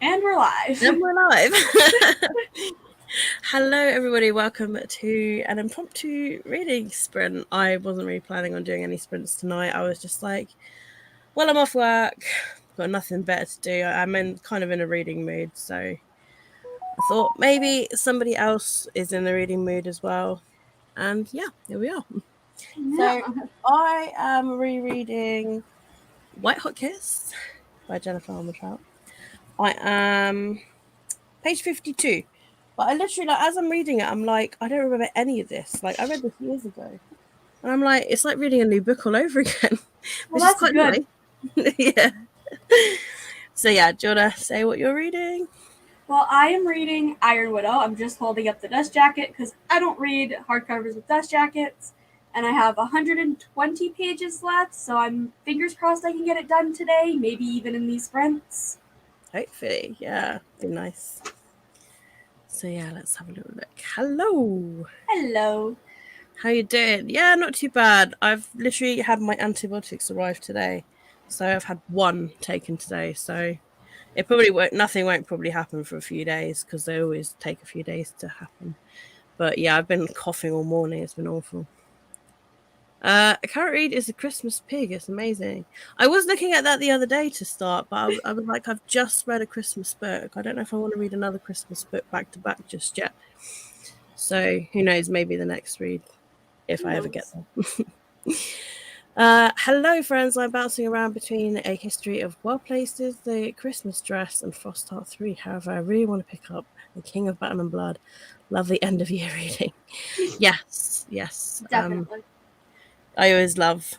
And we're live. And we're live. Hello, everybody. Welcome to an impromptu reading sprint. I wasn't really planning on doing any sprints tonight. I was just like, well, I'm off work. Got nothing better to do. I'm kind of in a reading mood. So I thought maybe somebody else is in the reading mood as well. And yeah, here we are. Yeah. So I am rereading White Hot Kiss by Jennifer Armentrout. I am page 52. But I literally, like, as I'm reading it, I'm like, I don't remember any of this. Like, I read this years ago. And I'm like, it's like reading a new book all over again, Well, which is that's quite good. nice. Yeah. So, yeah, do you want to say what you're reading? Well, I am reading Iron Widow. I'm just holding up the dust jacket because I don't read hardcovers with dust jackets. And I have 120 pages left, so I'm fingers crossed I can get it done today, maybe even in these sprints. Hopefully. Yeah, be nice. So, yeah, let's have a little look. Hello. Hello. How you doing? Yeah, not too bad. I've literally had my antibiotics arrive today. So I've had one taken today. So it probably won't, nothing won't probably happen for a few days because they always take a few days to happen. But yeah, I've been coughing all morning. It's been awful. I can't read is a Christmas pig. It's amazing. I was looking at that the other day to start, but I was like, I've just read a Christmas book. I don't know if I want to read another Christmas book back to back just yet. So who knows? Maybe the next read if I ever get there. Hello, friends. I'm bouncing around between A History of Wild Places, The Christmas Dress, and Frostheart 3. However, I really want to pick up The King of Battle and Blood. Love the end of year reading. Yes. Definitely. I always love,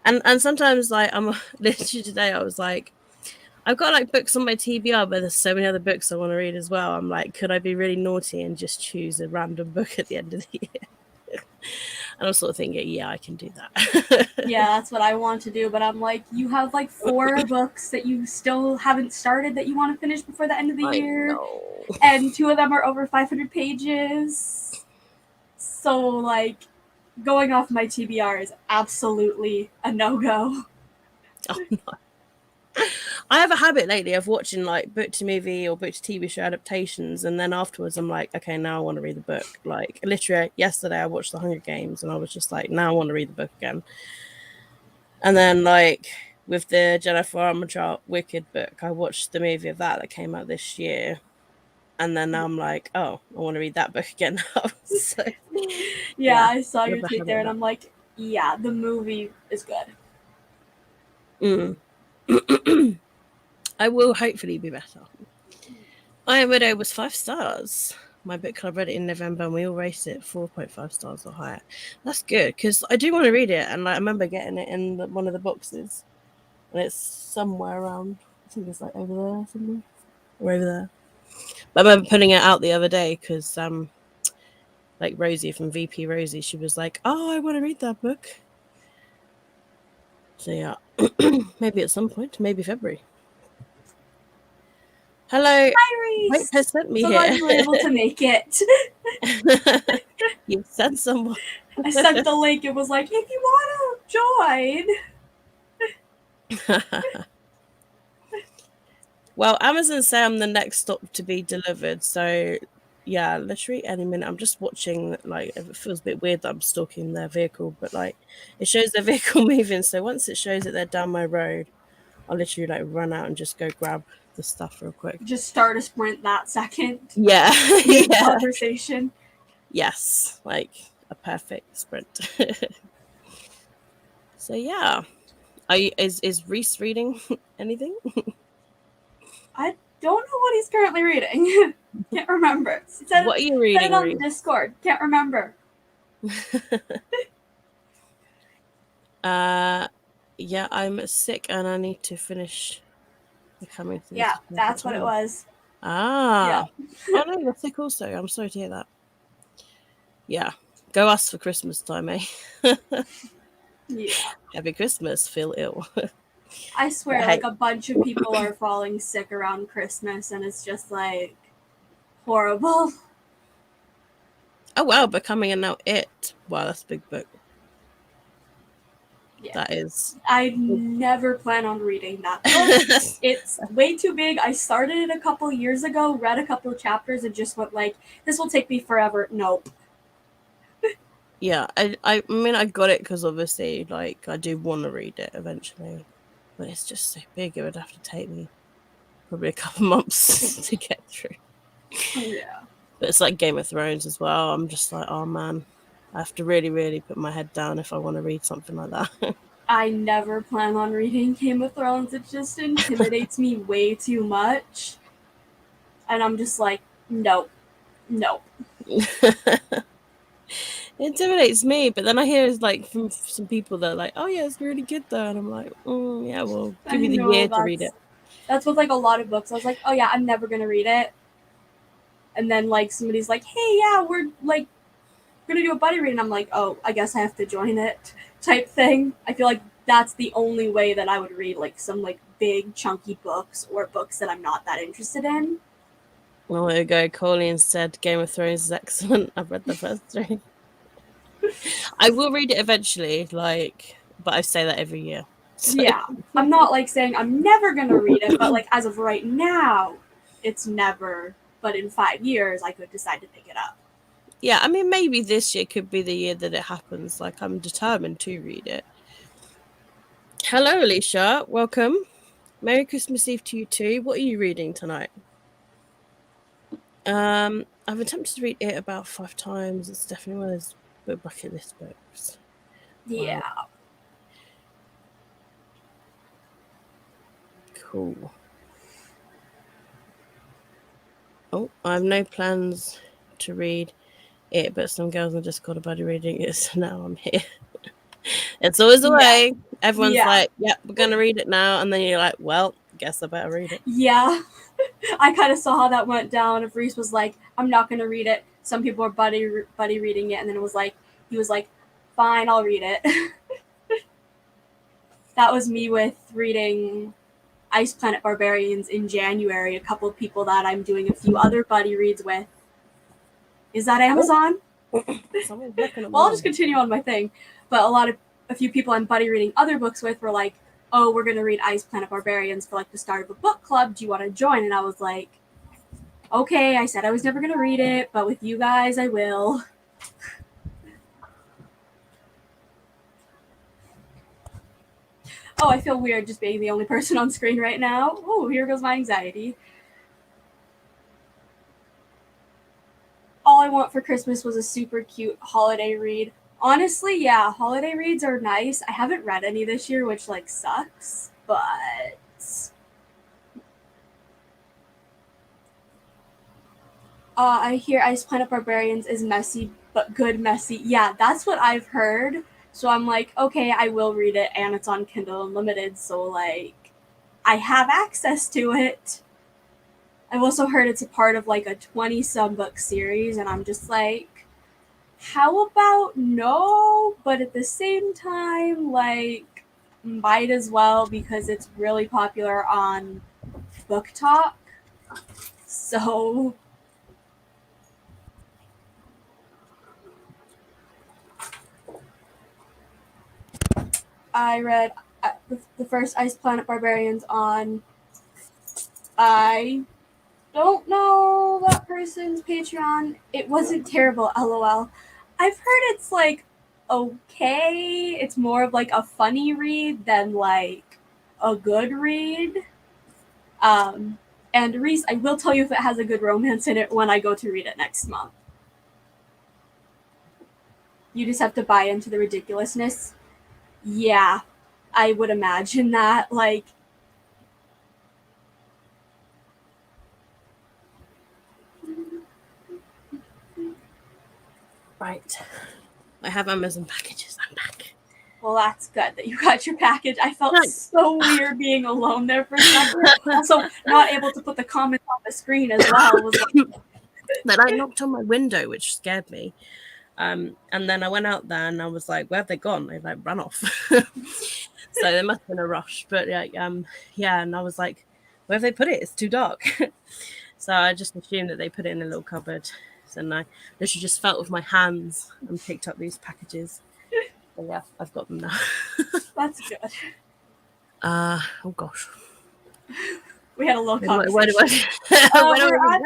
and sometimes like I'm literally today I was like, I've got like books on my TBR, but there's so many other books I want to read as well. I'm like, could I be really naughty and just choose a random book at the end of the year? And I'm sort of thinking, yeah, I can do that. Yeah, that's what I want to do, but I'm like, you have like 4 books that you still haven't started that you want to finish before the end of the I year. know. And 2 of them are over 500 pages. So, like, going off my TBR is absolutely a no-go. Oh, no. I have a habit lately of watching like book to movie or book to TV show adaptations, and then afterwards I'm like, okay, now I want to read the book. Like literally yesterday I watched The Hunger Games, and I was just like, now I want to read the book again. And then like with the Jennifer Armentrout Wicked book, I watched the movie of that came out this year, and then now I'm like, oh, I want to read that book again now. So Yeah, yeah, I saw I have your a tweet habit there, of and that. I'm like, yeah, the movie is good. Mm. I will hopefully be better. Iron Widow was 5 stars. My book club read it in November, and we all rated it 4.5 stars or higher. That's good because I do want to read it, and like, I remember getting it in one of the boxes, and it's somewhere around. I think it's like over there somewhere, or over there. But I remember putting it out the other day because like Rosie from VP Rosie, she was like, "Oh, I want to read that book." So yeah, maybe at some point, maybe February. Hello, Hi, Hope Reese! has sent me So glad here. you were able to make it. You sent someone. I sent the link. It was like, if you want to join. Well, Amazon say I'm the next stop to be delivered, so yeah, literally any minute. I'm just watching, like, it feels a bit weird that I'm stalking their vehicle, but like, it shows their vehicle moving. So once it shows that they're down my road, I'll literally like run out and just go grab the stuff real quick. Just start a sprint that second. Yeah, Mid yeah, conversation. yes, like a perfect sprint. So yeah, is Reese reading anything? I don't know what he's currently reading. Can't remember. What are you Said it reading, on the Reese? Discord. Can't remember. Yeah, I'm sick and I need to finish becoming things Yeah, to perfect that's what it time. was. Yeah. Ah. Oh no, you're sick also. I'm sorry to hear that. Yeah. Go us for Christmas time, eh? Yeah. Happy Christmas, feel ill. I But swear, hey. like, a bunch of people are falling sick around Christmas, and it's just, like, horrible. Oh wow, becoming a now it. Wow, that's a big book. Yeah. That is. I never plan on reading that book. It's way too big. I started it a couple years ago, read a couple of chapters, and just went like, this will take me forever. Nope. Yeah, I mean, I got it because obviously, like, I do want to read it eventually, but it's just so big. It would have to take me probably a couple months to get through. Yeah. But it's like Game of Thrones as well. I'm just like, oh man, I have to really, really put my head down if I want to read something like that. I never plan on reading Game of Thrones. It just intimidates me way too much. And I'm just like, nope, nope. It intimidates me, but then I hear it's like from some people that are like, "Oh yeah, it's really good though," and I'm like, "Yeah, well, I give me the know year to read it." that's with like a lot of books. I was like, oh yeah, I'm never gonna read it. And then like somebody's like, hey, yeah, we're like gonna do a buddy read, and I'm like, oh, I guess I have to join it, type thing. I feel like that's the only way that I would read like some like big chunky books or books that I'm not that interested in. Well, there you go. Colleen said Game of Thrones is excellent. I've read the first three. I will read it eventually, like, but I say that every year. So Yeah, I'm not like saying I'm never gonna read it, but like as of right now, it's never. But in 5 years, I could decide to pick it up. yeah, I mean, maybe this year could be the year that it happens. Like, I'm determined to read it. Hello, Alicia. Welcome. Merry Christmas Eve to you too. What are you reading tonight? I've attempted to read it about 5 times. It's definitely one of those bucket list books. Yeah. Wow, cool. Oh, I have no plans to read it, but some girls on Discord are buddy reading it, so now I'm here. It's always the Yeah. way. Everyone's Yeah. like, "Yep, we're gonna read it now," and then you're like, "Well, guess I better read it." Yeah. I kind of saw how that went down. If Reese was like, I'm not going to read it, some people were buddy reading it, and then it was like, he was like, fine, I'll read it. That was me with reading Ice Planet Barbarians in January. A couple of people that I'm doing a few other buddy reads with. Is that Amazon? Someone's knocking at my Well, I'll just window. continue on my thing. But a few people I'm buddy reading other books with were like, oh, we're going to read Ice Planet Barbarians for like the start of a book club. Do you want to join? And I was like, okay, I said I was never going to read it, but with you guys, I will. Oh, I feel weird just being the only person on screen right now. Oh, here goes my anxiety. All I want for Christmas was a super cute holiday read. Honestly, yeah, holiday reads are nice. I haven't read any this year, which like sucks, but I hear Ice Planet Barbarians is messy, but good messy. Yeah, that's what I've heard. So I'm like, okay, I will read it, and it's on Kindle Unlimited, so like, I have access to it. I've also heard it's a part of like a 20 some book series, and I'm just like, how about no? But at the same time, like, might as well because it's really popular on Book Talk. So I read the first Ice Planet Barbarians on. I don't know that person's Patreon. It wasn't terrible, lol. I've heard it's like okay. It's more of like a funny read than like a good read. Um, and Reese, I will tell you if it has a good romance in it when I go to read it next month. You just have to buy into the ridiculousness. Yeah, I would imagine that. Like, Right. I have Amazon packages. I'm back. well, that's good that you got your package. I felt Right. so weird being alone there for a second. Also, not able to put the comments on the screen as well was like, Then I knocked on my window, which scared me. And then I went out there and I was like, where have they gone? They like run off. So there must have been a rush. But yeah, and I was like, where have they put it? It's too dark. So I just assumed that they put it in a little cupboard. So then I literally just felt with my hands and picked up these packages. But yeah, I've got them now. That's good. Oh gosh. We had a little Where conversation. where do We're I at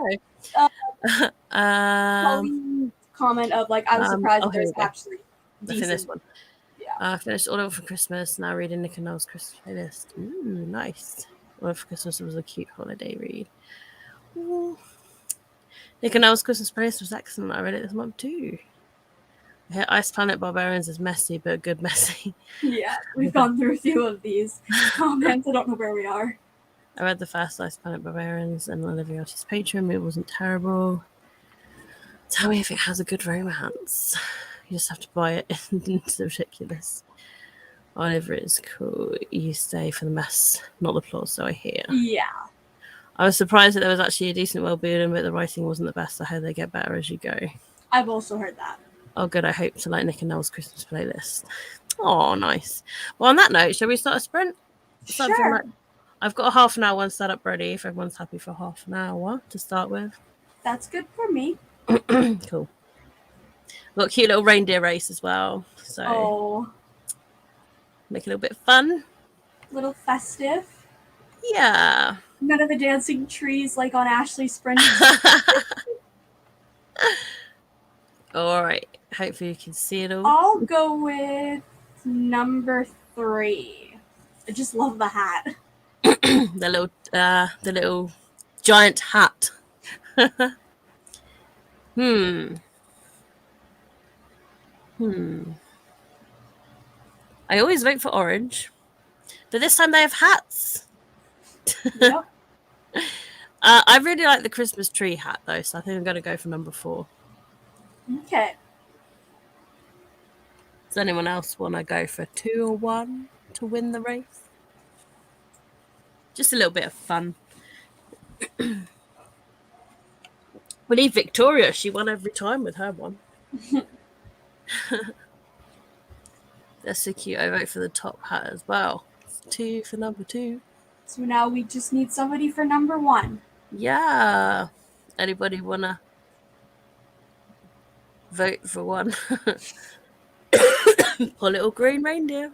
go? Colleen's comment of like, I was surprised that here there's we go. actually I finished decent. one. Yeah. I finished All Over for Christmas. Now reading Nick and Noel's Christmas playlist. Ooh, nice. All Over for Christmas was a cute holiday read. Ooh. Nick and Noel's Christmas playlist was excellent. I read it this month too. Yeah, Ice Planet Barbarians is messy, but good messy. Yeah, we've gone through a few of these comments. I don't know where we are. I read the first Ice Planet Barbarians and Olivia Otti's Patreon. It wasn't terrible. Tell me if it has a good romance. You just have to buy it. It's ridiculous. Oliver is cool. You stay for the mess, not the plot, so I hear. Yeah. I was surprised that there was actually a decent world building, but the writing wasn't the best. I hope they get better as you go. I've also heard that. Oh, good. I hope to like Nick and Noel's Christmas playlist. Oh, nice. Well, on that note, shall we start a sprint? Something Sure. like I've got a half an hour one set up ready. If everyone's happy for half an hour to start with. That's good for me. Cool. Got a cute little reindeer race as well. So make it a little bit fun. Little festive. Yeah. None of the dancing trees like on Ashley's sprint. All right. Hopefully you can see it all. I'll go with number 3. I just love the hat. the little giant hat. I always vote for orange, but this time they have hats. Yep. I really like the Christmas tree hat though, so I think I'm going to go for number 4. Okay. Does anyone else want to go for 2 or 1 to win the race? Just a little bit of fun. We need Victoria. She won every time with her one. That's so cute. I vote for the top hat as well. 2 for number 2. So now we just need somebody for number 1. Yeah. Anybody want to vote for 1? Poor little green reindeer.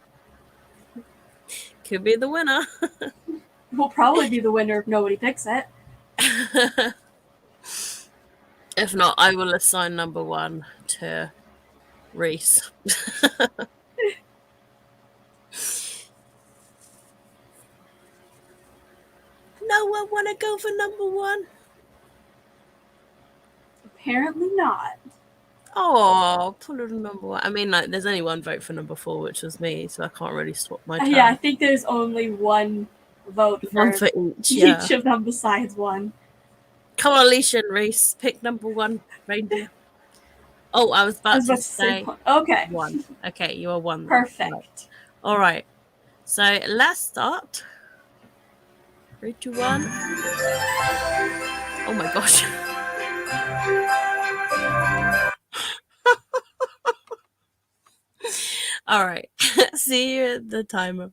Could be the winner. We'll probably be the winner if nobody picks it. If not, I will assign number 1 to Reese. No one want to go for number 1? Apparently not. Oh, poor little number 1. I mean, like, there's only one vote for number 4, which was me, so I can't really swap my turn. Yeah, I think there's only one vote One for each of them besides 1. Come on, Alicia and Reese, pick number 1 reindeer. Oh, I was about to say okay. 1. Okay, you are 1. Perfect. Right. All right. So let's start. 3, 2, 1. Oh my gosh. All right. See you at the timer.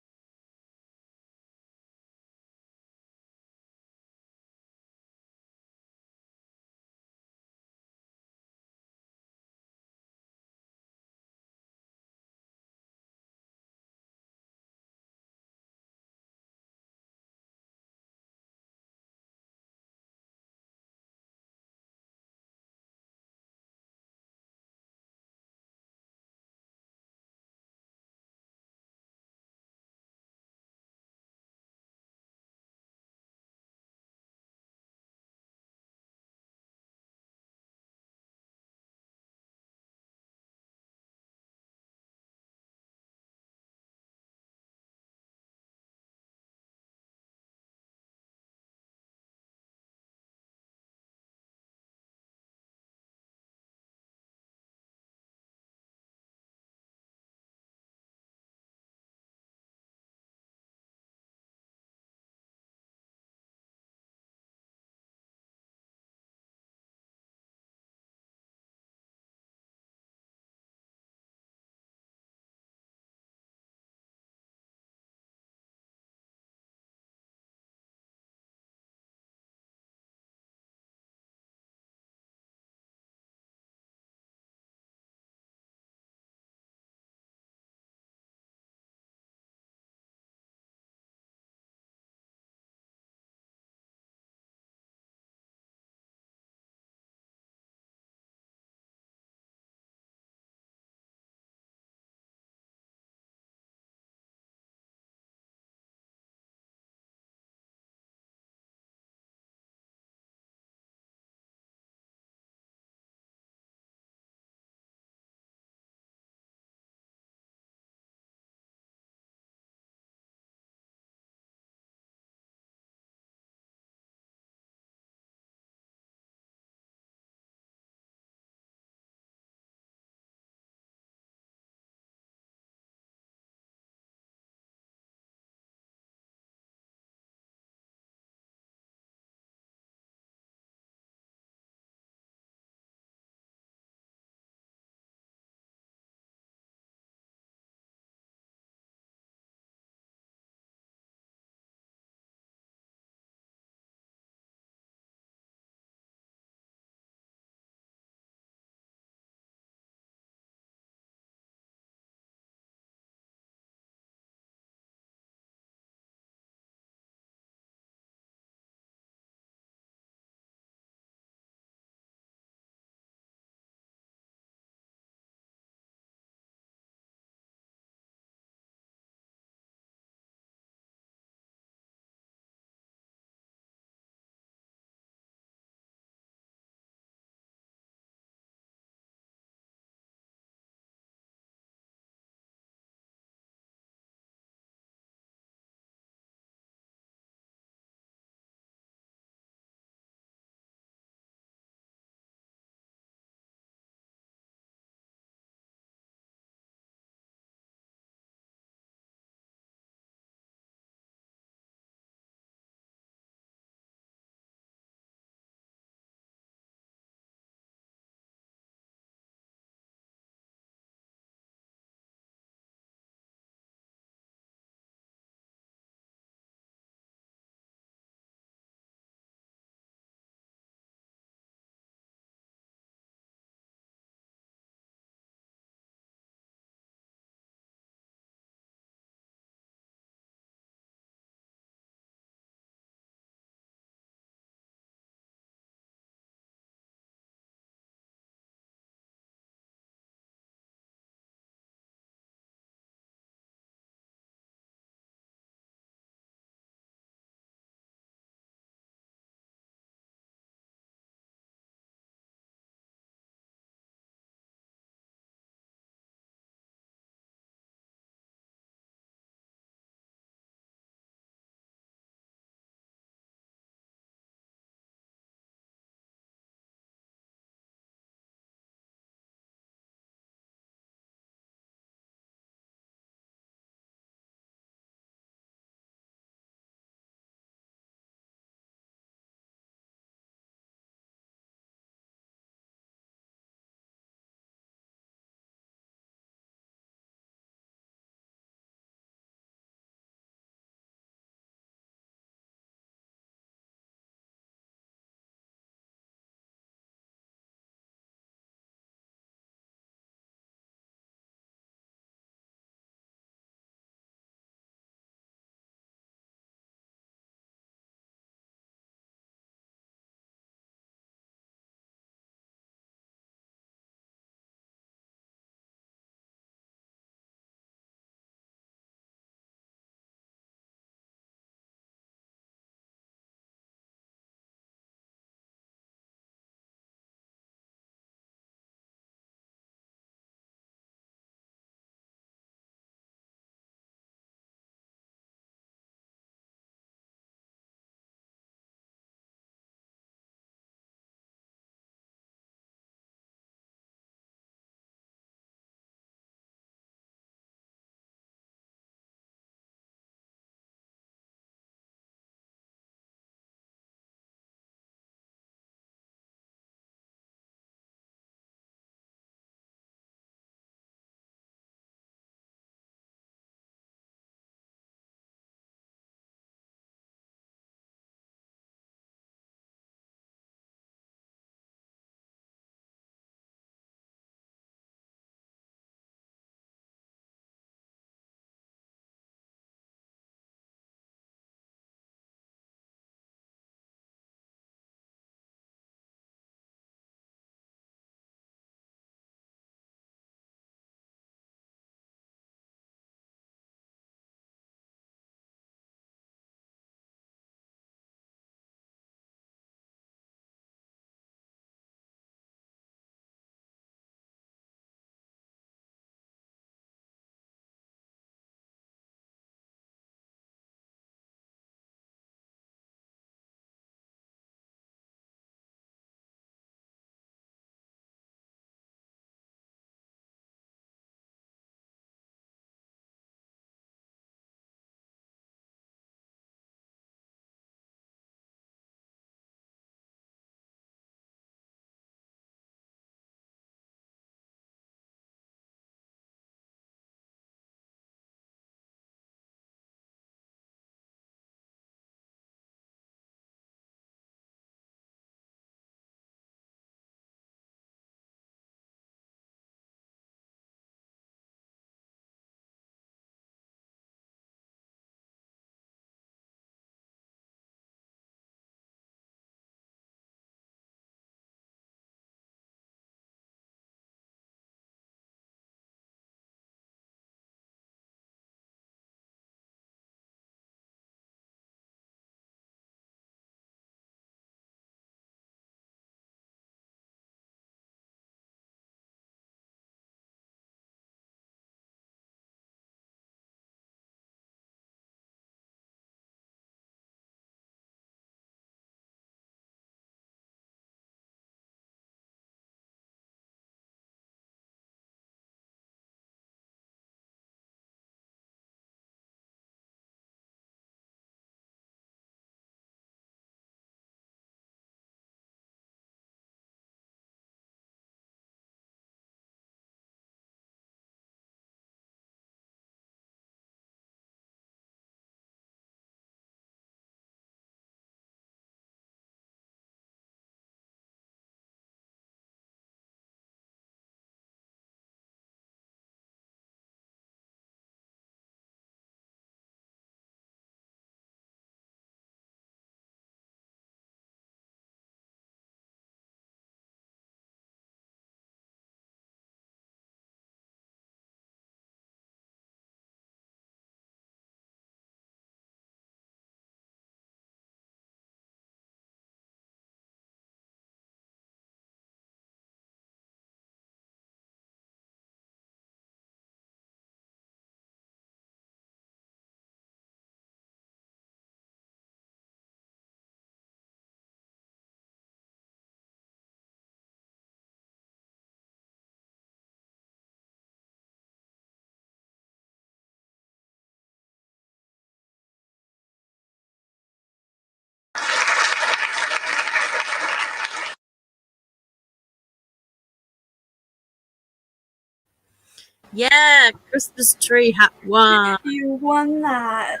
Yeah, Christmas tree hat one. You won that.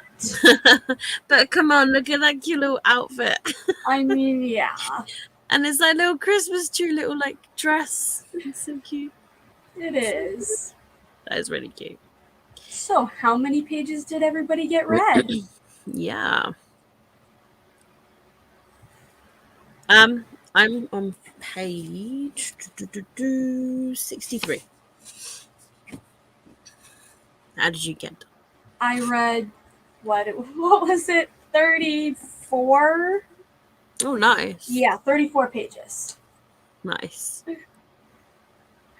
But come on, look at that cute little outfit. I mean, yeah, And it's that little Christmas tree little like dress. It's so cute. it is. That is really cute. So, how many pages did everybody get read? Yeah. I'm on page 63. How did you get? I read what was it? 34? Oh, nice. Yeah, 34 pages. Nice.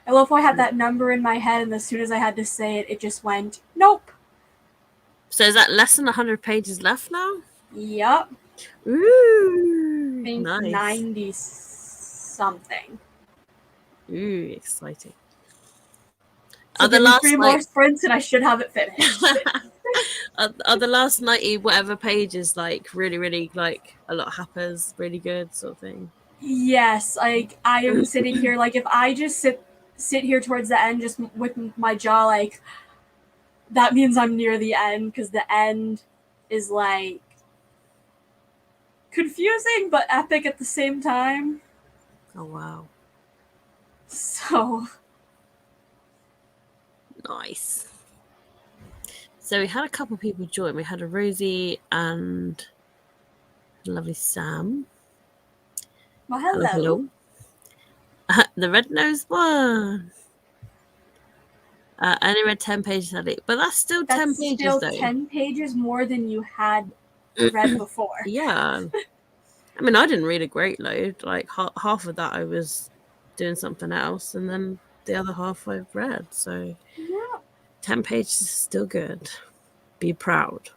I love how I had that number in my head, and as soon as I had to say it, it just went, nope. So is that less than 100 pages left now? Yep. Ooh, I think nice. 90 something. Ooh, exciting. So give me 3 more sprints and I should have it finished. Are the last 90 whatever pages like really, really like a lot happens, really good sort of thing? Yes, like I am sitting here, like if I just sit here towards the end, just with my jaw, like that means I'm near the end, because the end is like confusing but epic at the same time. Oh wow, So nice. So we had a couple of people join. We had a Rosie and a lovely Sam. well, hello. The red-nosed one. I only read 10 pages at it, but that's still 10 pages Still though. 10 pages more than you had read before. Yeah. I mean, I didn't read a great load. Like half of that I was doing something else, and then the other half I've read. So Yeah. 10 pages is still good. Be proud.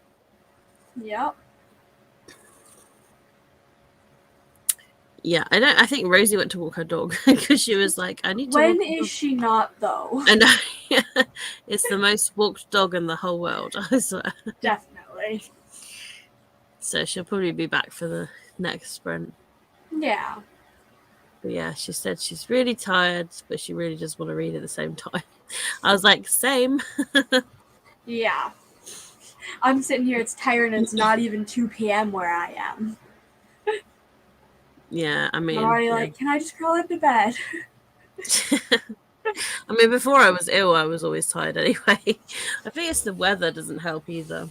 Yep. Yeah, I think Rosie went to walk her dog because she was like, I need to walk. When is she not, though? And it's the most walked dog in the whole world, I swear. Definitely. So she'll probably be back for the next sprint. Yeah. But yeah, she said she's really tired, but she really just want to read at the same time. I was like, same. Yeah. I'm sitting here, it's tired, and it's not even 2 p.m. where I am. Yeah, I mean, I'm already like, can I just crawl into bed? I mean, before I was ill, I was always tired anyway. I think it's the weather doesn't help either.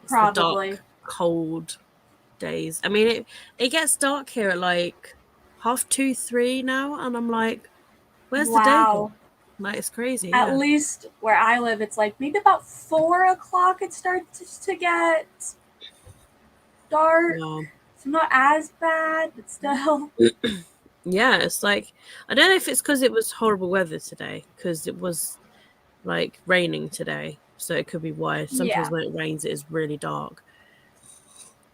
It's Probably. the dark, cold days. I mean, it gets dark here at like 2:30, 3 now, and I'm like, where's the day gone? Like, it's crazy. At Yeah. least where I live, it's like maybe about 4 o'clock it starts to get dark. Wow. So not as bad, but still. Yeah, it's like, I don't know if it's because it was horrible weather today, because it was like raining today. So it could be why. Sometimes when it rains, it is really dark.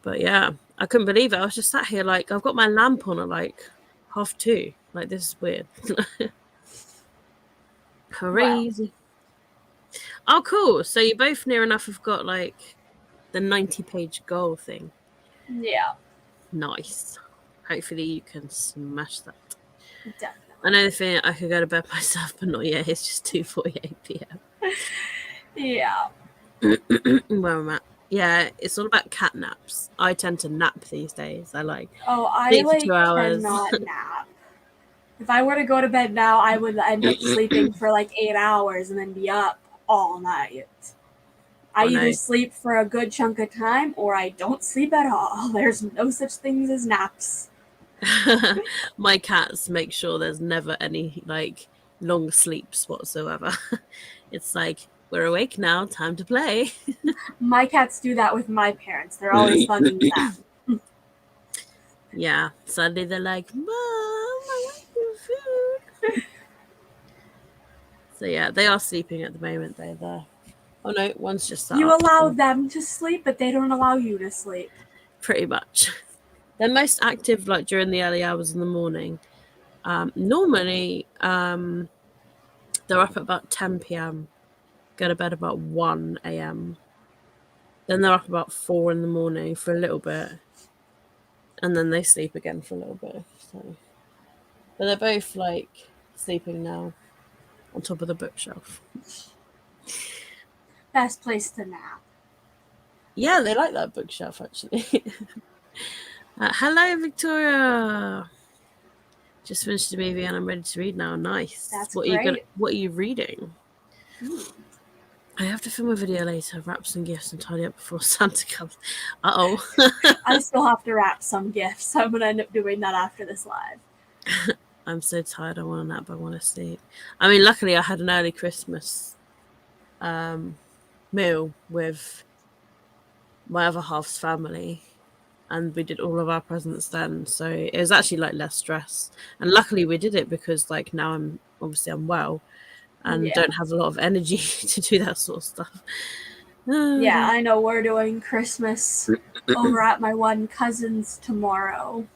But yeah, I couldn't believe it. I was just sat here like, I've got my lamp on at like 2:30. Like, this is weird. Crazy. Well. Oh, cool. So you're both near enough have got like the 90-page goal thing. Yeah. Nice. Hopefully you can smash that. Definitely. I know the thing, I could go to bed myself, but not yet. It's just 2:48 p.m. Yeah. Where I'm at. Yeah, it's all about cat naps. I tend to nap these days. I I sleep for 2 hours. cannot nap. If I were to go to bed now, I would end up sleeping for like 8 hours and then be up all night. I either sleep for a good chunk of time or I don't sleep at all. There's no such things as naps. My cats make sure there's never any like long sleeps whatsoever. It's like, we're awake now, time to play. My cats do that with my parents. They're always bugging them. Yeah, suddenly they're like, Mom, I want some food. So yeah, they are sleeping at the moment. They're there. Oh no, one's just sat You up. allow them to sleep, but they don't allow you to sleep. Pretty much. They're most active like during the early hours in the morning. Normally, they're up at about 10 p.m. Go to bed about 1 a.m. Then they're up about 4 in the morning for a little bit, and then they sleep again for a little bit. So, but they're both like sleeping now. on top of the bookshelf. Best place to nap. Yeah, they like that bookshelf actually. Hello, Victoria. Just finished the movie and I'm ready to read now. Nice. That's What great. What are you reading? I have to film a video later, wrap some gifts and tidy up before Santa comes. Uh-oh. I still have to wrap some gifts, so I'm going to end up doing that after this live. I'm so tired. I want to nap. I want to sleep. I mean, luckily I had an early Christmas meal with my other half's family, and we did all of our presents then. So it was actually like less stress. And luckily we did it because like now I'm well and don't have a lot of energy to do that sort of stuff. Yeah, I know we're doing Christmas over at my one cousin's tomorrow.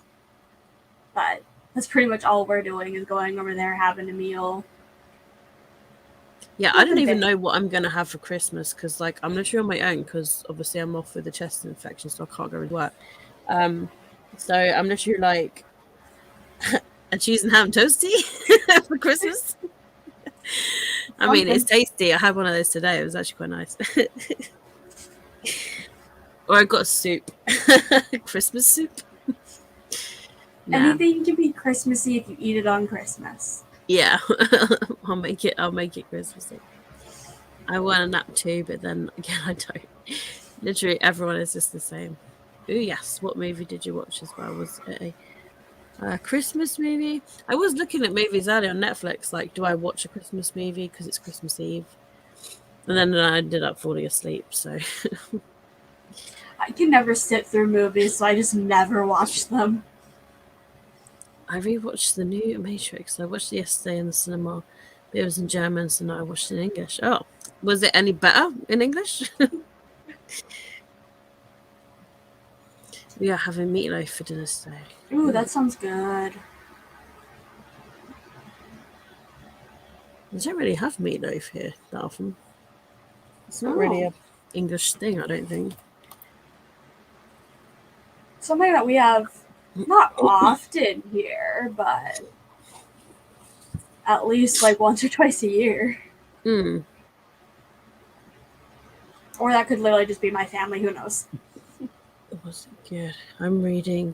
But that's pretty much all we're doing is going over there, having a meal. Yeah, I don't even know what I'm going to have for Christmas because like I'm literally on my own because obviously I'm off with a chest infection, so I can't go to work. So I'm literally like a cheese and ham toasty for Christmas. I mean, it's tasty. I had one of those today. It was actually quite nice. Or I got a soup. Christmas soup. Anything can be Christmassy if you eat it on Christmas. Yeah. I'll make it Christmassy. I want a nap too, but then again I don't. Literally everyone is just the same. Oh yes. What movie did you watch as well? Was it a Christmas movie? I was looking at movies earlier on Netflix, like, do I watch a Christmas movie because it's Christmas Eve? And then I ended up falling asleep, so. I can never sit through movies, so I just never watch them. I rewatched the new Matrix. I watched it yesterday in the cinema. It was in German, so now I watched it in English. Oh, was it any better in English? We are having meatloaf for dinner today. Ooh, that sounds good. I don't really have meatloaf here that often. It's not really an English thing, I don't think. Something that we have not often here, but at least like once or twice a year. Mm. Or that could literally just be my family, who knows. It wasn't good. I'm reading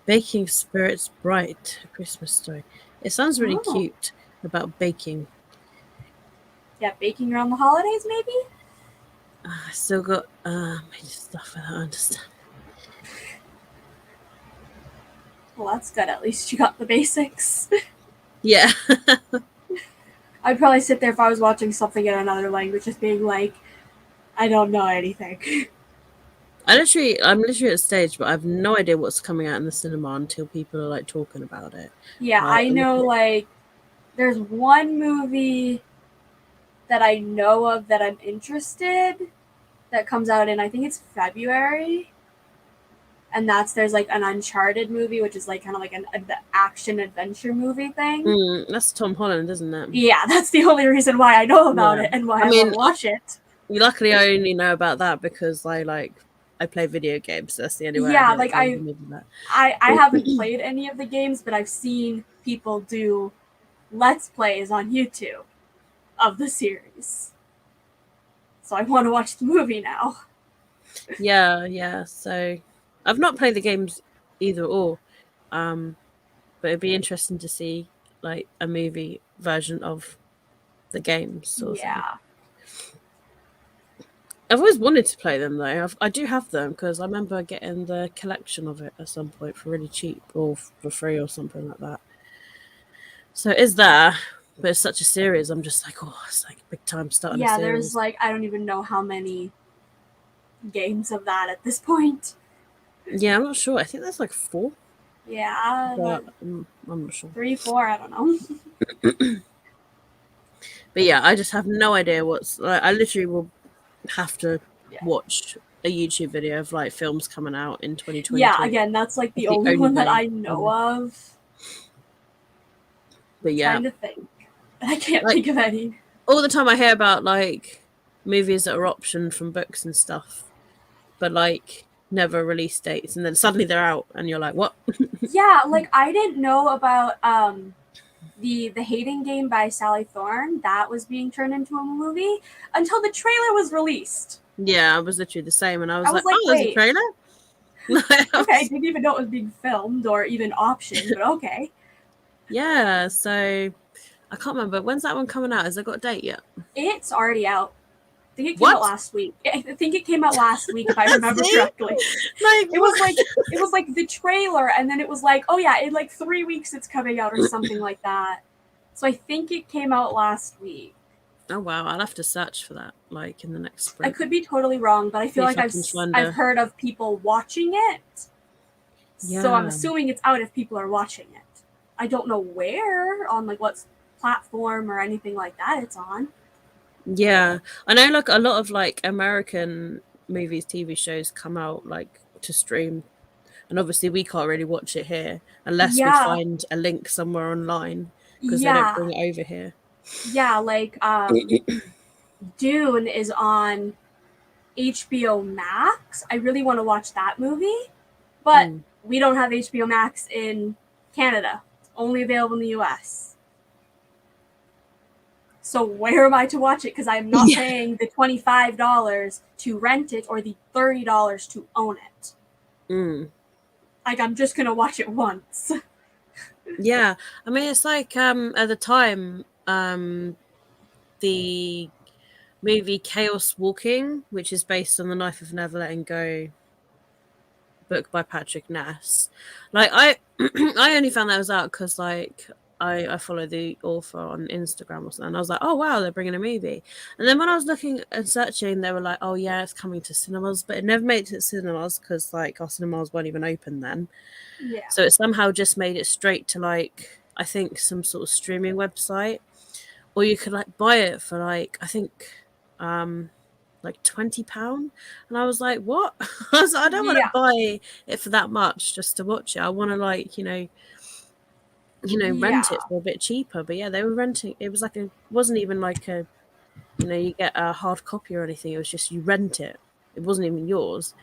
Baking Spirits Bright, a Christmas story. It sounds really cute about baking. Yeah, baking around the holidays, maybe? I still got stuff I don't understand. Well, that's good. At least you got the basics. Yeah. I'd probably sit there if I was watching something in another language, just being like, I don't know anything. I'm literally at a stage, but I have no idea what's coming out in the cinema until people are like talking about it. Yeah, I know like there's one movie that I know of that I'm interested that comes out in, I think it's February. And there's like an Uncharted movie, which is like kind of like an action adventure movie thing. That's Tom Holland, isn't it? Yeah, that's the only reason why I know about it and why I want to watch it. Luckily, I only know about that because I play video games. So that's the only way. Yeah, like I haven't played any of the games, but I've seen people do Let's Plays on YouTube of the series. So I want to watch the movie now. Yeah. So I've not played the games either or, but it'd be interesting to see like a movie version of the games. Sort of. I've always wanted to play them though. I do have them because I remember getting the collection of it at some point for really cheap or for free or something like that. So it is there, but it's such a series. I'm just like, oh, it's like big time starting. Yeah, there's like I don't even know how many games of that at this point. Yeah, I'm not sure. I think there's like 4. Yeah, but I'm not sure. 3, 4, I don't know. But yeah, I just have no idea what's. I literally will have to watch a YouTube video of like films coming out in 2020. Yeah, again, that's like the only one that I know of. But yeah, trying to think. I can't think of any. All the time I hear about like movies that are optioned from books and stuff, but like never release dates, and then suddenly they're out, and you're like, what? Yeah, like I didn't know about the Hating Game by Sally Thorne, that was being turned into a movie until the trailer was released. Yeah, I was literally the same, and I I was was like, like, "Oh, there's a wait, trailer." okay, I didn't even know it was being filmed or even optioned, but okay. Yeah, so I can't remember when's that one coming out. Has it got a date yet? It's already out. I think it came out What? last week. I think it came out last week, if I remember See, correctly. like It was what? like it was like the trailer, and then it was like, oh yeah, in like 3 weeks it's coming out or something like that. So I think it came out last week. Oh wow, I'll have to search for that like in the next I sprint. could be totally wrong, but I See feel if like I can find I've a. heard of people watching it. So I'm Yeah, assuming it's out if people are watching it. I don't know where on like what platform or anything like that it's on. yeah. I know like a lot of like American movies, TV shows come out like to stream, and obviously we can't really watch it here unless we Yeah, find a link somewhere online because they don't yeah, bring it over here. yeah. Like Dune is on HBO Max. I really want to watch that movie, but Mm. we don't have HBO Max in Canada. It's only available in the US. So where am I to watch it? Because I'm not Yeah. paying the $25 to rent it or the $30 to own it. Mm. Like I'm just gonna watch it once. Yeah. I mean, it's like at the time the movie Chaos Walking, which is based on the Knife of Never Letting Go book by Patrick Ness. Like I I only found that was out because like I follow the author on Instagram or something. And I was like, oh wow, they're bringing a movie. And then when I was looking and searching, they were like, oh yeah, it's coming to cinemas, but it never made it to cinemas because like our cinemas weren't even open then. Yeah. So it somehow just made it straight to like I think some sort of streaming website, or you could like buy it for like I think um like £20, and I was like, "What?" I was like, "I don't want to Yeah. buy it for that much just to watch it. I want to like rent it Yeah. for a bit cheaper." But yeah, they were renting. It was like wasn't even like a you get a hard copy or anything. It was just you rent it. It wasn't even yours.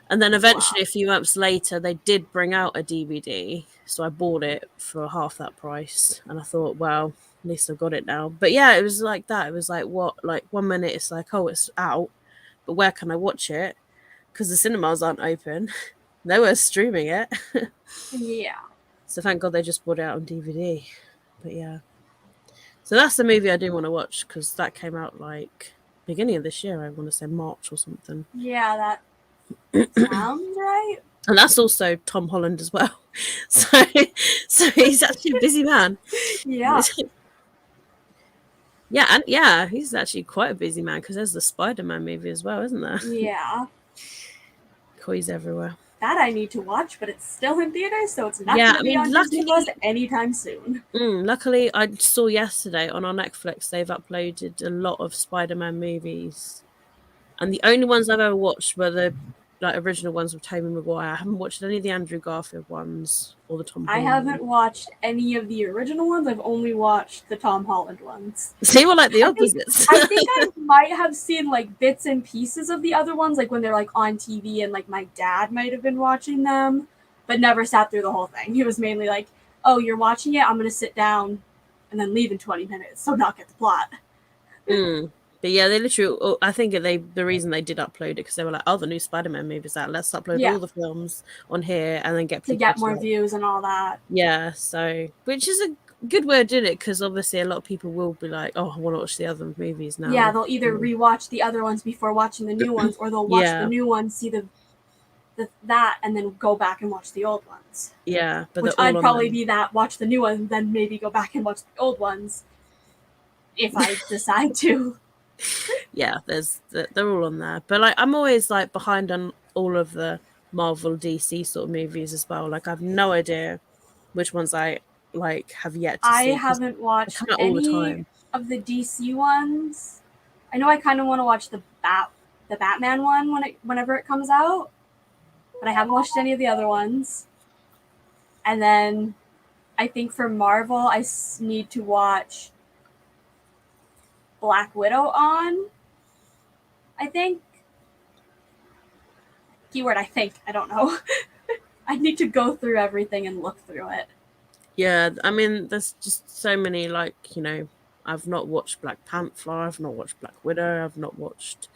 And then eventually, Wow. a few months later, they did bring out a DVD. So I bought it for half that price. And I thought, well, at least I've got it now. But yeah, it was like that. It was like, what? Like 1 minute it's like, oh, it's out. But where can I watch it? Because the cinemas aren't open. They were streaming it. Yeah. So thank God they just brought it out on DVD. But yeah. So that's the movie I do want to watch because that came out like beginning of this year. I want to say March or something. Yeah, that sounds right. And that's also Tom Holland as well. So, so he's actually a busy man. Yeah. Yeah, and yeah, he's actually quite a busy man because there's the Spider-Man movie as well, isn't there? Yeah. Toys everywhere. That I need to watch, but it's still in theaters, so it's not Yeah, going to I be mean, on Disney Plus anytime soon. luckily, I saw yesterday on our Netflix they've uploaded a lot of Spider-Man movies, and the only ones I've ever watched were the like original ones with Tobey Maguire. I haven't watched any of the Andrew Garfield ones or the Tom I Holland ones. haven't watched any of the original ones. I've only watched the Tom Holland ones. See, we're like the I think opposites. I think I might have seen like bits and pieces of the other ones, like when they're like on TV, and like my dad might have been watching them, but never sat through the whole thing. He was mainly like, "Oh, you're watching it. I'm gonna sit down and then leave in 20 minutes, so not get the plot." Mm. But yeah, they literally. I think the reason they did upload it because they were like, "Oh, the new Spider-Man movie's out. Let's upload Yeah, all the films on here and then get to people get to more like." views and all that. Yeah, so which is a good way of doing it because obviously a lot of people will be like, "Oh, I want to watch the other movies Yeah, now." they'll either rewatch the other ones before watching the new ones, or they'll watch the Yeah, new ones, see that, and then go back and watch the old ones. yeah, but Which they're all I'd on probably them. be that, watch the new ones, then maybe go back and watch the old ones if I decide to. Yeah, they're all on there. But like, I'm always like behind on all of the Marvel, DC sort of movies as well. Like, I've no idea which ones I like have yet to I see because haven't they watched come out all the any time. of the DC ones. I know I kind of want to watch the Batman one whenever it comes out, but I haven't watched any of the other ones. And then I think for Marvel, I need to watch Black Widow on. I think. Keyword I think. I don't know. I need to go through everything and look through it. Yeah, I mean, there's just so many, like, I've not watched Black Panther, I've not watched Black Widow, I've not watched,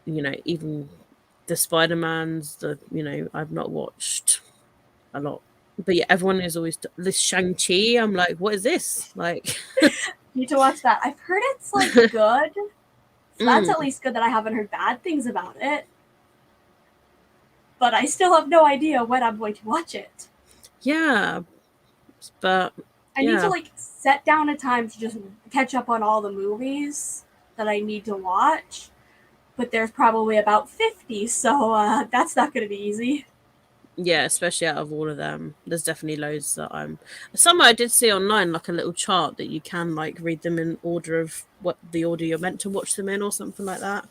even the Spider-Mans, I've not watched a lot. But yeah, everyone is always this Shang-Chi. I'm like, what is this? Like, Need to watch that. I've heard it's like good. So that's at least good that I haven't heard bad things about it. But I still have no idea when I'm going to watch it. yeah, but I need to yeah, like set down a time to just catch up on all the movies that I need to watch. But there's probably about 50, so that's not going to be easy. yeah, especially out of all of them, there's definitely loads that some I did see online, like a little chart that you can like read them in order of what the order you're meant to watch them in or something like that.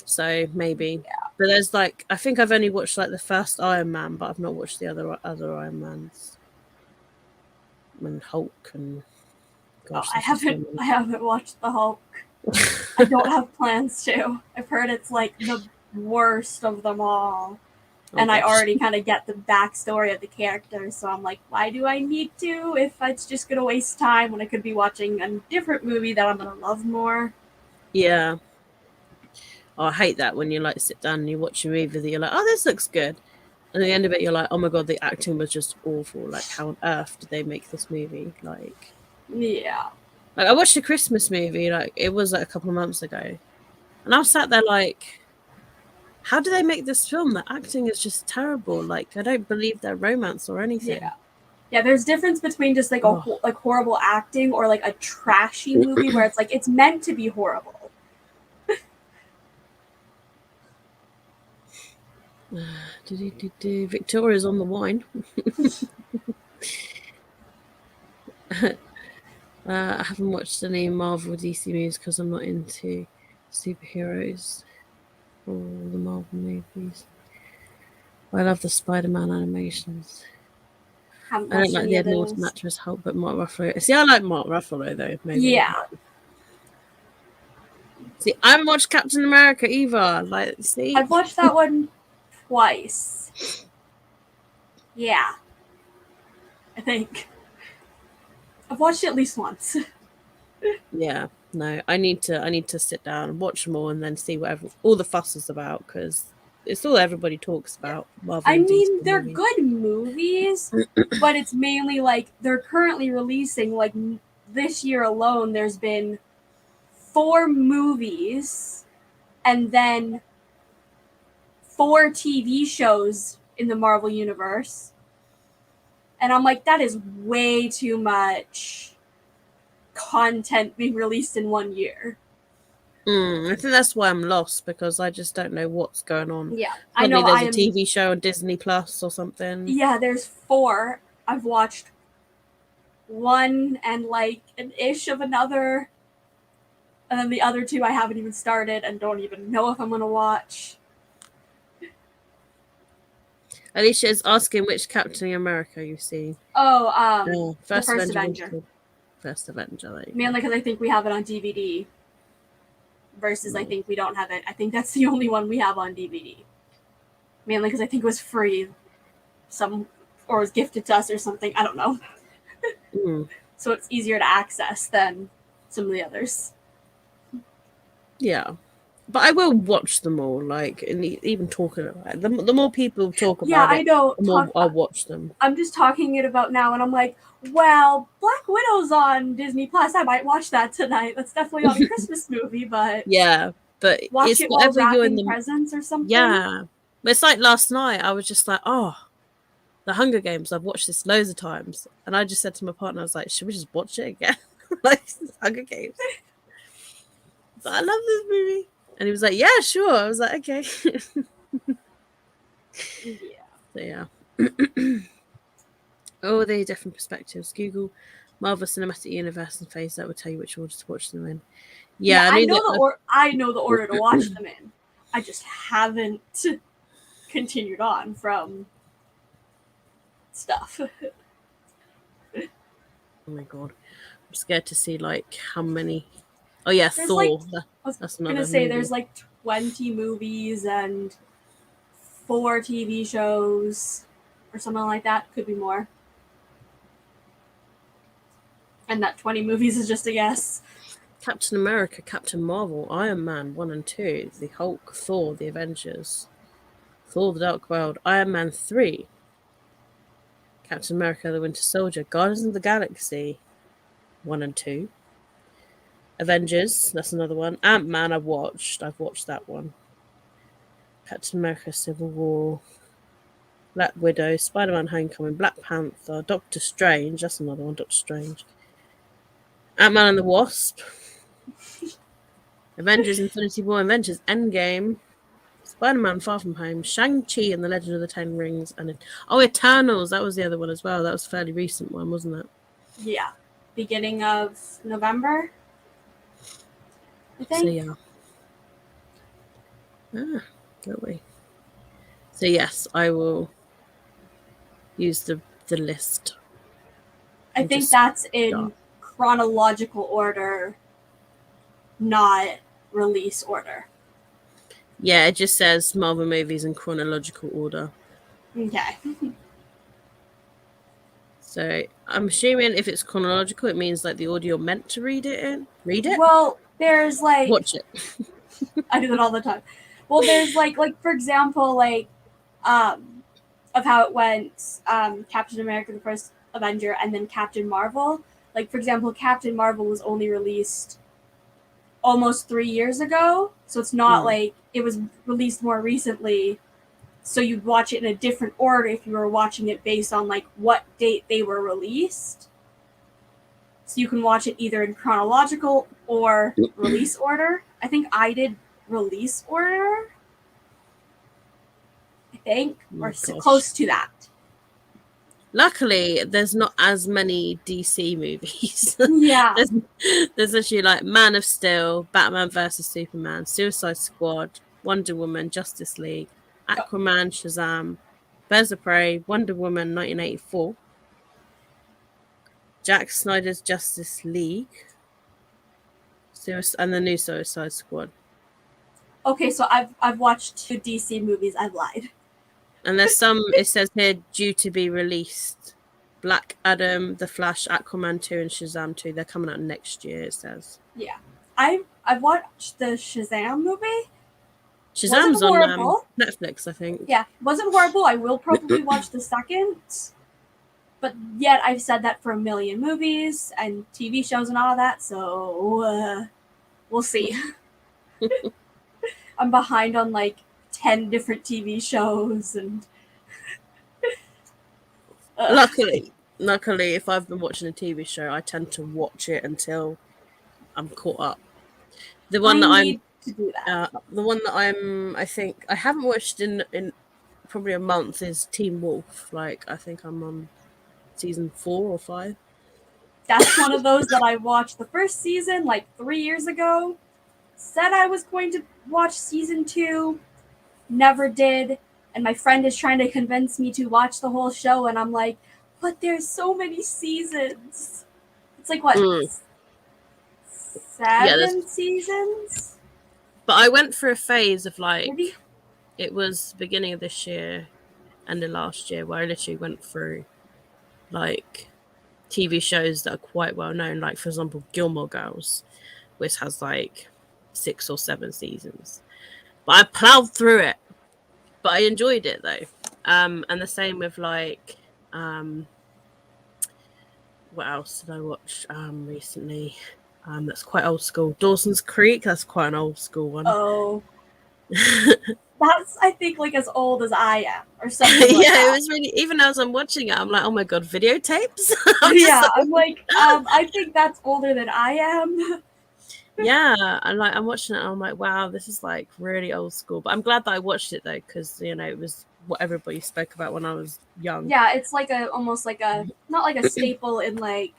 So maybe. Yeah. But there's like, I think I've only watched like the first Iron Man, but I've not watched the other Iron Mans and Hulk and Oh, gosh, I there's just so haven't many. I haven't watched the Hulk. I don't have plans to. I've heard it's like the worst of them all. Oh And I gosh. already kind of get the backstory of the characters, so I'm like, why do I need to if it's just gonna waste time when I could be watching a different movie that I'm gonna love more? Yeah. Oh, I hate that when you like sit down and you watch a movie that you're like, oh, this looks good. And at the end of it, you're like, oh my god, the acting was just awful. Like, how on earth did they make this movie? Yeah. Like I watched a Christmas movie, like it was like a couple of months ago, and I was sat there like, how do they make this film? The acting is just terrible. Like, I don't believe their romance or anything. Yeah. Yeah, there's difference between just like Oh, like horrible acting or like a trashy movie where it's like it's meant to be horrible. Victoria's on the wine. I haven't watched any Marvel DC movies because I'm not into superheroes or the Marvel movies. I love the Spider-Man animations. Haven't I don't watched like any the of Ed Norton those. actress Hulk, but Mark Ruffalo. See, I like Mark Ruffalo though. Maybe. Yeah. See, I haven't watched Captain America either. Like, see, I've watched that one twice. Yeah, I think. I've watched it at least once. yeah, no, I need to sit down and watch them all and then see whatever all the fuss is about because it's all everybody talks about Marvel I and DC mean, they're movies. good movies, but it's mainly like they're currently releasing, like this year alone, there's been 4 movies and then 4 TV shows in the Marvel Universe. And I'm like, that is way too much content being released in one year. I think that's why I'm lost because I just don't know what's going on. Yeah, I Probably know there's I a am. TV show on Disney Plus or something. Yeah, there's 4. I've watched one and like an ish of another. And then the other 2 I haven't even started and don't even know if I'm going to watch. Alicia is asking which Captain America you've seen. Oh, Oh, the First first Avenger was Avenger. good. First Avenger, there you go. Mainly because I think we have it on DVD versus I No. think we don't have it. I think that's the only one we have on DVD. Mainly because I think it was free, or was gifted to us or something. I don't know. So it's easier to access than some of the others. Yeah. But I will watch them all, like, and even talking about it. The more people talk Yeah, about I it, know. the more I'll watch them. I'm just talking it about now, and I'm like, well, Black Widow's on Disney Plus. I might watch that tonight. That's definitely not a Christmas movie, but Yeah, but watch it's it while whatever you're in wrapping the. presents or something. Yeah. But it's like last night, I was just like, oh, The Hunger Games, I've watched this loads of times. And I just said to my partner, I was like, should we just watch it again? Like, Hunger Games. But I love this movie. And he was like, yeah, sure. I was like, okay. Yeah. So, yeah. Oh, they're different perspectives. Google Marvel Cinematic Universe and Phase that will tell you which order to watch them in. Yeah, Yeah, I I mean, know I know the order to watch them in. I just haven't continued on from stuff. oh my god. I'm scared to see, like, how many. Oh, yeah, There's like Thor. I was That's gonna another say movie. there's like 20 movies and 4 TV shows or something like that. Could be more. And that 20 movies is just a guess. Captain America, Captain Marvel, Iron Man 1 and 2, The Hulk, Thor, The Avengers, Thor the Dark World, Iron Man 3, Captain America, The Winter Soldier, Guardians of the Galaxy 1 and 2, Avengers, that's another one. Ant-Man I've watched that one. Captain America, Civil War, Black Widow, Spider-Man Homecoming, Black Panther, Doctor Strange, that's another one, Doctor Strange. Ant-Man and the Wasp, Avengers Infinity War, Avengers Endgame, Spider-Man Far From Home, Shang-Chi and the Legend of the Ten Rings, and Eternals, that was the other one as well. That was a fairly recent one, wasn't it? Yeah. Beginning of November, I think. So yeah. Go away. So yes, I will use the list. I think that's in chronological order, not release order. Yeah, it just says Marvel movies in chronological order. Okay. So I'm assuming if it's chronological, it means like the order you're meant to read it in. Read it? Well, there's like Watch it. I do that all the time. Well, there's like for example, like of how it went, Captain America, the first Avenger, and then Captain Marvel. Like, for example, Captain Marvel was only released almost 3 years ago, so it's not like it was released more recently. So you'd watch it in a different order if you were watching it based on like what date they were released. So you can watch it either in chronological or release order. I think I did release order. I think, or close to that. Luckily, there's not as many DC movies. Yeah. there's actually like Man of Steel, Batman vs Superman, Suicide Squad, Wonder Woman, Justice League, Aquaman, Shazam, Birds of Prey, Wonder Woman 1984, Zack Snyder's Justice League, and the new Suicide Squad. Okay, so I've watched 2 DC movies. I've lied. And there's some, it says here, due to be released. Black Adam, The Flash, Aquaman 2, and Shazam 2. They're coming out next year, it says. Yeah. I've watched the Shazam movie. Shazam's on Netflix, I think. Yeah, wasn't horrible. I will probably watch the second. But yet I've said that for a million movies and TV shows and all of that, so we'll see. I'm behind on like 10 different TV shows and luckily, if I've been watching a TV show, I tend to watch it until I'm caught up. The one to do that. The one that I think I haven't watched in probably a month is Teen Wolf. Like I think I'm on season 4 or 5. That's one of those that I watched the first season like 3 years ago. Said I was going to watch season 2, never did, and my friend is trying to convince me to watch the whole show, and I'm like, but there's so many seasons. It's like what? 7 seasons? But I went through a phase of like Maybe? It was beginning of this year and the last year where I literally went through like TV shows that are quite well known, like for example Gilmore Girls, which has like 6 or 7 seasons. But I plowed through it. But I enjoyed it though. And the same with like what else did I watch recently? That's quite old school. Dawson's Creek, that's quite an old school one. Oh. That's, I think, like as old as I am, or something like yeah, that. It was really, even as I'm watching it, I'm like, oh my god, videotapes? I'm like, I think that's older than I am. Yeah, and like I'm watching it and I'm like, wow, this is like really old school. But I'm glad that I watched it though, because you know, it was what everybody spoke about when I was young. Yeah, it's like almost like a, not like a staple in like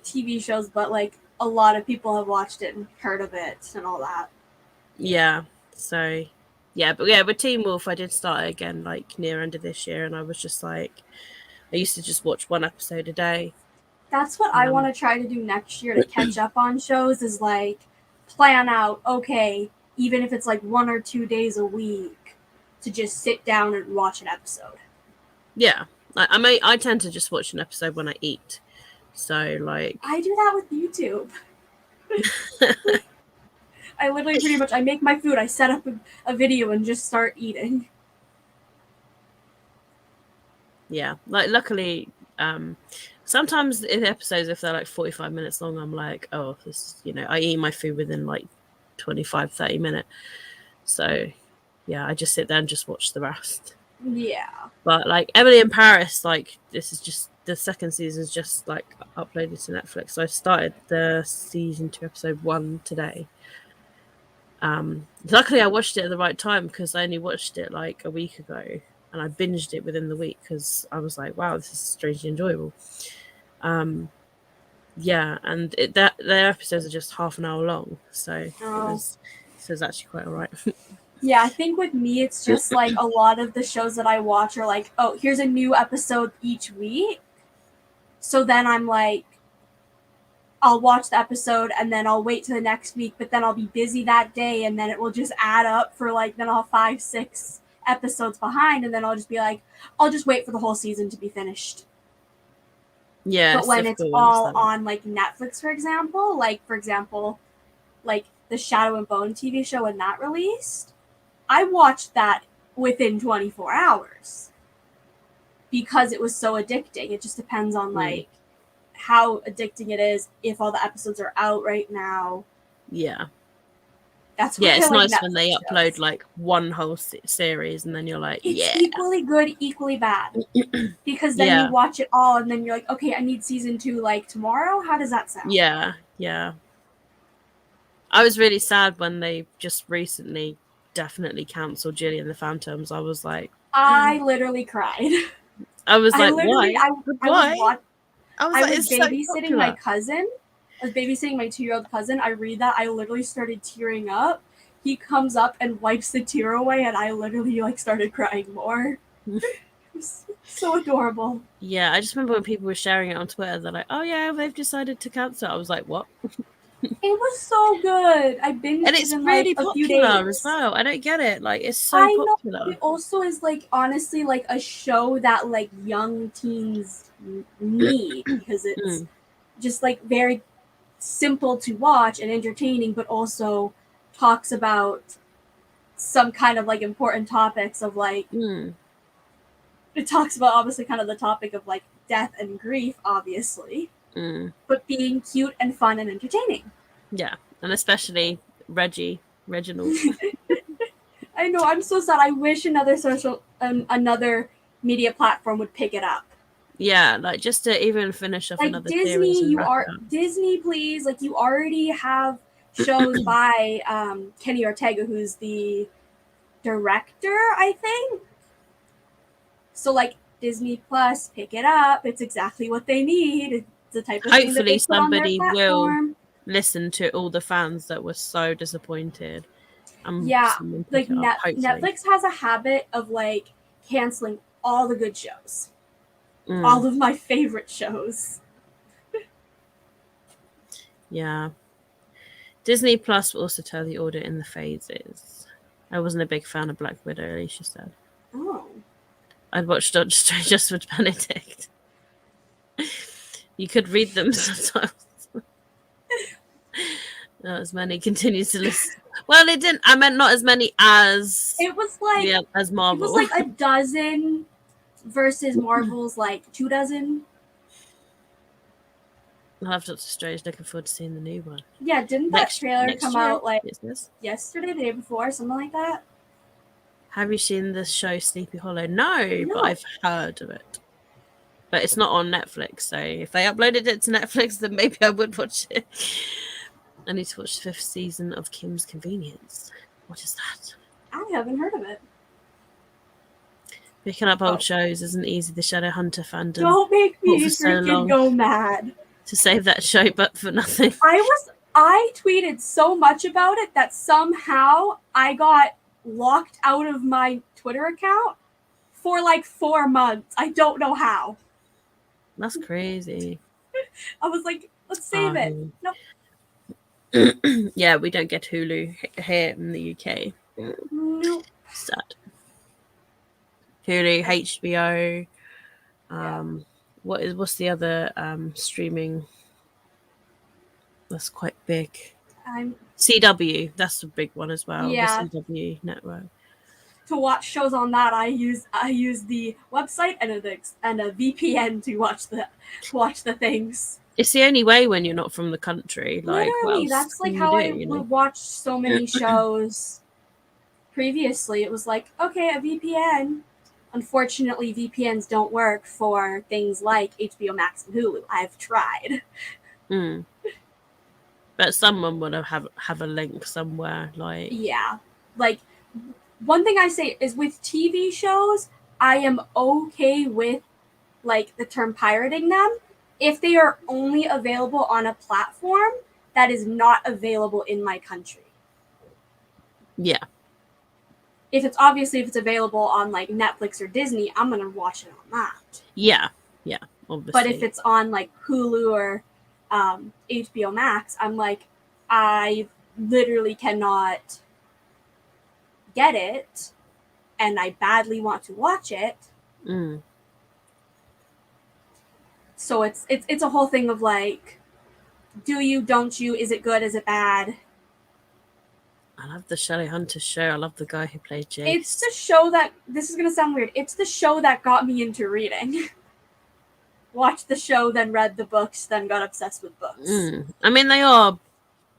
TV shows, but like a lot of people have watched it and heard of it and all that. Yeah. So yeah, but yeah, with Teen Wolf I did start again like near end of this year, and I was just like, I used to just watch 1 episode a day. That's what I want to try to do next year to catch up on shows, is like plan out, okay, even if it's like 1 or 2 days a week, to just sit down and watch an episode. Yeah, I tend to just watch an episode when I eat, So like, I do that with YouTube. I literally pretty much I make my food, I set up a video and just start eating. yeah, like luckily, sometimes in episodes, if they're like 45 minutes long, I'm like, oh, this, I eat my food within like 25-30 minutes. So yeah, I just sit there and just watch the rest. Yeah. But like Emily in Paris, like this is just the second season's just like uploaded to Netflix. So I started the season 2 episode 1 today. Luckily I watched it at the right time because I only watched it like a week ago and I binged it within the week because I was like, wow, this is strangely enjoyable. Yeah, and their episodes are just half an hour long, so it was actually quite alright. Yeah, I think with me, it's just like a lot of the shows that I watch are like, oh, here's a new episode each week. So then I'm like, I'll watch the episode and then I'll wait to the next week, but then I'll be busy that day and then it will just add up for like, then I'll have 5-6 episodes behind and then I'll just be like, I'll just wait for the whole season to be finished. Yeah, But when it's all on like Netflix, for example, like the Shadow and Bone TV show when that released, I watched that within 24 hours because it was so addicting. It just depends on like how addicting it is if all the episodes are out right now. Yeah. That's yeah, it's like nice Netflix when they shows. upload like one whole series and then you're like, it's yeah, equally good, equally bad. Because then you watch it all and then you're like, okay, I need season 2 like tomorrow. How does that sound? Yeah. I was really sad when they just recently definitely cancelled Gilly and the Phantoms. I was like, I literally cried. I was like, literally, why? I was it's so babysitting my cousin. I was babysitting my 2-year-old cousin. I read that. I literally started tearing up. He comes up and wipes the tear away, and I literally like started crying more. It was so adorable. Yeah, I just remember when people were sharing it on Twitter. They're like, "Oh yeah, they've decided to cancel." I was like, "What?" It was so good. I binged And it it's in like really a few popular as days. well. I don't get it. Like, it's so I know. popular. It also is like honestly like a show that like young teens need because it's just like very simple to watch and entertaining, but also talks about some kind of like important topics of like it talks about obviously kind of the topic of like death and grief, obviously, but being cute and fun and entertaining. Yeah, and especially Reginald. I know. I'm so sad. I wish another media platform would pick it up. Yeah, like just to even finish off Like another series Disney, and wrap it up. Disney, please. Like you already have shows by Kenny Ortega, who's the director, I think. So like Disney Plus, pick it up. It's exactly what they need. It's the type of thing that Hopefully they put on their somebody will platform. listen to all the fans that were so disappointed. Yeah, like it up, Netflix has a habit of like canceling all the good shows. All of my favorite shows. Yeah. Disney Plus will also tell the order in the phases. I wasn't a big fan of Black Widow, Alicia said. Oh. I'd watched Doctor Strange just with Benedict. You could read them sometimes. Not as many continues to listen. Well, it didn't. I meant not as many as. It was like as Marvel. It was like a dozen versus Marvel's like 2 dozen. I love Doctor Strange. Looking forward to seeing the new one. Yeah, didn't that trailer come out like yesterday, the day before, something like that? Have you seen the show Sleepy Hollow? No, but I've heard of it. But it's not on Netflix, so if they uploaded it to Netflix, then maybe I would watch it. I need to watch the 5th season of Kim's Convenience. What is that? I haven't heard of it. Picking up old shows isn't easy. The Shadowhunter fandom. Don't make me freaking go mad. To save that show, but for nothing. I tweeted so much about it that somehow I got locked out of my Twitter account for like 4 months. I don't know how. That's crazy. I was like, let's save it. Nope. Yeah, we don't get Hulu here in the UK. Nope. Sad. Hulu, HBO, what's the other streaming that's quite big? I'm CW, that's a big one as well. The yeah. CW network. To watch shows on that, I use the website and a VPN to watch the things. It's the only way when you're not from the country. Like, what Literally, else that's like can you how do? I You know? would watch so many shows previously. It was like, okay, a VPN. Unfortunately, VPNs don't work for things like HBO Max and Hulu. I've tried. Mm. But someone would have a link somewhere. Like, Yeah. Like, one thing I say is with TV shows, I am okay with like the term pirating them if they are only available on a platform that is not available in my country. yeah, If it's available on like Netflix or Disney, I'm gonna watch it on that. yeah, But if obviously. it's on like Hulu or HBO Max, I'm like, I literally cannot get it, and I badly want to watch it. Mm. So it's a whole thing of like, do you, don't you, is it good, is it bad? I love the Shelley Hunter show. I love the guy who played It's Jace. the show that, this is gonna sound weird, it's the show that got me into reading. Watched the show, then read the books, then got obsessed with books. I mean, they are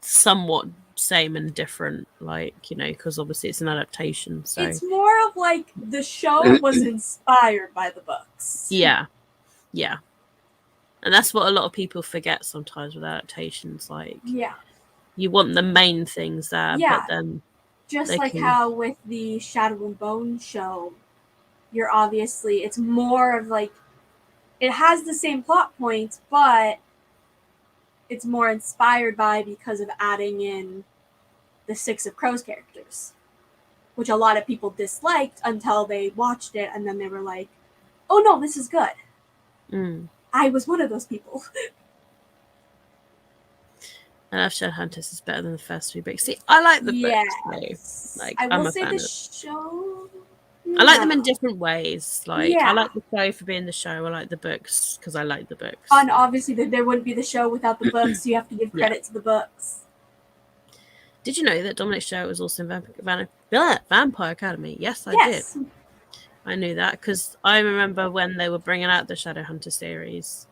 somewhat same and different, like, you know, because obviously it's an adaptation. So It's more of like the show was inspired by the books. yeah, and that's what a lot of people forget sometimes with adaptations. Like, Yeah. you want the main things there, Yeah. but then Just they like can. how with the Shadow and Bone show, you're obviously, it's more of like, it has the same plot points, but it's more inspired by because of adding in the Six of Crows characters, which a lot of people disliked until they watched it and then they were like, oh no, this is good. I was one of those people. I love Shadowhunters is better than the first three books. See, I like the books though. Like, I I'm will a say fan the of. show. I like them in different ways. Like, I Yeah. like the show for being the show. I like the books because I like the books. And obviously, there wouldn't be the show without the books, so you have to give Yeah. credit to the books. Did you know that Dominic Stewart was also in Vampire Academy? Yes, I Yes. did. I knew that because I remember when they were bringing out the Shadowhunter series,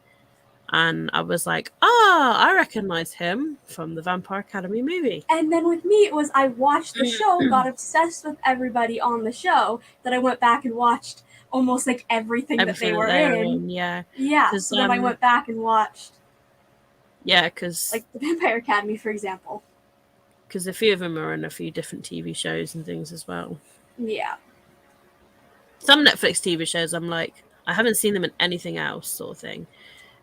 and I was like, I recognize him from the Vampire Academy movie. And then with me, it was I watched the show, got obsessed with everybody on the show, that I went back and watched almost like everything that they were in. Yeah. Yeah, so then I went back and watched. Yeah, because like the Vampire Academy, for example. Because a few of them are in a few different TV shows and things as well. Yeah. Some Netflix TV shows, I'm like, I haven't seen them in anything else, sort of thing.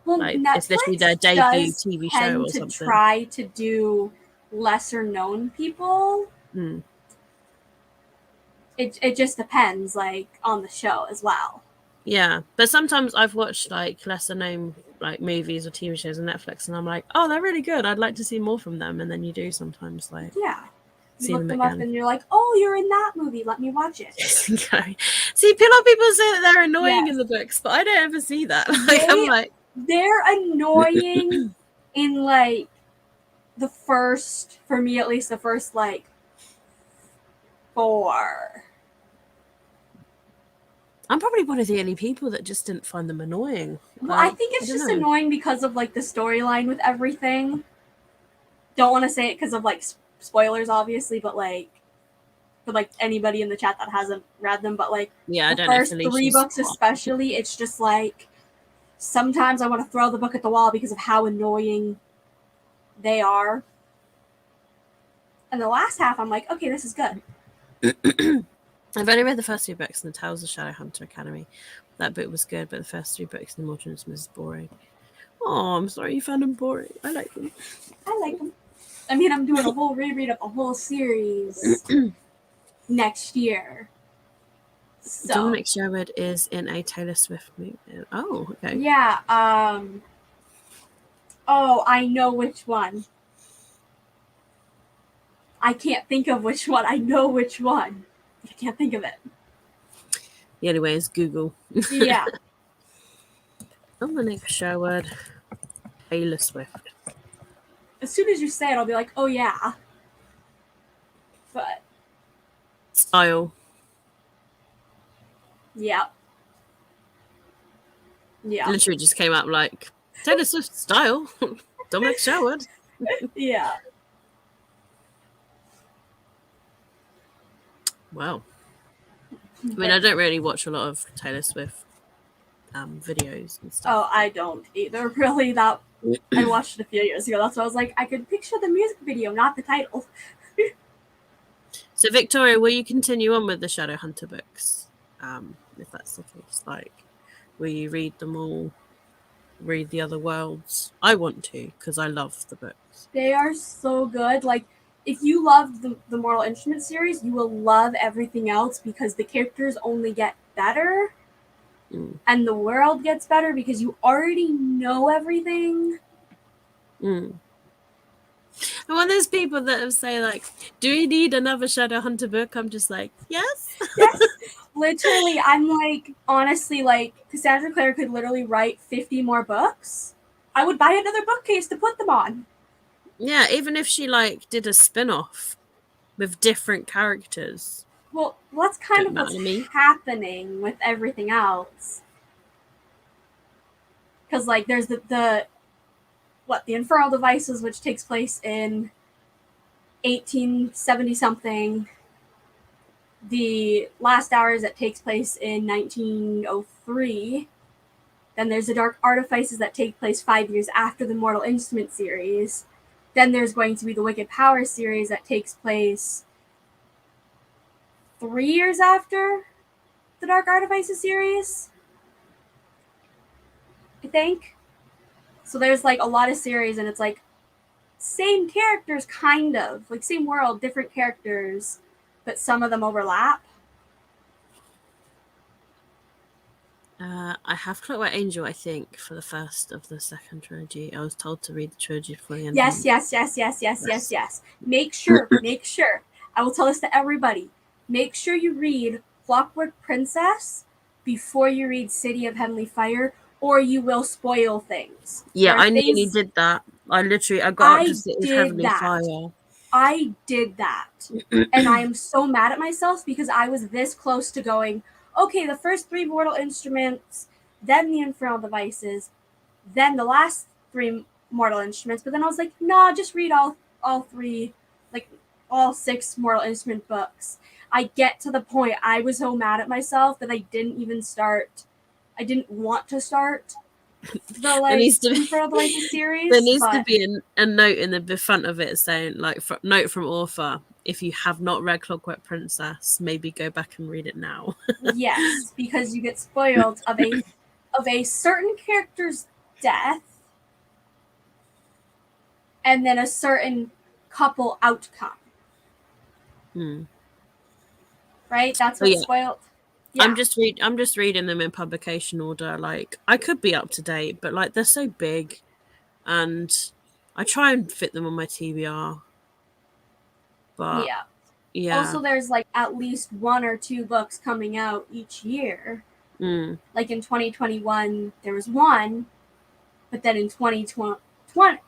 Well, like, Netflix it's literally their debut does TV show tend or to something. try to do lesser known people. It just depends, like, on the show as well. Yeah, but sometimes I've watched like lesser known like movies or TV shows on Netflix, and I'm like, oh, they're really good. I'd like to see more from them. And then you do sometimes, like, You look them up and you're like, oh, you're in that movie. Let me watch it. Okay. See, a lot of people say that they're annoying in the books, but I don't ever see that. Like, I'm like, they're annoying in like the first, for me at least, the first like 4. I'm probably one of the only people that just didn't find them annoying. Well, I think it's just annoying because of like the storyline with everything. Don't want to say it because of like spoilers, obviously, but like for like anybody in the chat that hasn't read them, but like the first 3 books especially, it's just like sometimes I want to throw the book at the wall because of how annoying they are. And the last half, I'm like, okay, this is good. I've only read the first 2 books in the Tales of Shadowhunter Academy. That book was good, but the first 3 books in the Mortal Instruments is boring. Oh, I'm sorry you found them boring. I like them. I like them. I mean, I'm doing a whole reread of a whole series next year. So. Dominic Sherwood is in a Taylor Swift movie. Oh, okay. Yeah. Oh, I know which one. I can't think of which one. I know which one. I can't think of it. The only way is Google. Yeah. Dominic Sherwood, Taylor Swift. As soon as you say it, I'll be like, oh yeah. But Style. yeah. Yeah. Literally just came up like Taylor Swift style. Dominic Sherwood. Yeah. Wow. I mean, I But don't really watch a lot of Taylor Swift videos and stuff. oh, I don't either. Really, that I watched it a few years ago. That's why I was like, I could picture the music video, not the title. So, Victoria, will you continue on with the Shadowhunter books? If that's the case, like, will you read them all? Read the other worlds? I want to because I love the books. They are so good. Like, if you love the Mortal Instruments series, you will love everything else because the characters only get better and the world gets better because you already know everything. And when there's people that say like, "Do we need another Shadowhunter book?" I'm just like, "Yes." Yes. Literally, I'm like, honestly, like, Cassandra Clare could literally write 50 more books. I would buy another bookcase to put them on. Yeah, even if she like did a spin-off with different characters. Well, that's kind Don't of matter what's to me. happening with everything else. Because, like, there's the Infernal Devices, which takes place in 1870 something. The Last Hours that takes place in 1903. Then there's the Dark Artifices that take place 5 years after the Mortal Instrument series. Then there's going to be the Wicked Power series that takes place 3 years after the Dark Artifices series, I think. So there's like a lot of series, and it's like same characters, kind of like same world, different characters, but some of them overlap. I have Clockwork Angel, I think, for the first of the second trilogy. I was told to read the trilogy before the end. Yes, yes, yes, yes, yes, yes, yes. Make sure. I will tell this to everybody. Make sure you read Clockwork Princess before you read City of Heavenly Fire, or you will spoil things. Yeah, There are I nearly things did that. I got up to I City of did Heavenly that. Fire. I did that. And I am so mad at myself because I was this close to going, okay, the first three Mortal Instruments, then the Infernal Devices, then the last three Mortal Instruments. But then I was like, nah, just read all three, like all six Mortal Instrument books. I get to the point, I was so mad at myself that I didn't even start. I didn't want to start the There like needs to be, Infernal Devices there series, needs to but be a note in the front of it saying, like, note from author. If you have not read Clockwork Princess, maybe go back and read it now. yes, because you get spoiled of a certain character's death and then a certain couple outcome. Right? That's Oh what's yeah, spoiled. Yeah. I'm just reading them in publication order. Like I could be up to date, but like they're so big, and I try and fit them on my TBR. But Yeah. yeah, Also, there's like at least one or two books coming out each year. Like in 2021, there was one, but then in 2020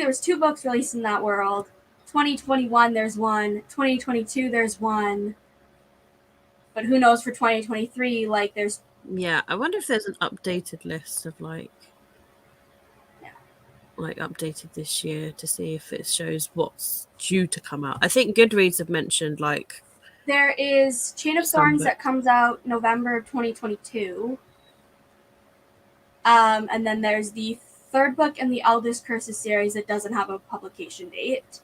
there was two books released in that world. 2021 there's one. 2022 there's one. But who knows for 2023? Like there's yeah. I wonder if there's an updated list of like updated this year to see if it shows what's due to come out. I think Goodreads have mentioned like there is Chain of some Thorns that books. comes out November of 2022. And then there's the third book in the Eldest Curses series that doesn't have a publication date.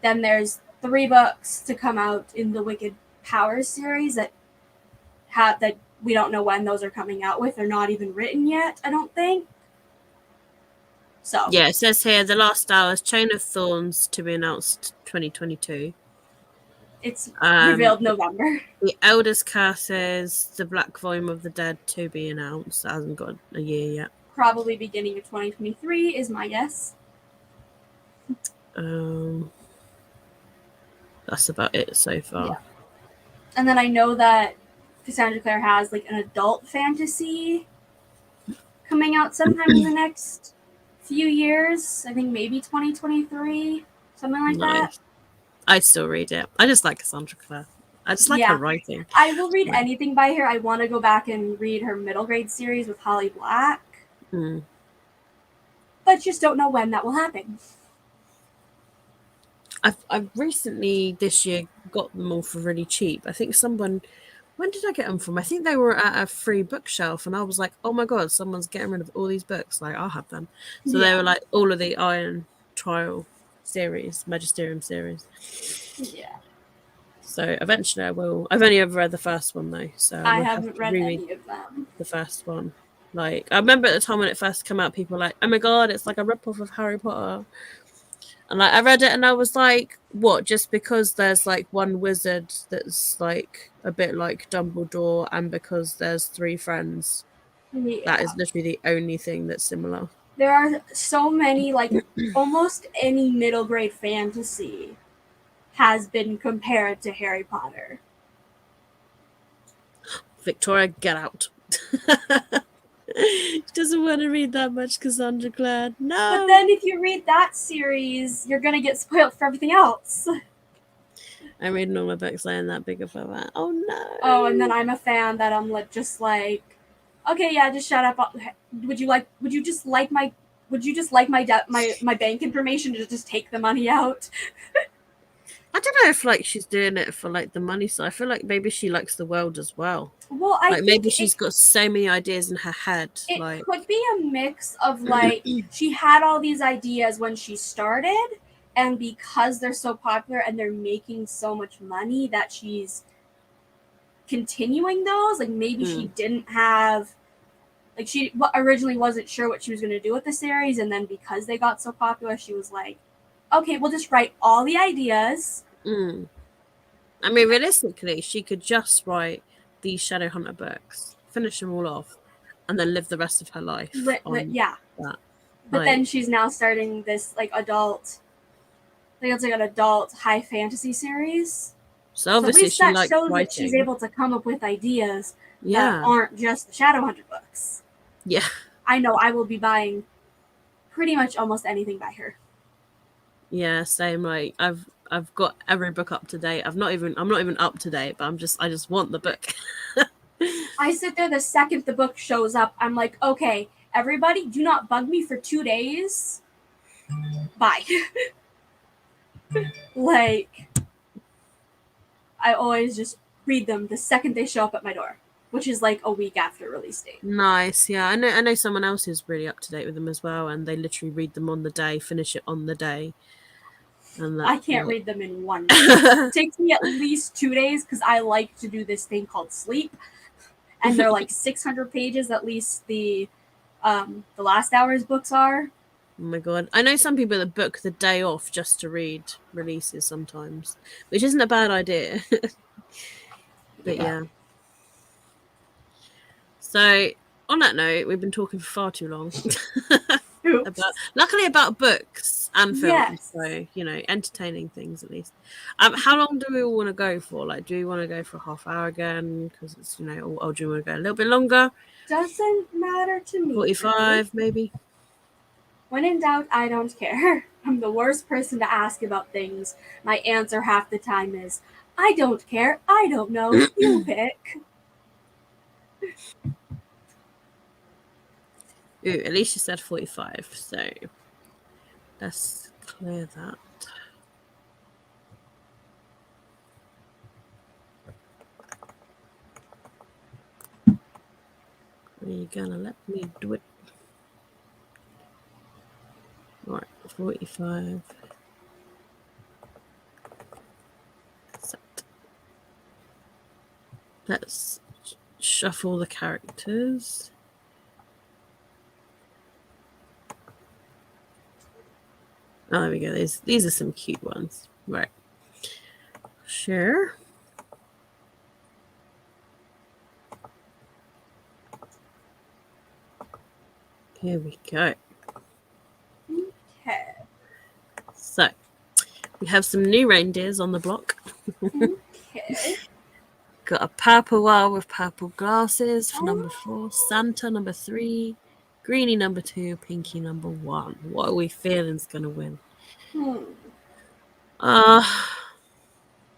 Then there's three books to come out in the Wicked Powers series that we don't know when those are coming out with. They're not even written yet, I don't think. So Yeah, it says here the last hours, Chain of Thorns to be announced 2022. it's revealed November. The Eldest Curses, the Black Volume of the Dead to be announced. That hasn't got a year yet. Probably beginning of 2023 is my guess. That's about it so far. Yeah. And then I know that Cassandra Clare has like an adult fantasy coming out sometime in the next few years. I think maybe 2023, something like that. Nice. I still read it. I just like Cassandra Clare. I just like her Yeah, writing. I will read Like, anything by her. I want to go back and read her middle grade series with Holly Black, but just don't know when that will happen. I've recently this year got them all for really cheap. I think someone, when did I get them from? I think they were at a free bookshelf, and I was like, oh my god, someone's getting rid of all these books. Like, I'll have them. So they Yeah. were like all of the Iron Trial series, Magisterium series. Yeah. So eventually I will. I've only ever read the first one though, so I I will have haven't to read reread any of them. the first one. Like, I remember at the time when it first came out, people were like, oh my god, it's like a rip-off of Harry Potter. And like I read it and I was like, what, just because there's like one wizard that's like a bit like Dumbledore and because there's three friends, that Yeah. is literally the only thing that's similar. There are so many, like, almost any middle grade fantasy has been compared to Harry Potter. Victoria, get out. She doesn't want to read that much Cassandra Clare. No. But then if you read that series, you're gonna get spoiled for everything else. I'm reading all my books. I ain't that big of a fan. Oh no. Oh, and then I'm a fan that I'm just like, okay, yeah, just shut up. Would you just like my my bank information to just take the money out? I don't know if like she's doing it for like the money side. I feel like maybe she likes the world as well. Well, I Like think maybe she's got so many ideas in her head. it Like, could be a mix of like she had all these ideas when she started, and because they're so popular and they're making so much money that she's continuing those. Like maybe she didn't have, like, she originally wasn't sure what she was going to do with the series, and then because they got so popular, she was like, okay, we'll just write all the ideas. I mean, realistically, she could just write these Shadowhunter books, finish them all off, and then live the rest of her life on Yeah. that. But then she's now starting this like adult, I think it's like an adult high fantasy series. So So at obviously least she that likes shows that she's writing. able to come up with ideas that Yeah. aren't just the Shadowhunter books. Yeah. I know I will be buying pretty much almost anything by her. Yeah, same. Like I've got every book up to date. I'm not even up to date, but I just want the book. I sit there the second the book shows up, I'm like, okay, everybody, do not bug me for 2 days. Bye. Like, I always just read them the second they show up at my door, which is like a week after release date. Nice. Yeah, I know someone else who's really up to date with them as well, and they literally read them on the day, finish it on the day. And that, I can't read them in 1 day. It takes me at least 2 days because I like to do this thing called sleep, and they're like 600 pages. At least the Last Hours books are. Oh my god. I know some people that book the day off just to read releases sometimes, which isn't a bad idea. But yeah. So on that note, we've been talking for far too long. Luckily about books and films, so you know, entertaining things at least. How long do we all want to go for? Like, do we want to go for a half hour again? Because it's, you know, or do you want to go a little bit longer? Doesn't matter to me. 45 maybe. When in doubt, I don't care. I'm the worst person to ask about things. My answer half the time is, I don't care. I don't know. You pick. Ooh, at least you said 45, so let's clear that. Are you gonna let me do it? Right, 45. Set. Let's shuffle the characters. Oh, there we go. These are some cute ones. Right. Sure. Here we go. Okay. So, we have some new reindeers on the block. Okay. Got a purple one with purple glasses for number Oh. 4. Santa number 3. Greenie number 2. Pinky number 1. What are we feeling's gonna win? Hmm. Uh,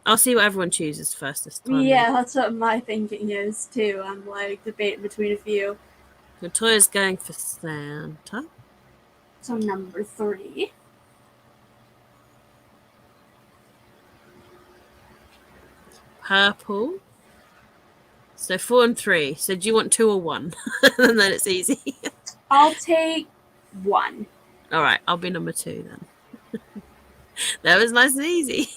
I'll see what everyone chooses first this time. Yeah, that's what my thinking is too. I'm like debating between a few. Your toy is going for Santa. So number 3. Purple. So 4 and 3. So do you want 2 or 1? And then it's easy. I'll take 1. All right, I'll be number 2 then. That was nice and easy.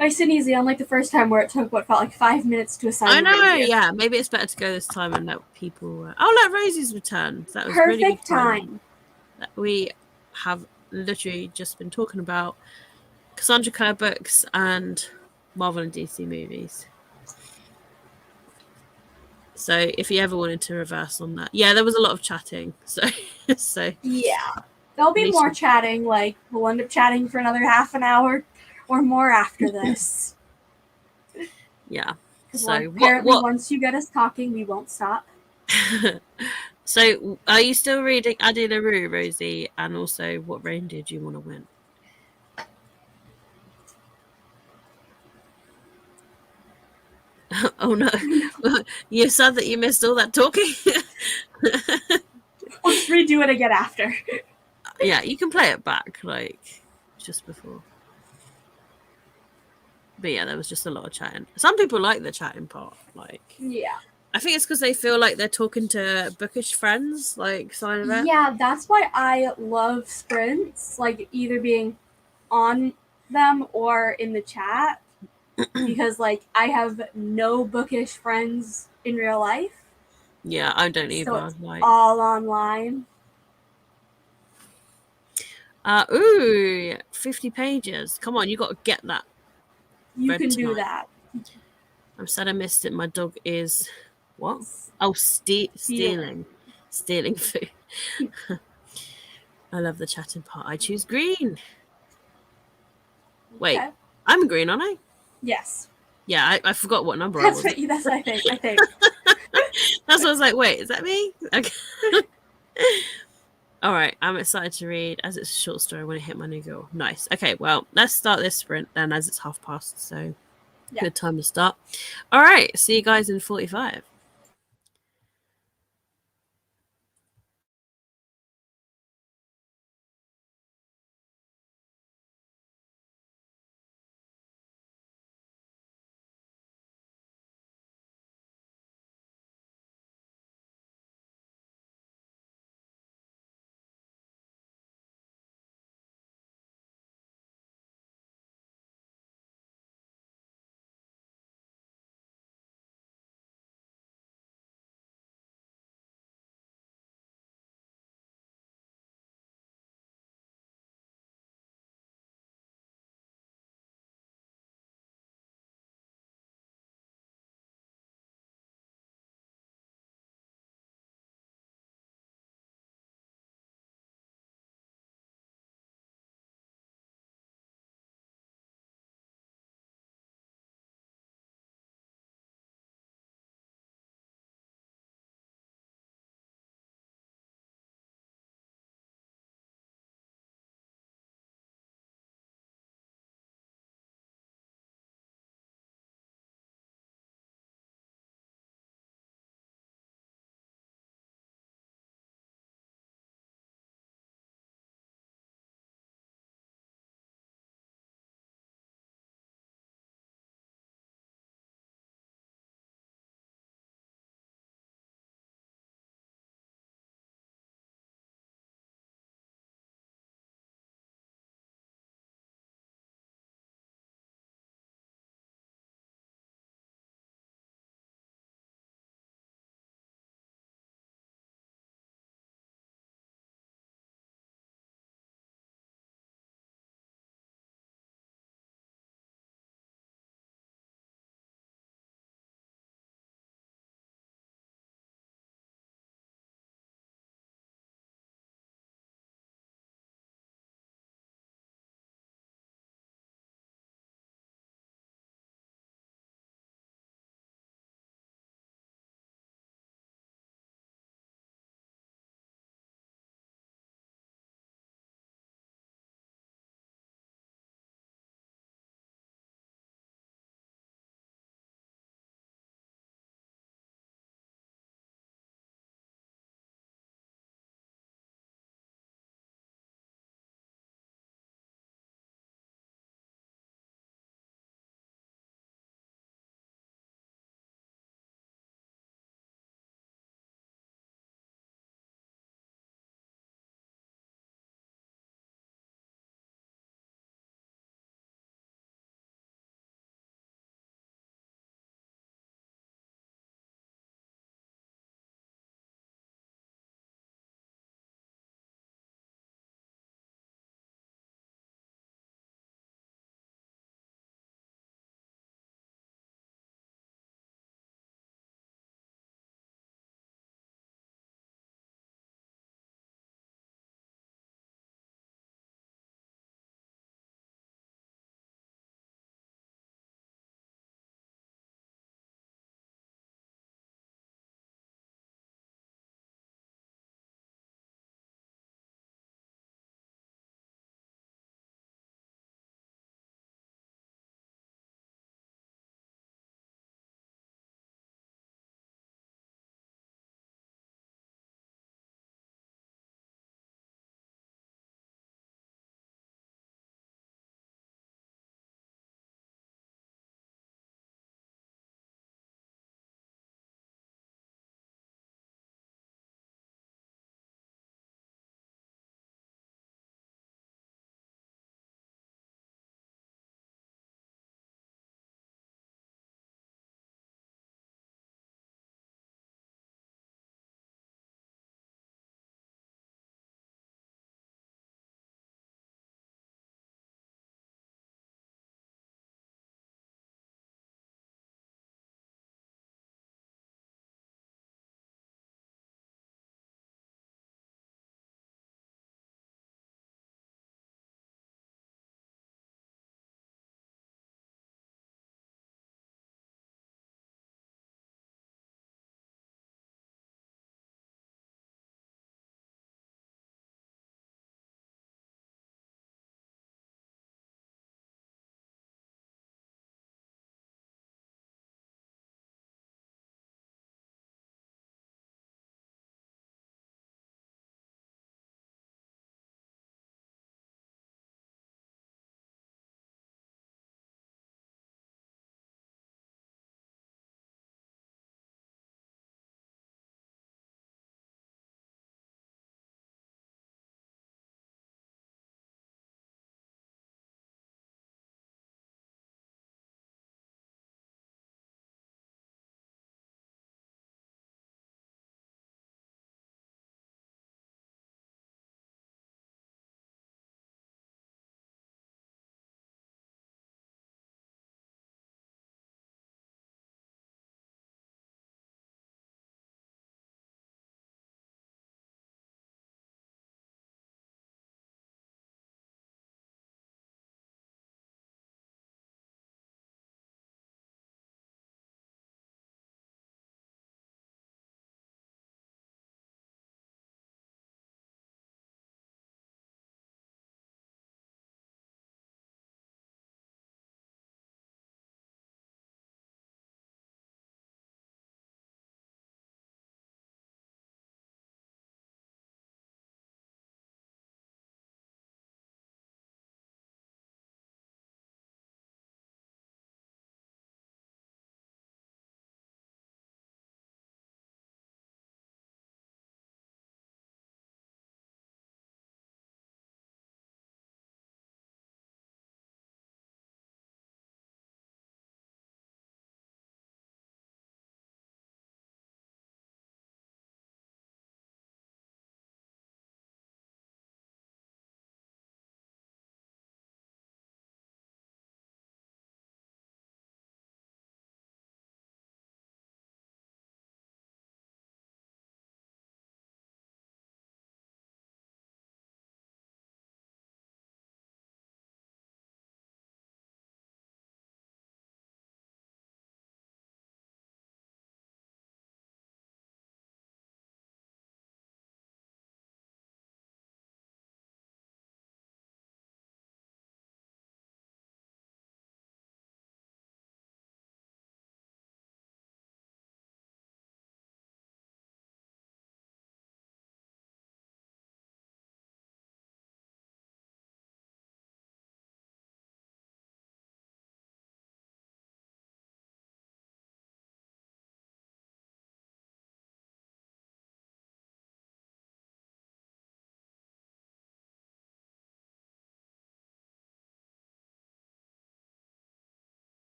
Nice and easy, unlike the first time where it took what felt like 5 minutes to assign I the know, reindeer. yeah. Maybe it's better to go this time and let people. Let Rosie's return. That was really good Perfect time. That we have literally just been talking about Cassandra Clare books and Marvel and DC movies. So if you ever wanted to reverse on that, yeah, there was a lot of chatting. So Yeah. There'll be At least more we- chatting, like we'll end up chatting for another half an hour or more after this. yeah. Because So apparently what? once you get us talking, we won't stop. So are you still reading Adi LaRue, Rosie? And also, what reindeer do you want to win? Oh no, you said that you missed all that talking. Let's redo it again after. Yeah, you can play it back, like just before. But yeah, there was just a lot of chatting. Some people like the chatting part. Like, Yeah. I think it's because they feel like they're talking to bookish friends, like sign of it. Yeah, that's why I love sprints, like either being on them or in the chat. Because like I have no bookish friends in real life. Yeah, I don't So either. it's Like, all online. ooh, 50 pages. Come on, you got to get that You read can do tonight. that. I'm sad I missed it. My dog is what? Oh, stealing food. I love the chatting part. I choose green. Wait, Okay. I'm green, aren't I? Yes. Yeah, I forgot what number I That's was. what you that's I think. That's what I was like, wait, is that me? Okay. All right, I'm excited to read as it's a short story when I hit my new goal. Nice. Okay, well, let's start this sprint then as it's past, so Yeah. good time to start. All right, see you guys in 45.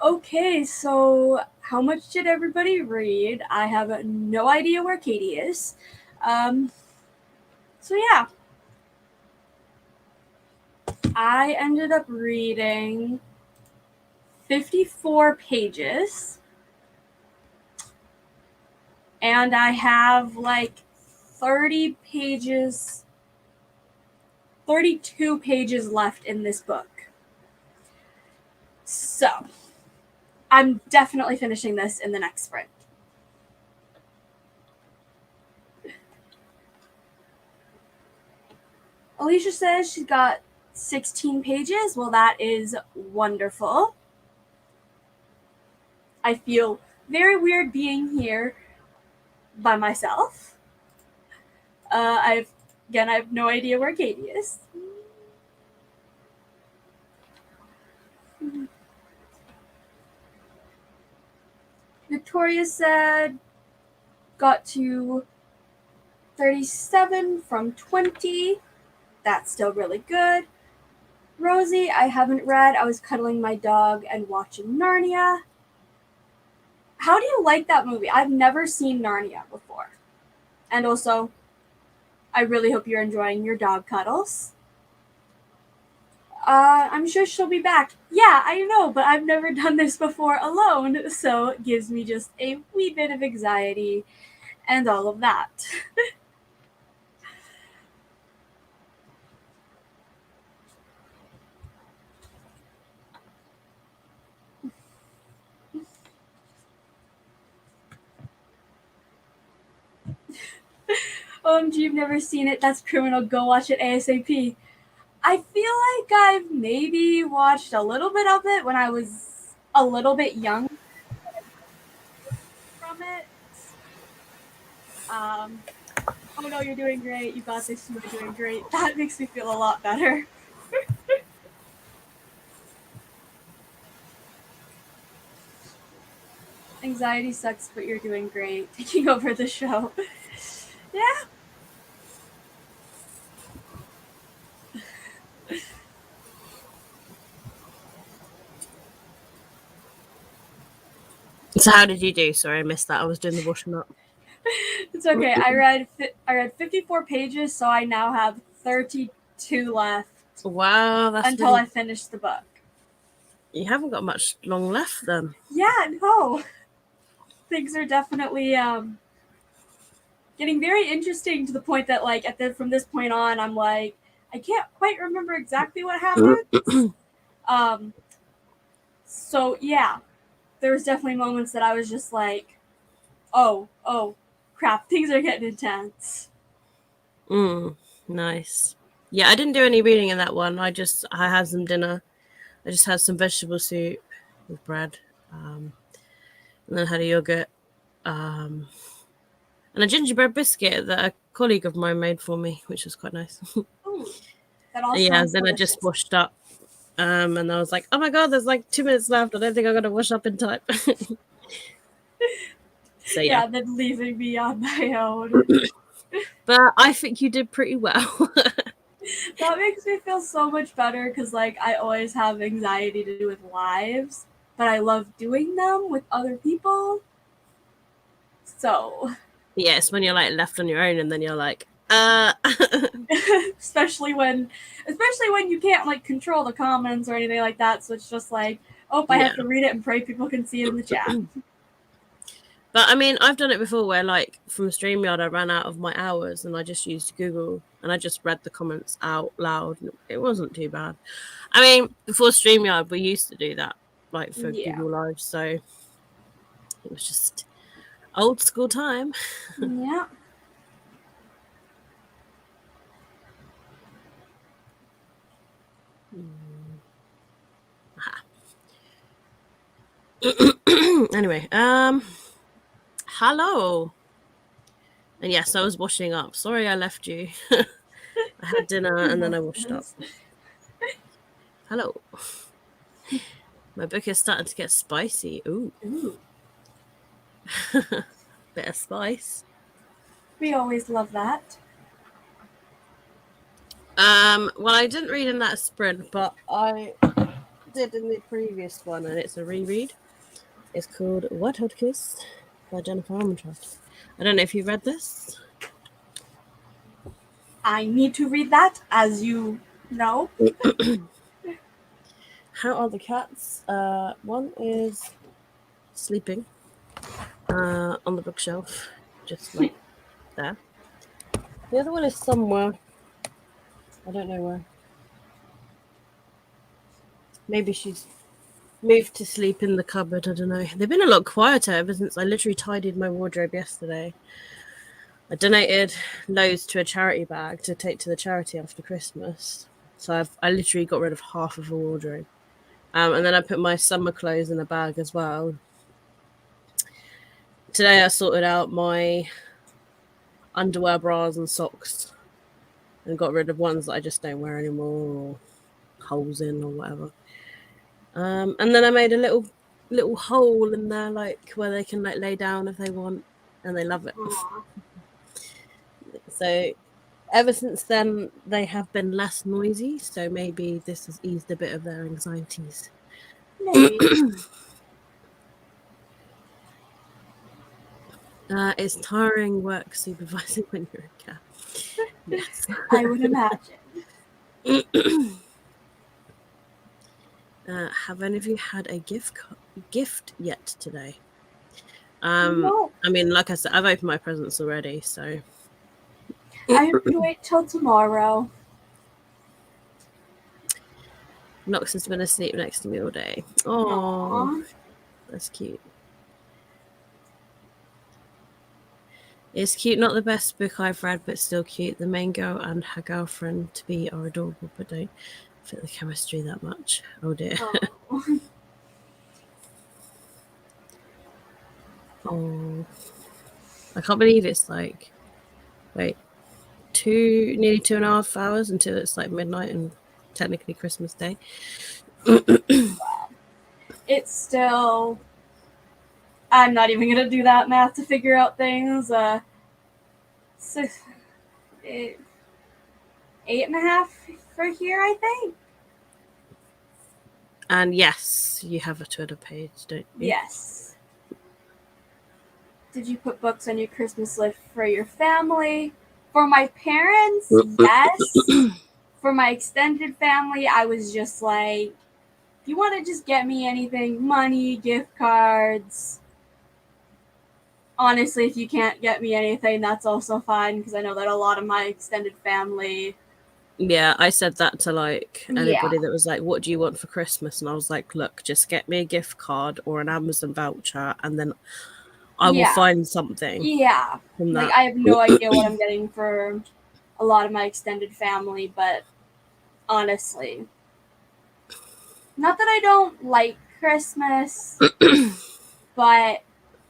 Okay, so how much did everybody read? I have no idea where Katie is. So yeah. I ended up reading 54 pages. And I have like 30 pages, 32 pages left in this book. So, I'm definitely finishing this in the next sprint. Alicia says she's got 16 pages. Well, that is wonderful. I feel very weird being here by myself. I have no idea where Katie is. Victoria said got to 37 from 20. That's still really good. Rosie, I haven't read. I was cuddling my dog and watching Narnia. How do you like that movie? I've never seen Narnia before. And also, I really hope you're enjoying your dog cuddles. I'm sure she'll be back. Yeah, I know, but I've never done this before alone, so it gives me just a wee bit of anxiety and all of that. OMG, you've never seen it. That's criminal. Go watch it ASAP. I feel like I've maybe watched a little bit of it when I was a little bit young from it. Oh no, you're doing great. You got this. You're doing great. That makes me feel a lot better. Anxiety sucks, but you're doing great. Taking over the show. Yeah. So how did you do? Sorry, I missed that. I was doing the washing up. It's okay. I read 54 pages, so I now have 32 left. Wow, that's until really... I finish the book. You haven't got much long left then. Yeah, no. Things are definitely getting very interesting to the point that from this point on I'm like I can't quite remember exactly what happened. So yeah, there was definitely moments that I was just like, oh crap, things are getting intense. Nice. Yeah, I didn't do any reading in that one. I had some dinner. I just had some vegetable soup with bread, and then had a yogurt, and a gingerbread biscuit that a colleague of mine made for me, which was quite nice. Ooh, that all Yeah, sounds then I delicious. just washed up, and I was like, oh my god, there's like 2 minutes left. I don't think I'm gonna wash up in time. So yeah, then leaving me on my own. but I think you did pretty well. That makes me feel so much better because I always have anxiety to do with lives, but I love doing them with other people. So Yeah, it's when you're like left on your own, and then you're like, especially when you can't control the comments or anything like that, so it's just like, oh, I have to read it and pray people can see it in the chat. But I mean, I've done it before where from StreamYard I ran out of my hours and I just used Google and I just read the comments out loud. It wasn't too bad. I mean, before StreamYard we used to do that for Google Live, so it was just old school time. Yeah. Anyway, hello. And yes, I was washing up. Sorry I left you. I had dinner and then I washed up. Hello. My book is starting to get spicy. Ooh. Ooh. Bit of spice. We always love that. Well, I didn't read in that sprint, but I did in the previous one, and it's a reread. It's called Wet Hot Kiss by Jennifer Armentrout. I don't know if you read this. I need to read that, as you know. How are the cats? One is sleeping on the bookshelf, just like there. The other one is somewhere. I don't know where. Maybe she's moved to sleep in the cupboard. I don't know. They've been a lot quieter ever since I literally tidied my wardrobe yesterday. I donated loads to a charity bag to take to the charity after Christmas. So I literally got rid of half of a wardrobe. And then I put my summer clothes in a bag as well. Today I sorted out my underwear, bras, and socks and got rid of ones that I just don't wear anymore or holes in or whatever. And then I made a little hole in there, like where they can like lay down if they want, and they love it. Aww. So ever since then, they have been less noisy. So maybe this has eased a bit of their anxieties. Maybe. It's tiring work supervising when you're a cat. Yes. I would imagine. Have any of you had a gift yet today? No. I mean, like I said, I've opened my presents already, so I'm gonna wait till tomorrow. Knox has been asleep next to me all day. Oh, Aww. that's cute. Is Cute not the best book I've read, but still cute? The main girl and her girlfriend to be are adorable, but don't fit the chemistry that much. Oh dear. Aww. Oh, I can't believe it's like, wait, nearly 2.5 hours until it's like midnight and technically Christmas Day. It's still. I'm not even gonna do that math to figure out things. 8.5 for here, I think. And yes, you have a Twitter page, don't you? Yes. Did you put books on your Christmas list for your family? For my parents, yes. For my extended family, I was just like, if you want to just get me anything, money, gift cards. Honestly, if you can't get me anything, that's also fine, because I know that a lot of my extended family. Yeah, I said that to like anybody Yeah. that was like, what do you want for Christmas? And I was like, look, just get me a gift card or an Amazon voucher and then I will Yeah. find something Yeah. from Like, that. I have no idea what I'm getting for a lot of my extended family, but honestly, not that I don't like Christmas, but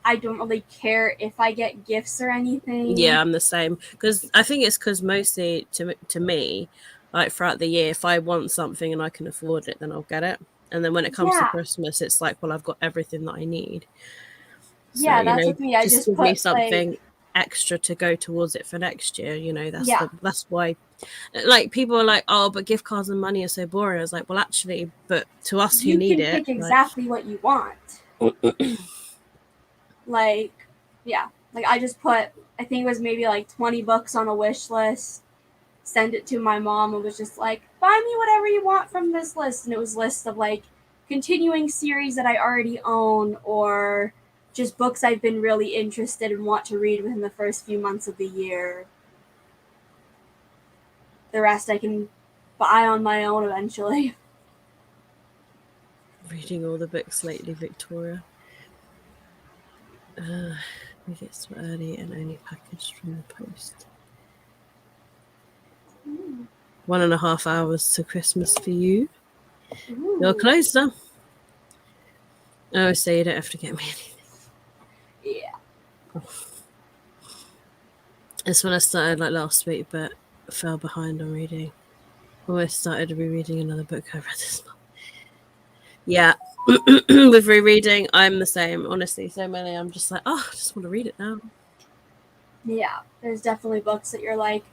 I don't really care if I get gifts or anything. Yeah, I'm the same. Because I think it's because mostly to me, like throughout the year, if I want something and I can afford it, then I'll get it. And then when it comes to Yeah. Christmas, it's like, well, I've got everything that I need. So, Yeah, that's with me. I just just give me put, like, something extra to go towards it for next year. yeah. That's why, like, people are like, oh, but gift cards and money are so boring. I was like, well, actually, but to us who You need can it, pick like, exactly what you want. Like, yeah. Like, I just put, I think it was maybe like 20 bucks on a wish list, send it to my mom, and was just like, buy me whatever you want from this list. And it was lists of, like, continuing series that I already own, or just books I've been really interested and want to read within the first few months of the year. The rest I can buy on my own eventually. reading all the books lately, Victoria. We get so early and only packaged from the post. 1.5 hours to Christmas for you. Ooh. You're closer. Oh, so you don't have to get me anything. Yeah. That's when I started like last week, but fell behind on reading. Almost started rereading another book I read this month. Yeah. With rereading, I'm the same. Honestly, so many. I'm just like, oh, I just want to read it now. Yeah, there's definitely books that you're like,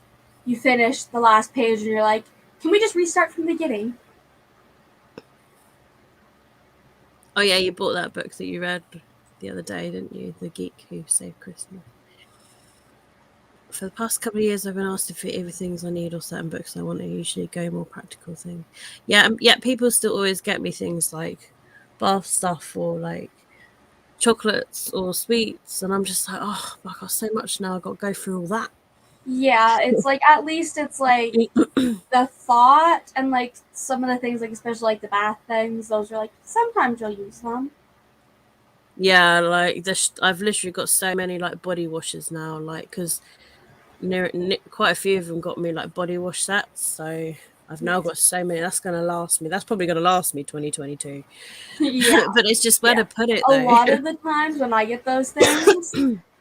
you finish the last page and you're like, can we just restart from the beginning? Oh yeah, you bought that book that you read the other day, didn't you? The Geek Who Saved Christmas. For the past couple of years, I've been asked if it either things I need or certain books I want to usually go more practical thing. Yeah, yeah. People still always get me things like bath stuff or like chocolates or sweets, and I'm just like, oh, I got so much now. I've got to go through all that. Yeah, it's like, at least it's like the thought and like some of the things, like especially like the bath things, those are like, sometimes you'll use them. Yeah, like this, I've literally got so many like body washes now, like because quite a few of them got me like body wash sets, so I've now got so many. That's gonna last me. That's probably gonna last me 2022. Yeah. But it's just where Yeah. to put it A though. lot of the times when I get those things,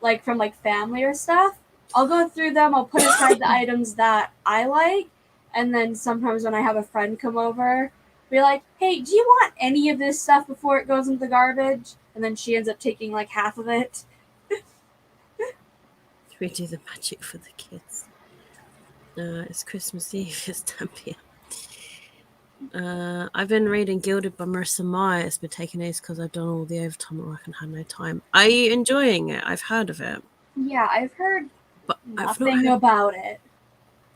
like from like family or stuff, I'll go through them, I'll put aside the items that I like, and then sometimes when I have a friend come over, be like, hey, do you want any of this stuff before it goes into the garbage? And then she ends up taking like half of it. We do the magic for the kids. It's Christmas Eve. It's 10 p.m. I've been reading Gilded by Marissa Meyer. It's been taking ages because I've done all the overtime at work and had no time. Are you enjoying it? I've heard of it, Yeah, I've heard but I've not nothing heard. about it.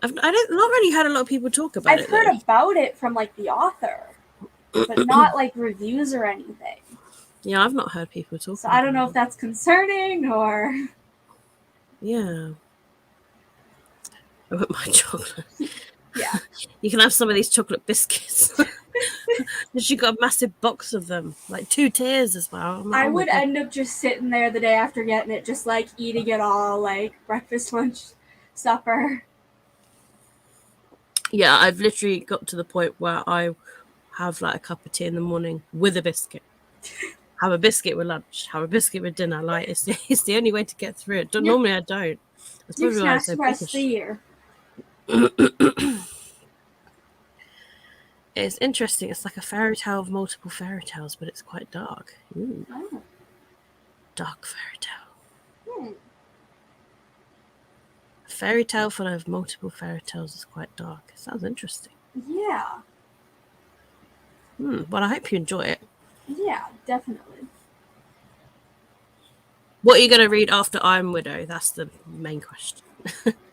I don't not really had a lot of people talk about I've it heard though. about it from like the author, but not like reviews or anything. Yeah, I've not heard people So talking I don't about know if it. that's concerning or Yeah, I want my chocolate. yeah. You can have some of these chocolate biscuits. She got a massive box of them, like 2 tiers as well. I'm like, I oh my would god. end up just sitting there the day after getting it, just like eating it all, like breakfast, lunch, supper. Yeah, I've literally got to the point where I have like a cup of tea in the morning with a biscuit. Have a biscuit with lunch. Have a biscuit with dinner. Like it's the only way to get through it. Yep. Normally I don't. That's Do probably why I'm snacks so the rest of the bookish. year. It's interesting. It's like a fairy tale of multiple fairy tales, but it's quite dark. Ooh, Oh. dark fairy tale. Hmm. A fairy tale full of multiple fairy tales is quite dark. It sounds interesting. Yeah. Well, I hope you enjoy it. Yeah, definitely. What are you going to read after I'm Widow? That's the main question.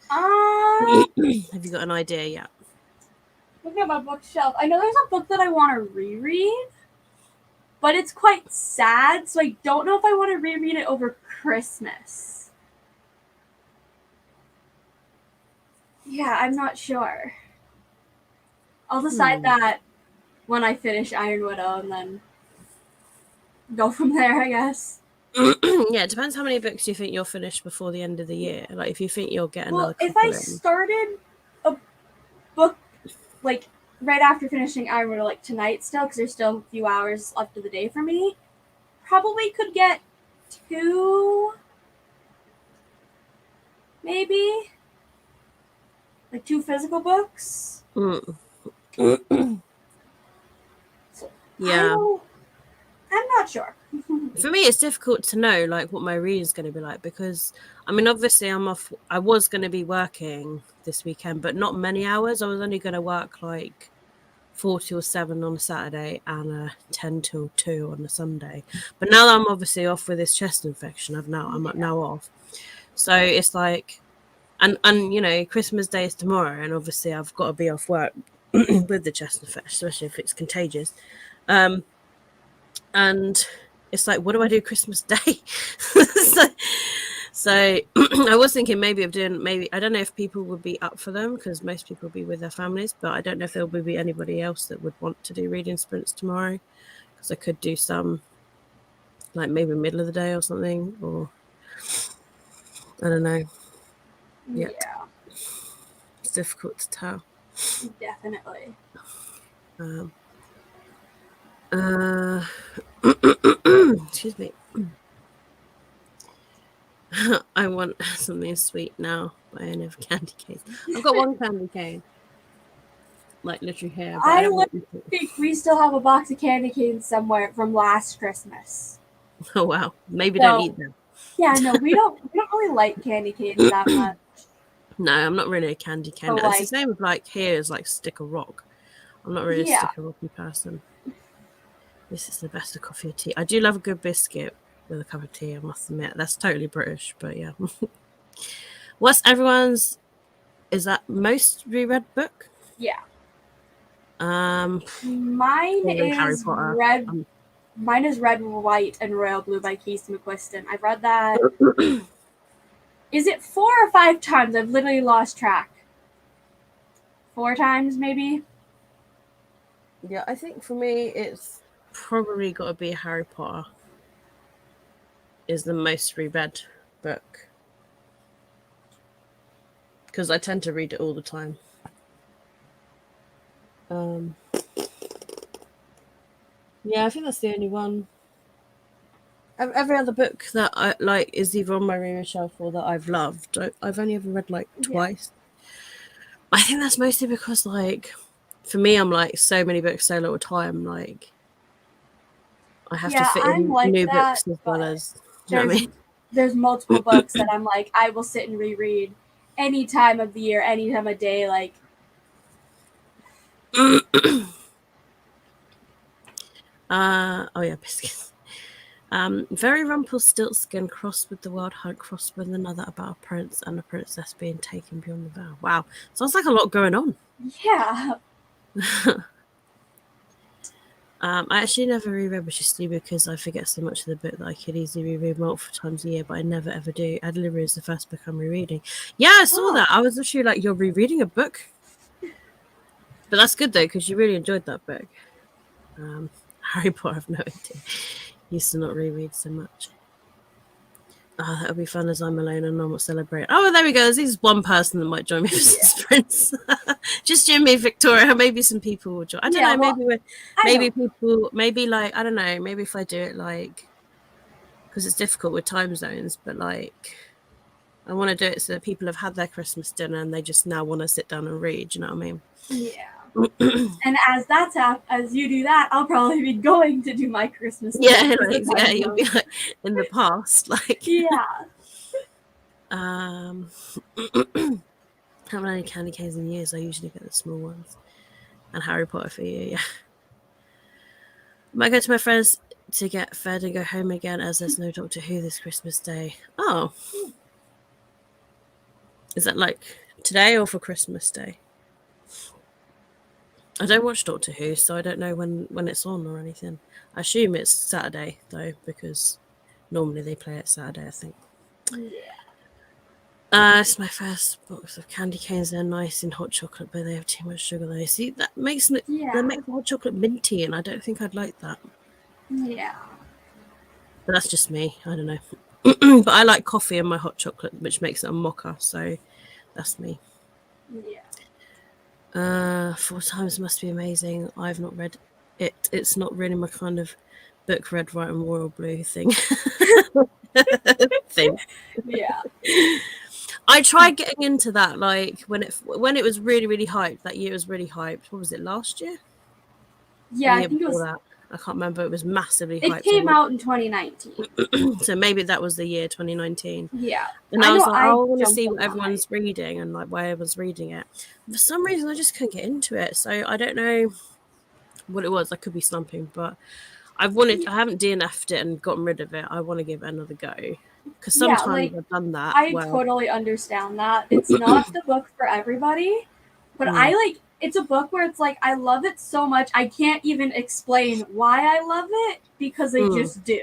Uh, Have you got an idea yet? looking at my bookshelf, I know there's a book that I want to reread, but it's quite sad, so I don't know if I want to reread it over Christmas. Yeah, I'm not sure. I'll decide that when I finish Iron Widow and then go from there, I guess. Yeah, it depends how many books you think you'll finish before the end of the year. Like, if you think you'll get another Well, if I couple in. started a book like right after finishing Iron Widow, like tonight still, because there's still a few hours left of the day for me, probably could get 2, maybe like 2 physical books. Mm. So Yeah. I'm not sure. For me, it's difficult to know like what my reading is going to be like because I mean, obviously, I'm off. I was going to be working this weekend, but not many hours. I was only going to work like 4 till 7 on a Saturday and 10 till 2 on a Sunday. But now that I'm obviously off with this chest infection, I'm now off. So it's like, and you know, Christmas Day is tomorrow, and obviously I've got to be off work with the chest infection, especially if it's contagious. And it's like, what do I do Christmas Day? so I was thinking maybe of doing I don't know if people would be up for them because most people will be with their families, but I don't know if there will be anybody else that would want to do reading sprints tomorrow because I could do some like maybe middle of the day or something, or I don't know yet. Yeah, It's difficult to tell. definitely. Um, excuse me. I want something sweet now, but I only have candy canes. I've got one candy cane. like literally here, but I I haven't. think we still have a box of candy canes somewhere from last Christmas. Oh wow, maybe don't So eat them. yeah, no, we don't really like candy canes that much. No, I'm not really a candy But cane. It's the like, same with like here is like stick or rock. I'm not really a yeah, stick or rocky person. This is the best of coffee or tea. I do love a good biscuit with a cup of tea, I must admit. That's totally British, but yeah. What's everyone's is that most reread book? yeah. Um Mine Probably Harry is Potter. red. Mine is Red, White, and Royal Blue by Casey McQuiston. I've read that. Is it 4 or 5 times? I've literally lost track. 4 times, maybe. Yeah, I think for me it's probably got to be Harry Potter is the most reread book because I tend to read it all the time. Yeah, I think that's the only one. Every other book that I like is either on my reading shelf or that I've loved. I've only ever read like Yeah. twice. I think that's mostly because like for me, I'm like so many books, so little time. Like I have to Yeah, fit I'm in like new that, books as well but as you know what there's I mean. there's multiple books that I'm like I will sit and reread any time of the year, any time of day. Like, Oh yeah, biscuits. Very Rumpelstiltskin crossed with the Wild Hunt, crossed with another about a prince and a princess being taken beyond the veil. Wow, sounds like a lot going on. yeah, I actually never reread Majesty because I forget so much of the book that I could easily reread multiple times a year, but I never ever do. Adelaide is the first book I'm rereading. Yeah, I saw that. I was literally like, you're rereading a book? But that's good though, because you really enjoyed that book. Harry Potter, I've no idea. Used to not reread so much. Oh, that'll be fun as I'm alone and not celebrate. Oh, well, there we go. There's at least one person that might join me for sprints. Just Jimmy, Victoria, maybe some people will join. I don't yeah. know. Well, Maybe people, maybe like I don't know. Maybe if I do it like because it's difficult with time zones, but like I want to do it so that people have had their Christmas dinner and they just now want to sit down and read. You know what I mean? yeah. And as you do that, I'll probably be going to do my Christmas dinner Yeah, because like, the yeah. time You'll be zone. like in the past, like. Yeah. Um, how many candy canes in years? I usually get the small ones. And Harry Potter for you, yeah. I might go to my friends to get fed and go home again as there's no Doctor Who this Christmas Day. Oh. Is that like today or for Christmas Day? I don't watch Doctor Who, so I don't know when it's on or anything. I assume it's Saturday, though, because normally they play it Saturday, I think. Yeah. It's my first box of candy canes. They're nice in hot chocolate, but they have too much sugar. Though, see that makes Yeah. hot chocolate minty, and I don't think I'd like that. Yeah. But that's just me. I don't know. But I like coffee in my hot chocolate, which makes it a mocha. So that's me. Yeah. 4 times must be amazing. I've not read it. It's not really my kind of book, red, white, and royal blue thing. thing. Yeah. I tried getting into that, like when it was really really hyped. That year was really hyped. What was it last year? Yeah, The I year think it before was. that, I can't remember. It was massively It hyped. came out in 2019. So maybe that was the year 2019. Yeah. And I I was know like, I oh, I want to jumped see on what that hype. everyone's reading and like why everyone's reading it. For some reason, I just couldn't get into it. So I don't know what it was. I could be slumping, but I haven't DNF'd it and gotten rid of it. I want to give it another go because Yeah, sometimes like, I've done that. I Well, totally understand that. It's not the book for everybody, but it's a book where it's like I love it so much I can't even explain why I love it because I just do.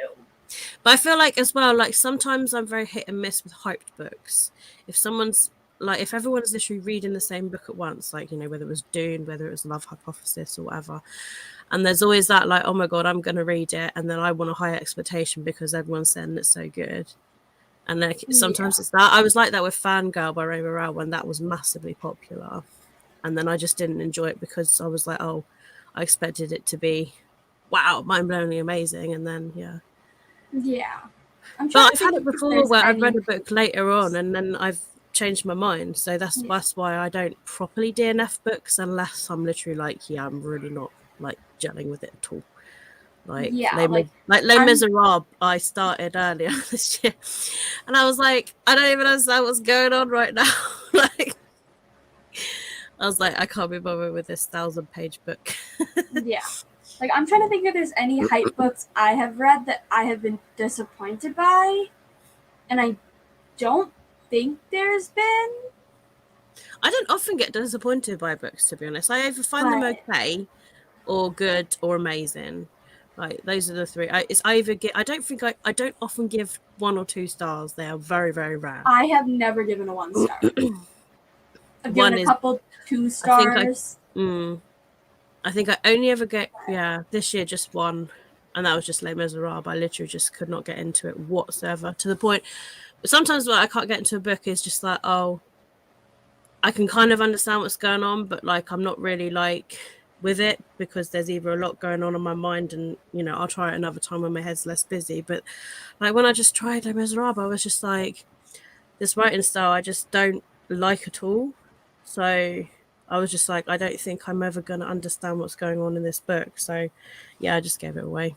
But I feel like as well, like sometimes I'm very hit and miss with hyped books. If someone's like, if everyone's literally reading the same book at once, like, you know, whether it was Dune, whether it was Love Hypothesis or whatever, and there's always that, like, oh my God, I'm going to read it. And then I want a high expectation because everyone's saying it's so good. And like sometimes it's that. I was like that with Fangirl by Ray Morrell when that was massively popular. And then I just didn't enjoy it because I was like, oh, I expected it to be, wow, mind-blowingly amazing. And then, yeah. Yeah. I'm trying But to I've had think it if before there's where I've read any. a book later on and then changed my mind. So that's why I don't properly DNF books unless I'm literally like, yeah, I'm really not like gelling with it at all. Like Les Miserables, I started earlier this year, and I was like, I don't even understand what's going on right now. Like, I was like, I can't be bothered with this 1,000-page book. Yeah. Like, I'm trying to think if there's any hype books I have read that I have been disappointed by, and I don't think there's been. I don't often get disappointed by books, to be honest. I either find them okay, or good, or amazing. Like, those are the three. I don't often give 1 or 2 stars. They are very, very rare. I have never given a 1 star. I've given a couple 2 stars. I think I only ever get this year just 1, and that was just Les Miserables. I literally just could not get into it whatsoever, to the point. But sometimes what I can't get into a book is just like, oh, I can kind of understand what's going on, but like I'm not really like with it because there's either a lot going on in my mind, and I'll try it another time when my head's less busy. But like when I just tried Les Miserables, I was just like, this writing style I just don't like at all. So I was just like, I don't think I'm ever going to understand what's going on in this book. So yeah, I just gave it away.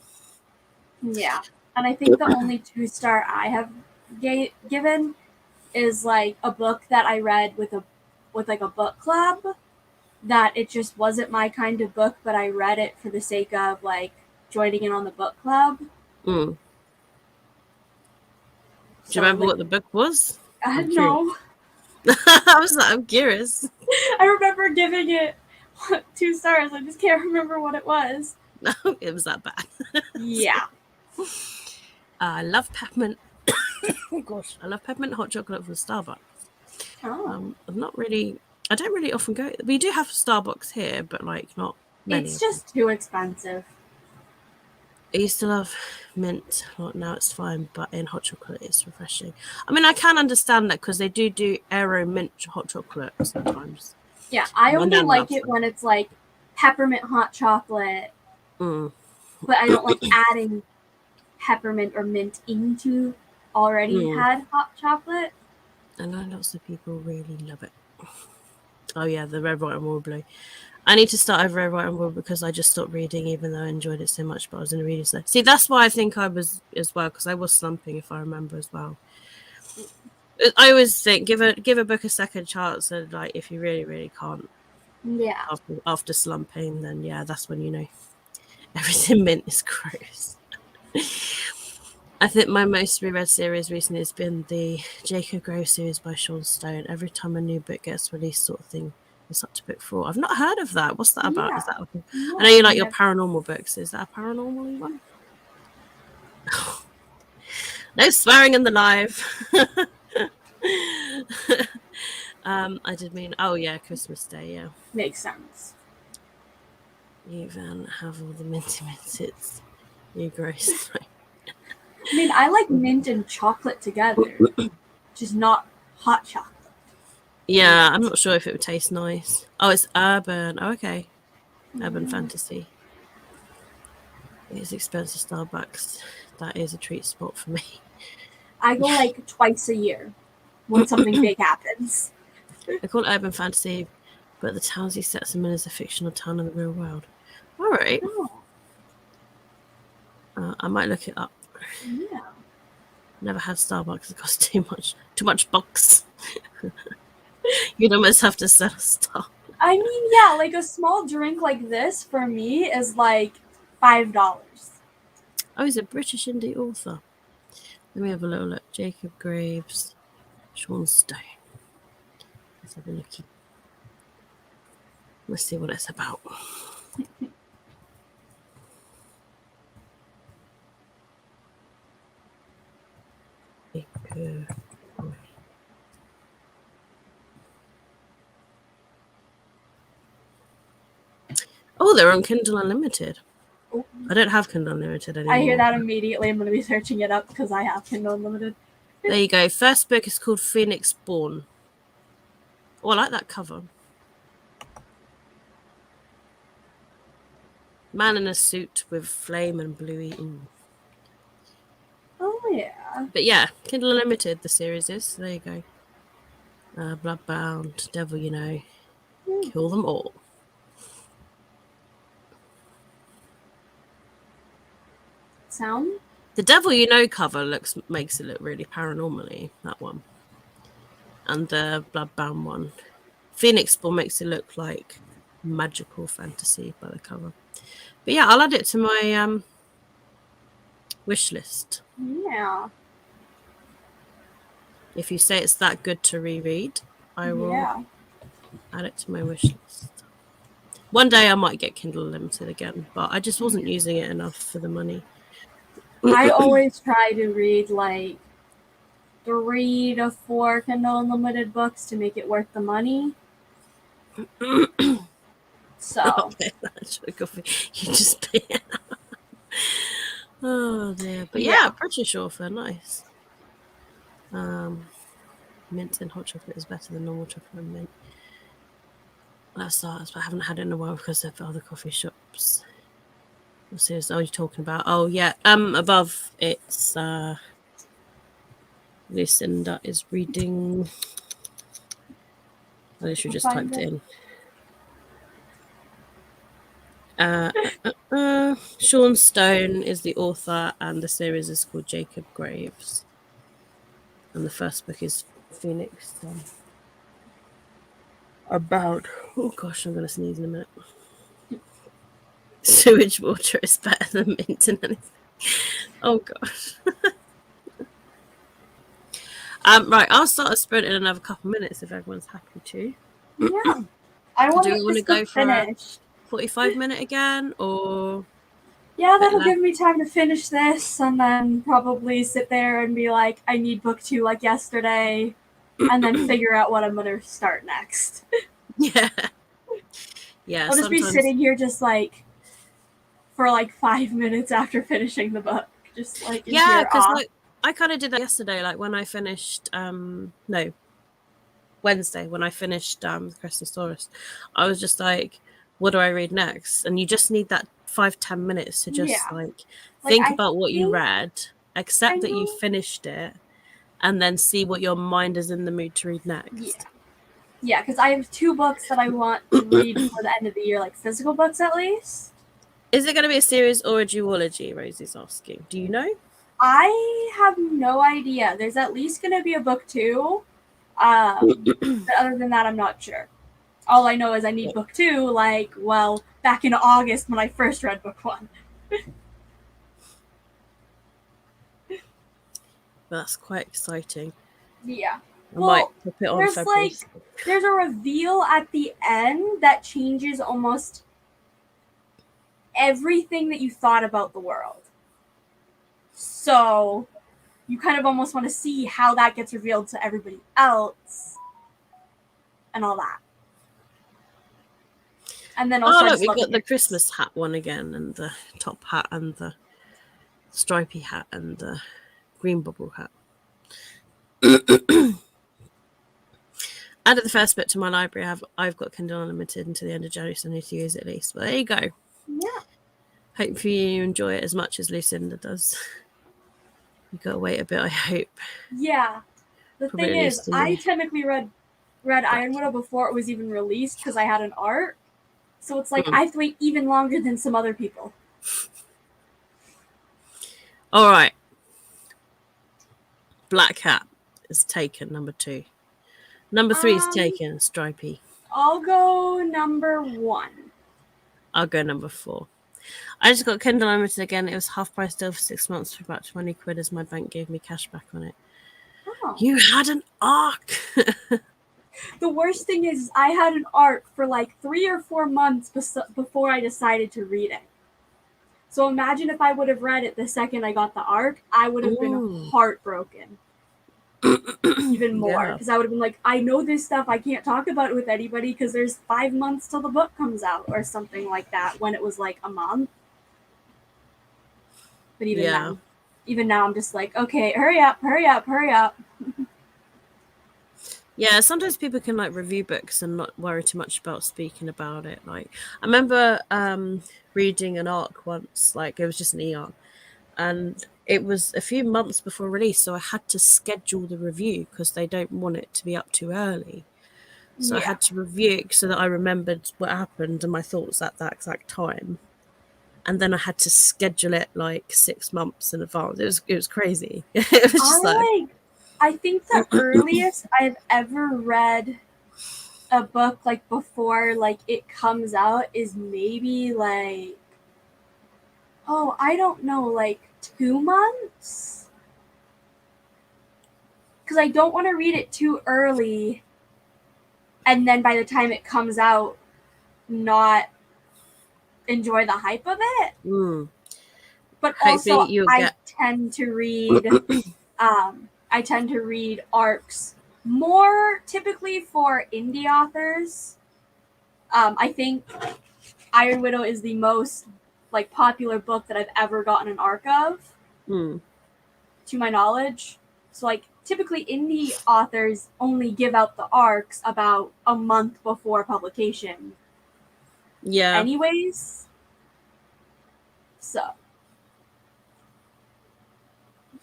Yeah, and I think the only 2-star I have given is like a book that I read with like a book club, that it just wasn't my kind of book, but I read it for the sake of like joining in on the book club. Do you remember what the book was? No. I'm curious. I remember giving it 2 stars. I just can't remember what it was. No, it was that bad. Yeah. I love peppermint. Oh gosh, I love peppermint hot chocolate from Starbucks. Oh. I don't really often go. We do have Starbucks here, but like not many. It's just too expensive. I used to love mint. Well, now it's fine, but in hot chocolate, it's refreshing. I mean, I can understand that because they do aero mint hot chocolate sometimes. Yeah, I only like it when it's like peppermint hot chocolate, but I don't like adding peppermint or mint into already had hot chocolate. I know lots of people really love it. Oh yeah, the red, white, and royal blue. I need to start over red, white, and royal because I just stopped reading, even though I enjoyed it so much. But I was in a reading slump. See, that's why I think I was as well, because I was slumping, if I remember as well. I always think give a book a second chance, and like if you really, really can't, after slumping, then yeah, that's when everything mint is gross. I think my most reread series recently has been the Jacob Grove series by Sean Stone. Every time a new book gets released, sort of thing. It's up to book 4. I've not heard of that. What's that about? Is that I know you like your paranormal books. Is that a paranormal one? No swearing in the live. I did mean, Christmas Day, yeah. Makes sense. You then have all the minty mints. You gross. I mean, I like mint and chocolate together, just not hot chocolate. Yeah, I'm not sure if it would taste nice. Oh, it's urban. Oh, okay. Urban fantasy. It's expensive Starbucks. That is a treat spot for me. I go like twice a year when something big happens. I call it urban fantasy, but the towns he sets them in is a fictional town in the real world. All right. Oh. I might look it up. Yeah. Never had Starbucks. It costs too much bucks. You'd almost have to sell a star. I mean, yeah, like a small drink like this for me is like $5. Oh, he's a British indie author. Let me have a little look. Jacob Graves, Sean Stone. Let's have a looky. Let's see what it's about. Oh, they're on Kindle Unlimited. Ooh. I don't have Kindle Unlimited anymore. I hear that immediately. I'm going to be searching it up because I have Kindle Unlimited. There you go. First book is called Phoenix Born. Oh, I like that cover. Man in a suit with flame and bluey. Ooh. Oh, yeah. But yeah, Kindle Unlimited, the series is. So there you go. Bloodbound, Devil You Know, kill them all. Sound? The Devil You Know cover makes it look really paranormally, that one. And the Bloodbound one. Phoenix Spawn makes it look like magical fantasy by the cover. But yeah, I'll add it to my wish list. Yeah. If you say it's that good to reread, I will add it to my wish list. One day I might get Kindle Unlimited again, but I just wasn't using it enough for the money. I always try to read like 3 to 4 Kindle Unlimited books to make it worth the money. So. Okay, that's really good for you. Just be. Oh dear, but Yeah. British author, nice. Mint and hot chocolate is better than normal chocolate and mint. That's ours, but I haven't had it in a while because of other coffee shops. What series are you talking about? Oh yeah, above it's Lucinda is reading. I literally just typed it in. Sean Stone is the author, and the series is called Jacob Graves. And the first book is Phoenix. About, oh gosh, I'm going to sneeze in a minute. Sewage water is better than mint and anything. Oh gosh. Right, I'll start a sprint in another couple of minutes if everyone's happy to. Yeah. I want to go for finish. 45-minute again, or yeah, that'll give me time to finish this and then probably sit there and be like, I need book 2 like yesterday, and then figure out what I'm going to start next. Yeah. I'll just be sitting here just like for like 5 minutes after finishing the book. Just like, because like I kind of did that yesterday, like when I finished Wednesday when I finished Crescent Taurus, I was just like, what do I read next? And you just need that 5-10 minutes to just like think about what you read, accept that you finished it, and then see what your mind is in the mood to read next. Yeah, because I have 2 books that I want to read before the end of the year, like physical books at least. Is it going to be a series or a duology? Rosie's asking. Do you know? I have no idea. There's at least going to be a book 2. But other than that, I'm not sure. All I know is I need book 2, like, well, back in August when I first read book 1. That's quite exciting. Yeah. I might put it on February. There's a reveal at the end that changes almost everything that you thought about the world. So you kind of almost want to see how that gets revealed to everybody else and all that. And then also, look, we got the Christmas hat one again, and the top hat, and the stripy hat, and the green bubble hat. Added the first bit to my library. I've got Kindle Unlimited until the end of January, so I need to use it at least. But there you go. Yeah. Hopefully you enjoy it as much as Lucinda does. You gotta wait a bit, I hope. Yeah. The thing is, I technically read Iron Widow before it was even released because I had an ARC. So it's like I have to wait even longer than some other people. All right. Black Hat is taken, number 2. Number 3 is taken, Stripey. I'll go number 1. I'll go number 4. I just got Kindle Unlimited again. It was half price still for 6 months for about 20 quid as my bank gave me cash back on it. Oh. You had an ARC! The worst thing is I had an ARC for like 3 or 4 months before I decided to read it. So imagine if I would have read it the second I got the ARC, I would have been heartbroken. Even more. Because I would have been like, I know this stuff, I can't talk about it with anybody because there's 5 months till the book comes out or something like that, when it was like a month. But even now I'm just like, okay, hurry up. Yeah, sometimes people can like review books and not worry too much about speaking about it. Like I remember reading an ARC once, like it was just an e-ARC, and it was a few months before release, so I had to schedule the review because they don't want it to be up too early. So I Yeah. had to review it so that I remembered what happened and my thoughts at that exact time. And then I had to schedule it like 6 months in advance. It was crazy. It was just like, I think the earliest I've ever read a book like before like it comes out is maybe like, oh, I don't know, like 2 months? Because I don't want to read it too early and then by the time it comes out not enjoy the hype of it. mm, But hopefully also you'll I get. tend to read I tend to read arcs more typically for indie authors. I think Iron Widow is the most like popular book that I've ever gotten an arc of, Mm, to my knowledge. So like typically indie authors only give out the arcs about a month before publication yeah. anyways. So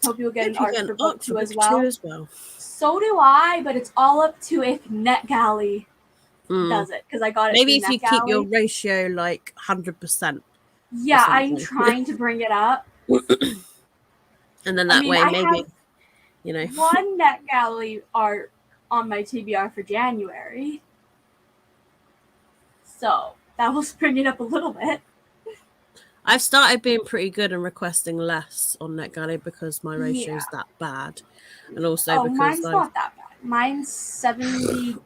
hope you'll get an Hope you arc get an for book arc for 2 book as two well. as well. So do I, but it's all up to if NetGalley Mm. does it because I got it Maybe through if you keep your NetGalley. ratio like 100% or Yeah, I'm something. trying to bring it up. And then I that mean, way, I have maybe, you know. one NetGalley art on my TBR for January, so that will bring it up a little bit. I've started being pretty good and requesting less on NetGalley because my ratio is Yeah. that bad. And also Oh, because mine's I've. not that bad. Mine's 72%,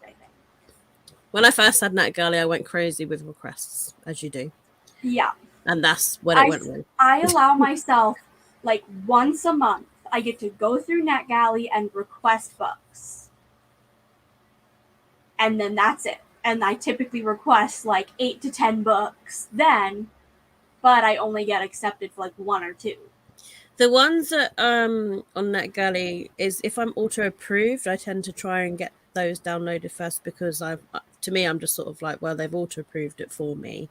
I think. When I first had NetGalley, I went crazy with requests, as you do. Yeah. And that's when it I, went wrong. I allow myself, like, once a month, I get to go through NetGalley and request books. And then that's it. And I typically request, like, 8 to 10 books then, but I only get accepted for, like, 1 or 2. The ones that on NetGalley is if I'm auto approved, I tend to try and get those downloaded first because to me I'm just sort of like, well, they've auto approved it for me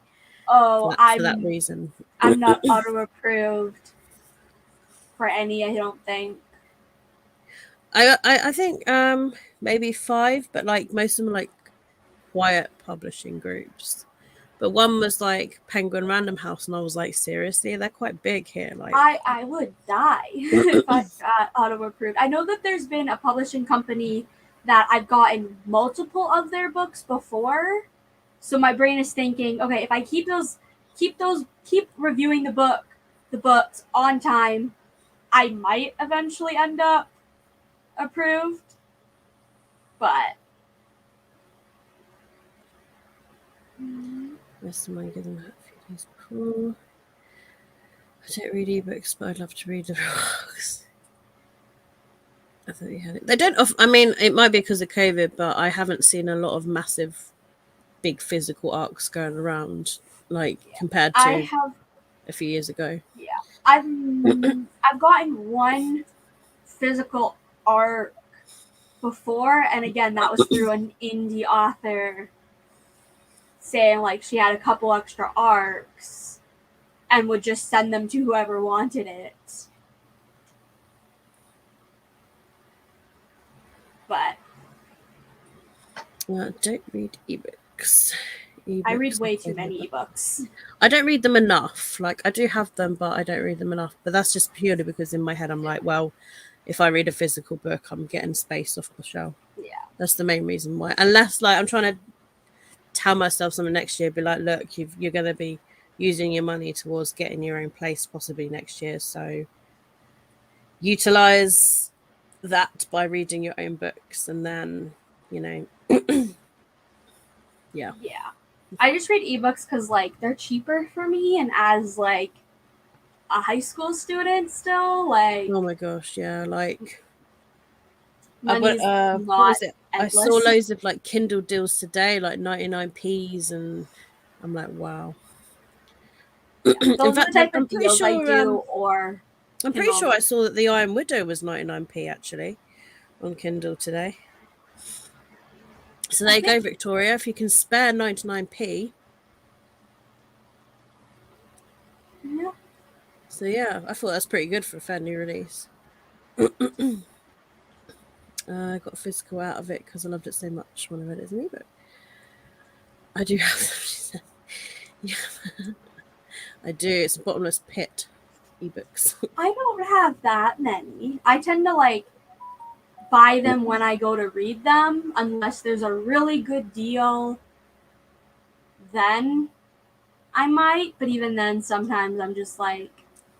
Oh, for that reason. I'm not auto approved for any, I don't think. I think maybe 5, but like most of them are like quiet publishing groups. But one was like Penguin Random House, and I was like, seriously, they're quite big here. Like, I would die if I got auto approved. I know that there's been a publishing company that I've gotten multiple of their books before. So my brain is thinking, okay, if I keep reviewing the books on time, I might eventually end up approved. But rest of my getting that a few days before. I don't read ebooks, but I'd love to read the books. I thought you had it. They don't. I mean, it might be because of COVID, but I haven't seen a lot of massive, big physical arcs going around, like compared I to have a few years ago. yeah, I've gotten one physical art before, and again, that was through an indie author saying like she had a couple extra arcs and would just send them to whoever wanted it. But Don't read ebooks. I read Ebooks. way too many ebooks. I don't read them enough. Like I do have them, but I don't read them enough. But that's just purely because in my head I'm like, well, if I read a physical book, I'm getting space off the shelf. Yeah. That's the main reason why. Unless like I'm trying to tell myself something next year, be like, look, you're going to be using your money towards getting your own place possibly next year. So utilize that by reading your own books and then, you know, yeah. Yeah. I just read ebooks because like they're cheaper for me, and as like a high school student still, like Oh my gosh, yeah. Like money's what not was it? I saw endless. loads of like Kindle deals today, like 99p's, and I'm like, wow. Yeah. In Those are the fact, type I'm of pretty deals I sure do or I'm pretty Kindle sure I Unlimited. saw that the Iron Widow was 99p actually on Kindle today. So I there you go, think Victoria. If you can spare 99p, yeah. So yeah, I thought that's pretty good for a fair new release. I got physical out of it because I loved it so much when I read it as an ebook. I do have some, she said. Yeah, I do. It's a bottomless pit ebooks. I don't have that many. I tend to like buy them when I go to read them, unless there's a really good deal. Then I might, but even then, sometimes I'm just like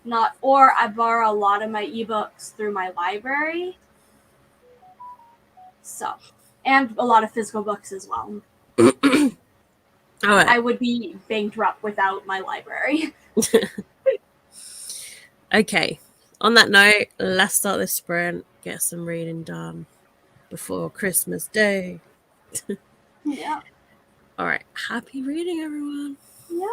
not. Or I borrow a lot of my ebooks through my library, so and a lot of physical books as well. All right. I would be bankrupt without my library. Okay. On that note, let's start this sprint. Get some reading done before Christmas Day. Yeah, All right. Happy reading, everyone. yeah.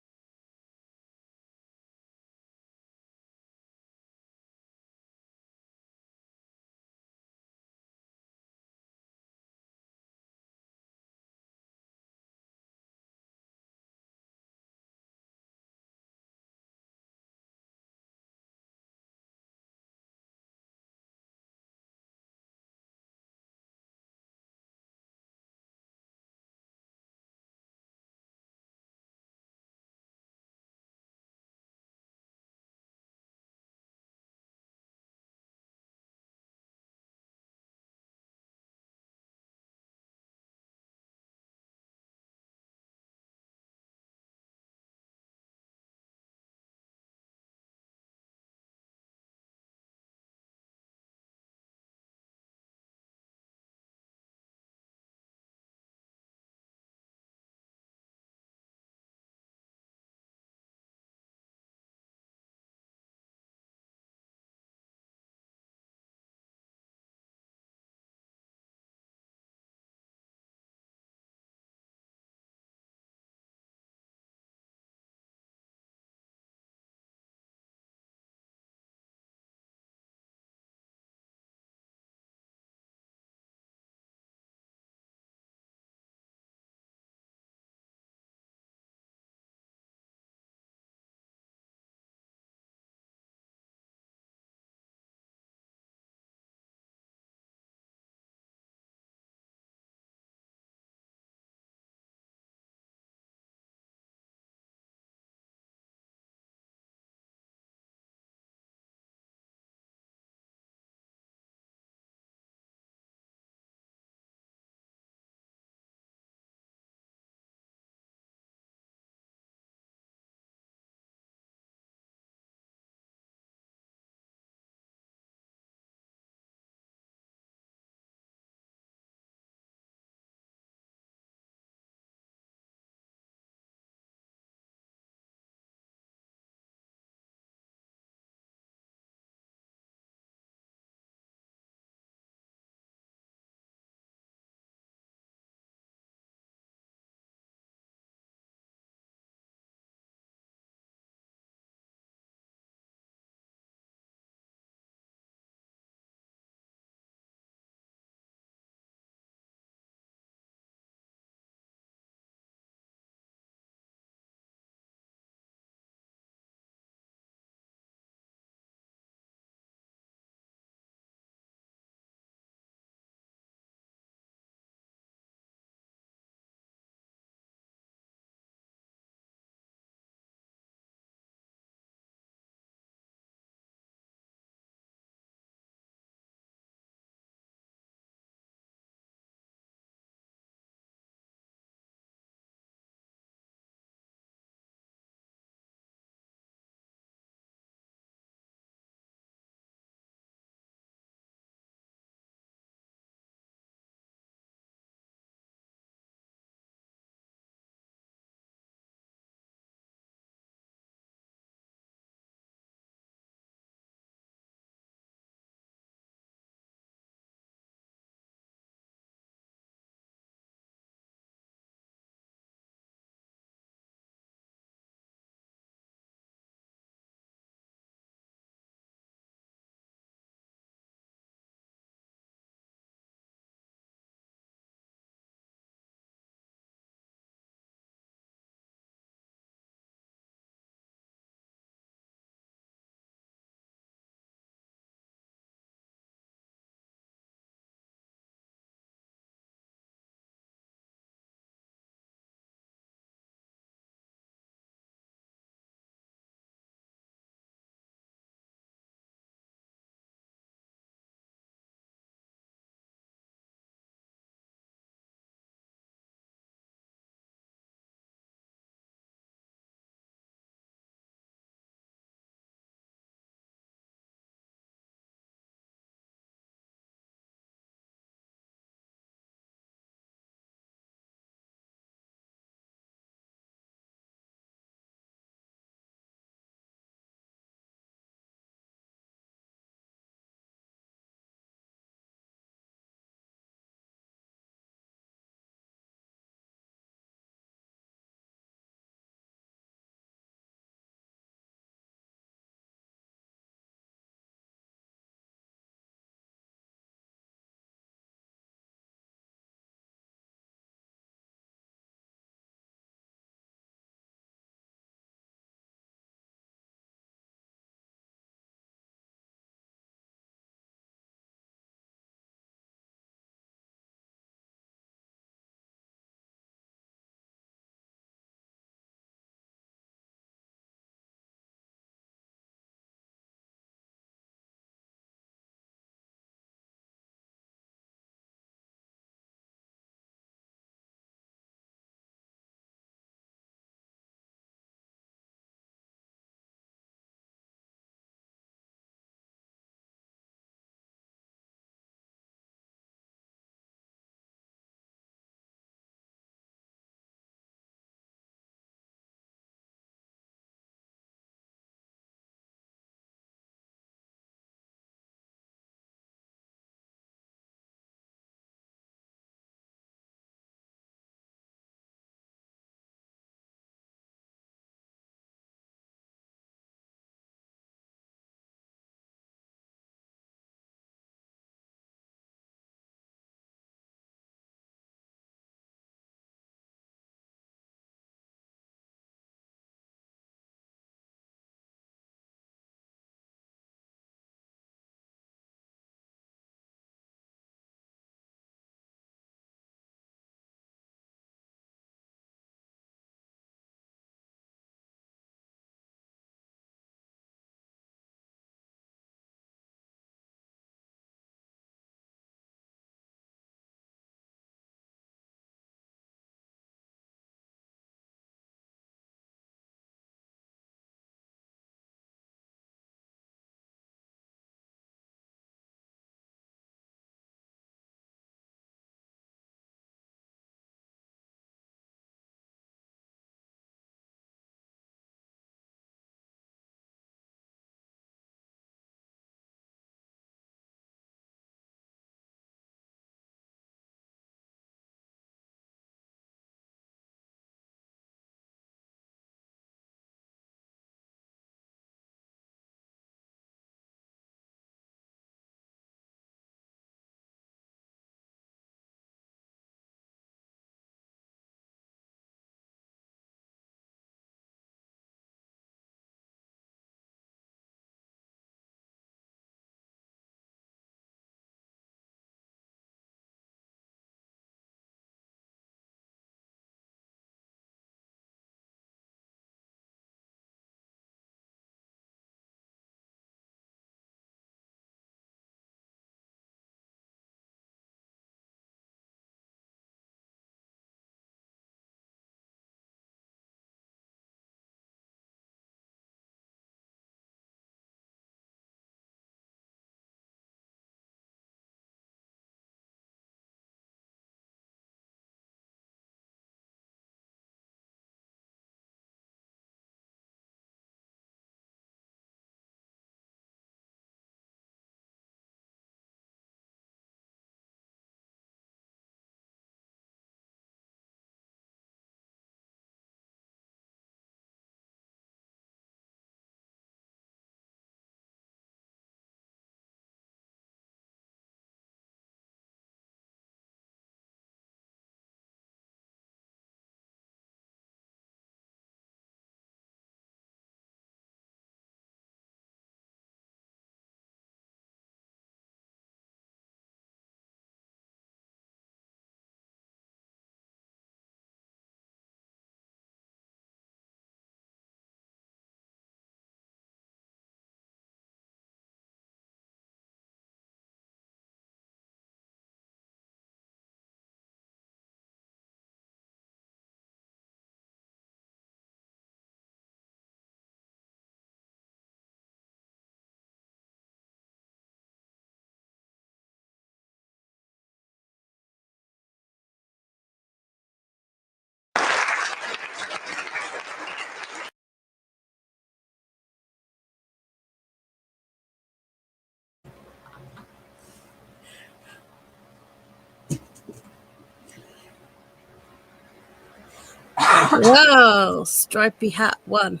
Whoa, stripy hat one.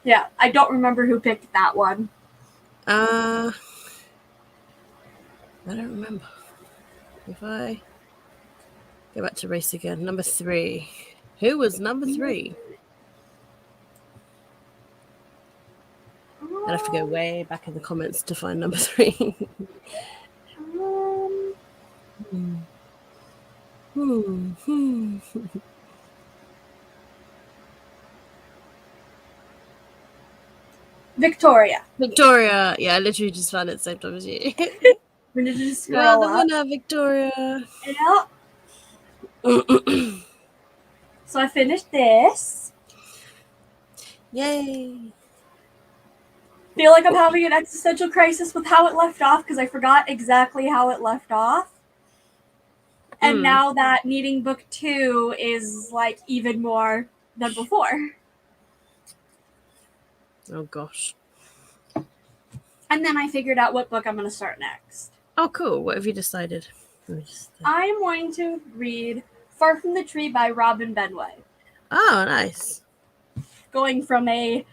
Yeah, I don't remember who picked that one. I don't remember. If I go back to race again, number 3. Who was number 3? I'd have to go way back in the comments to find number 3. Victoria. Victoria. Yeah, I literally just found it the same time as you. We're gonna just You're scroll the up. winner, Victoria. Yep. So I finished this. Yay. Feel like I'm having an existential crisis with how it left off because I forgot exactly how it left off. And now that needing book 2 is like even more than before. Oh gosh. And then I figured out what book I'm going to start next. Oh cool. What have you decided? I am going to read Far from the Tree by Robin Benway. Oh, nice. Going from a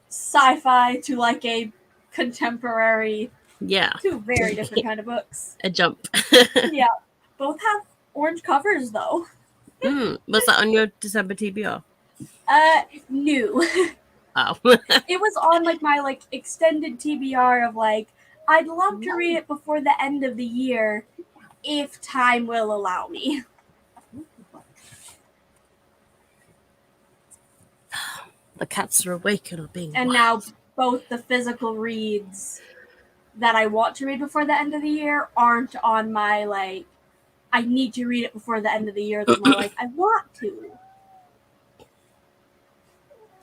sci-fi to like a contemporary. Yeah. 2 very different kind of books. A jump. Yeah. Both have orange covers though. Was that on your December TBR? New. Oh. It was on like my like extended TBR of like I'd love to read it before the end of the year if time will allow me. The cats are awake and are being And now both the physical reads that I want to read before the end of the year aren't on my like I need to read it before the end of the year. They're more like I want to.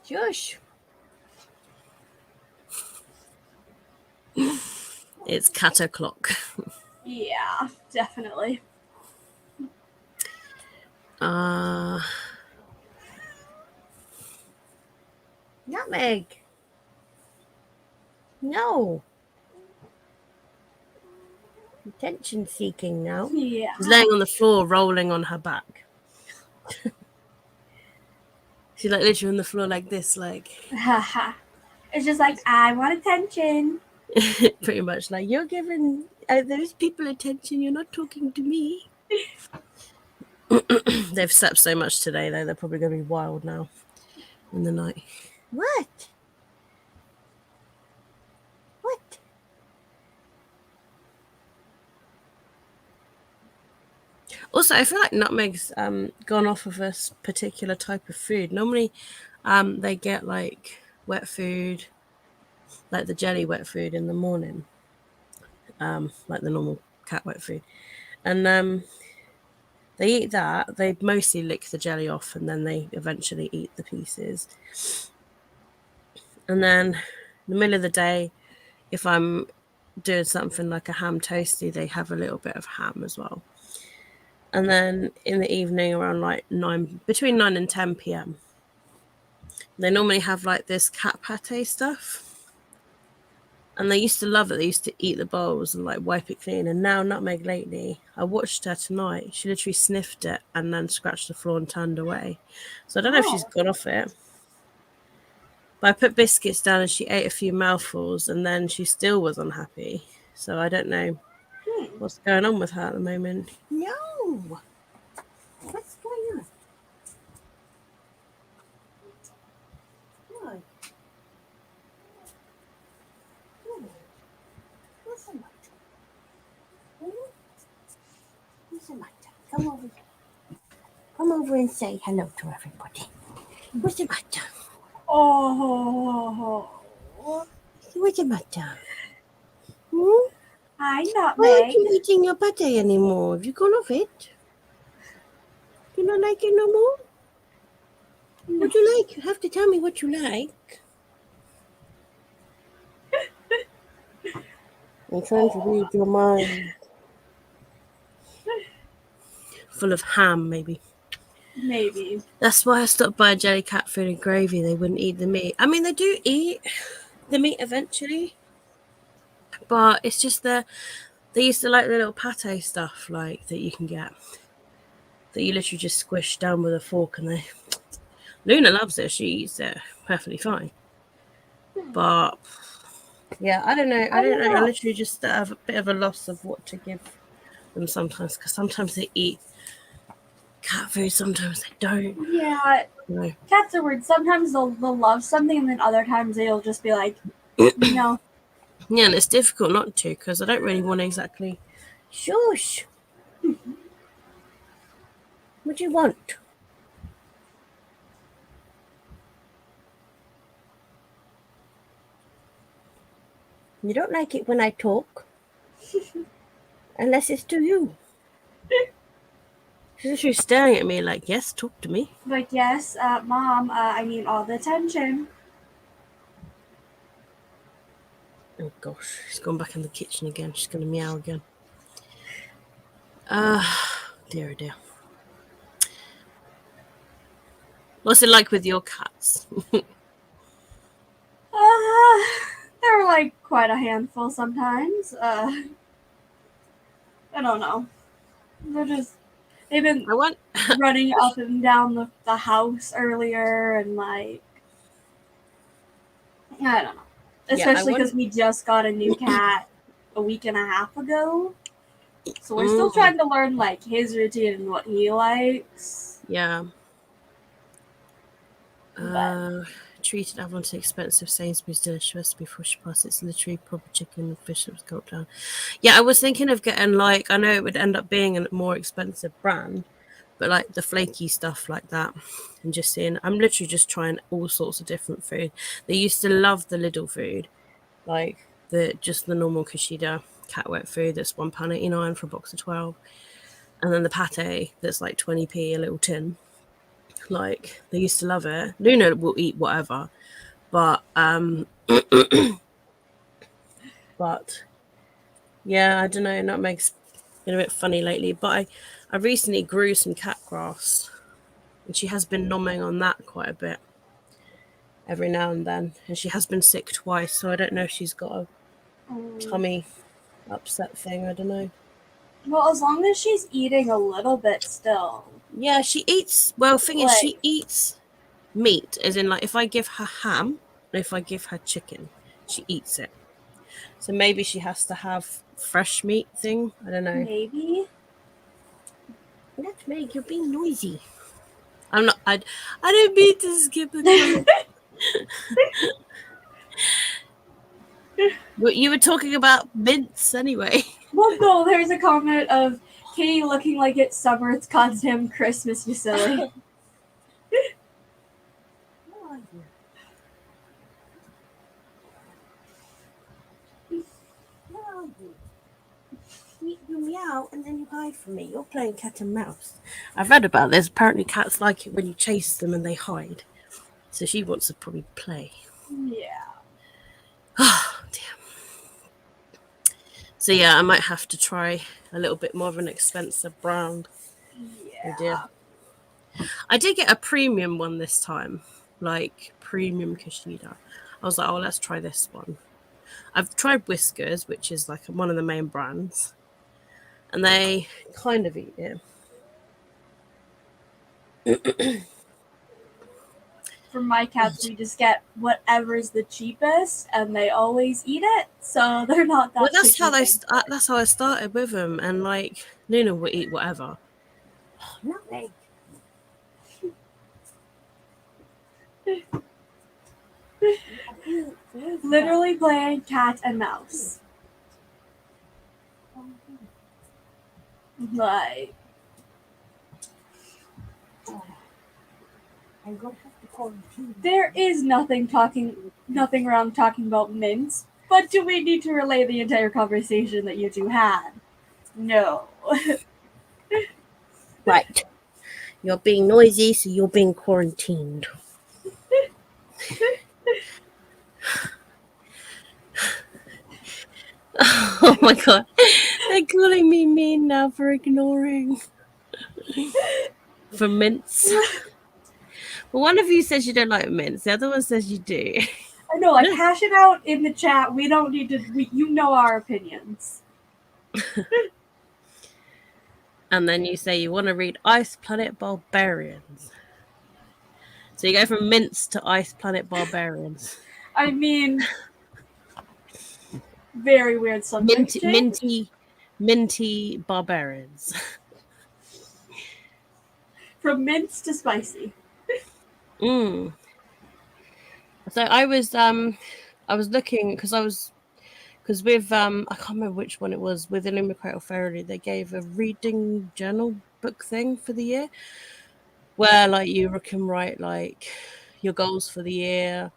Shush. It's cat o'clock. Yeah, definitely. Nutmeg. No. Attention seeking now. Yeah. She's laying on the floor, rolling on her back. She's like literally on the floor like this, like. It's just like I want attention. Pretty much like you're giving those people attention. You're not talking to me. They've slept so much today, though. They're probably going to be wild now in the night. What? What? Also, I feel like nutmeg's gone off of a particular type of food. Normally, they get like wet food, like the jelly wet food in the morning, like the normal cat wet food, and they eat that. They mostly lick the jelly off, and then they eventually eat the pieces. And then in the middle of the day, if I'm doing something like a ham toasty, they have a little bit of ham as well. And then in the evening around like between 9 and 10 p.m, they normally have like this cat pate stuff. And they used to love it. They used to eat the bowls and like wipe it clean. And now Nutmeg lately, I watched her tonight. She literally sniffed it and then scratched the floor and turned away. So I don't know if she's gone off it. But I put biscuits down and she ate a few mouthfuls and then she still was unhappy. So I don't know what's going on with her at the moment. No. What's going on? Why? What's the matter? What's the matter? Come over here. Come over and say hello to everybody. What's the matter? Oh. What's the matter? Hi, Why aren't Nutmeg. you eating your pate anymore? Have you gone off it? Do you not like it no more? What do you like? You have to tell me what you like. I'm trying to read your mind. Full of ham, maybe. Maybe. That's why I stopped buying jelly cat food and gravy. They wouldn't eat the meat. I mean, they do eat the meat eventually, but it's just they used to like the little pate stuff like that you can get that you literally just squish down with a fork and they. Luna loves it. She eats it perfectly fine. But yeah, I don't know. I don't know. I literally just have a bit of a loss of what to give them sometimes because sometimes they eat cat food, sometimes they don't. Yeah, No. cats are weird. Sometimes they'll love something, and then other times they'll just be like, no. Yeah, and it's difficult not to because I don't really want to exactly. Shush. What do you want? You don't like it when I talk, unless it's to you. She's literally staring at me like, yes, talk to me. But yes, Mom, I need all the attention. Oh gosh, she's gone back in the kitchen again. She's going to meow again. Dear, oh dear. What's it like with your cats? They're like quite a handful sometimes. I don't know. They've been I want. running up and down the house earlier, and like, I don't know. Yeah, I Especially want. because we just got a new cat a week and a half ago. So we're still Mm, trying to learn like his routine and what he likes. yeah. But Treated everyone to expensive Sainsbury's delicious before she passed. It's literally proper chicken and fish that was got down. Yeah, I was thinking of getting like I know it would end up being a more expensive brand, but like the flaky stuff like that, and just seeing. I'm literally just trying all sorts of different food. They used to love the Lidl food, like the normal Kushida cat wet food that's £1.89 for a box of 12, and then the pate that's like 20p a little tin. Like they used to love it. Luna will eat whatever, but but yeah, I don't know. Nutmeg's been a bit funny lately, but I recently grew some cat grass, and she has been nomming on that quite a bit every now and then, and she has been sick twice, so I don't know if she's got a tummy upset thing. I don't know. well, as long as she's eating a little bit still. Yeah, she eats. Well, thing is, Like, she eats meat, as in like if I give her ham and if I give her chicken, she eats it. So maybe she has to have fresh meat thing. I don't know. maybe. Nutmeg, you're being noisy. I'm not. I didn't mean to skip the comment. But you were talking about mints anyway. Well, no, there's a comment of Katie looking like it's summer, it's goddamn Christmas, you silly. You meow and then you hide from me. You're playing cat and mouse. I've read about this. Apparently, cats like it when you chase them and they hide. So she wants to probably play. Yeah. Oh, dear. So yeah, I might have to try a little bit more of an expensive brand. Yeah. Oh dear. I did get a premium one this time, like premium Kushida. I was like, oh, let's try this one. I've tried Whiskers, which is like one of the main brands, and they kind of eat it. For my cats, we just get whatever's the cheapest, and they always eat it, so they're not that. Well, that's picky how thankfully. that's how I started with them, and like Luna will eat whatever. Nutmeg. Literally playing cat and mouse. Like, I'm gonna have to quarantine. there is nothing wrong talking about mints, but do we need to relay the entire conversation that you two had? No. Right. You're being noisy, so you're being quarantined. Oh my god. They're calling me mean now for ignoring. from mints. Well, one of you says you don't like mints. The other one says you do. I know, like, hash it out in the chat. We don't need to, you know our opinions. And then you say you want to read Ice Planet Barbarians. So you go from mints to Ice Planet Barbarians. I mean, very weird subject change. Minty barbarians. From mints to spicy. So I was looking because with I can't remember which one it was, with Illumicrate Authority, they gave a reading journal book thing for the year where like you can write like your goals for the year,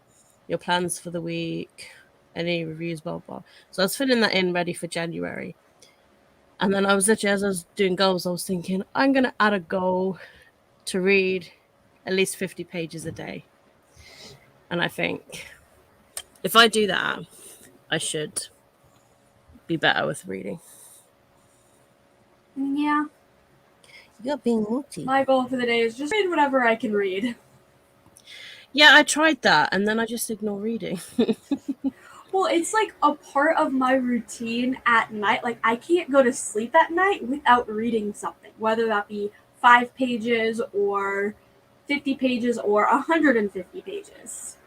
your plans for the week, any reviews, blah blah. So I was filling that in ready for January. And then I was literally, as I was doing goals, I was thinking, I'm gonna add a goal to read at least 50 pages a day. And I think if I do that, I should be better with reading. Yeah. You're being naughty. My goal for the day is just read whatever I can read. Yeah, I tried that, and then I just ignore reading. Well, it's like a part of my routine at night. Like, I can't go to sleep at night without reading something, whether that be 5 pages or 50 pages or 150 pages.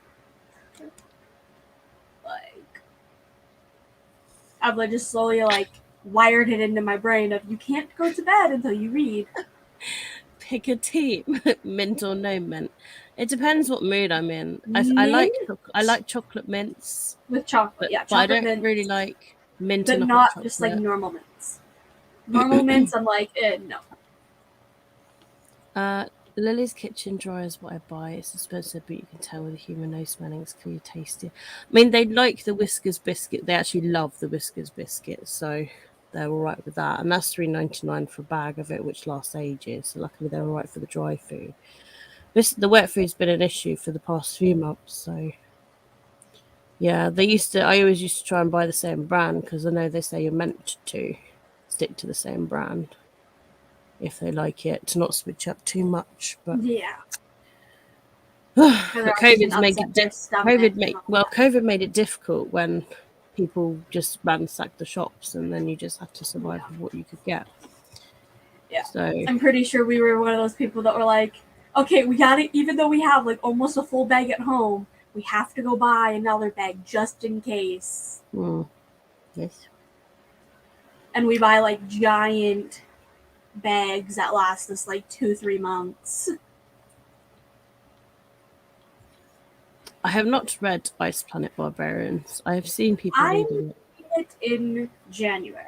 Like, I've like just slowly like wired it into my brain of you can't go to bed until you read. Pick a team, mint or no mint. It depends what mood I'm in. I like chocolate mints with chocolate. Yeah, chocolate but I don't mints, really like mint but and not hot just like chocolate. normal mints. Normal mints, I'm like, no. Lily's Kitchen Dryer is what I buy. It's expensive, but you can tell with a human nose smelling, it's clearly tastier. I mean, they like the Whiskers biscuit. They actually love the Whiskers biscuit, so they're all right with that. And that's $3.99 for a bag of it, which lasts ages. So luckily, they're all right for the dry food. The wet food's been an issue for the past few months, so yeah. I always used to try and buy the same brand because I know they say you're meant to stick to the same brand if they like it, to not switch up too much. But yeah. but COVID made it difficult when people just ransacked the shops, and then you just had to survive with what you could get. Yeah. So I'm pretty sure we were one of those people that were like, okay, we got it. Even though we have like almost a full bag at home, we have to go buy another bag just in case. Yes. And we buy like giant bags that last us like 2-3 months. I have not read Ice Planet Barbarians. I have seen people reading it. I read it in January.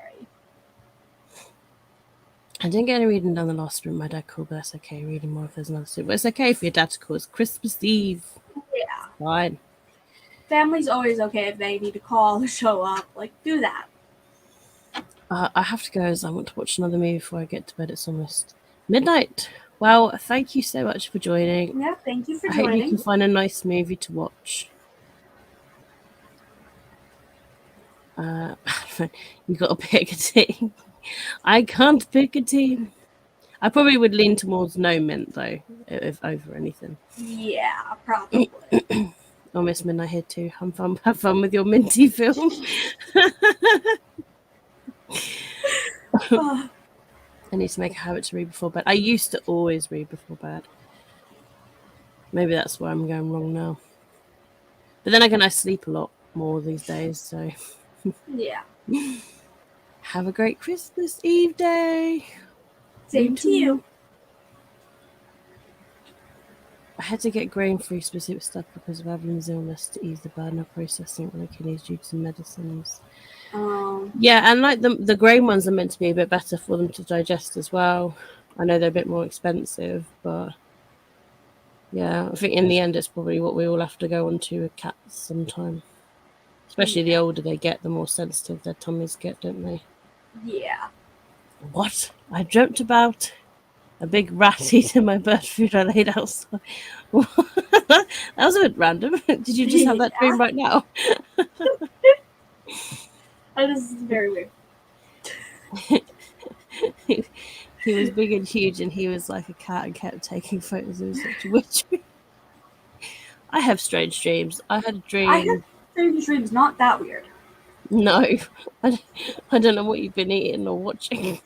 I didn't get any reading done the last room. My dad called, but that's okay. Reading more if there's another suit. But it's okay for your dad to call. It's Christmas Eve. Yeah. Fine. Family's always okay if they need to call or show up. Like, do that. I have to go as I want to watch another movie before I get to bed. It's almost midnight. Well, thank you so much for joining. Yeah, thank you for I joining. hope you can find a nice movie to watch. You got to pick a team. I can't pick a team. I probably would lean towards no mint though, if over anything. Yeah, probably. Almost midnight here too. Have fun with your minty film. I need to make a habit to read before bed. I used to always read before bed. Maybe that's where I'm going wrong now. But then again, I sleep a lot more these days, so yeah. Have a great Christmas Eve day. Same to you. I had to get grain-free specific stuff because of Evelyn's illness to ease the burden of processing on the kidneys due to medicines. Yeah, and like the grain ones are meant to be a bit better for them to digest as well. I know they're a bit more expensive, but yeah, I think in the end it's probably what we all have to go on to with cats sometime. Especially the older they get, the more sensitive their tummies get, don't they? Yeah. What? I dreamt about a big rat eating my bird food I laid outside. That was a bit random. Did you just have that dream right now? That is very weird. He was big and huge, and he was like a cat and kept taking photos. It was such a weird dream. I have strange dreams. I had a I had dream. strange dreams, not that weird. No, I don't know what you've been eating or watching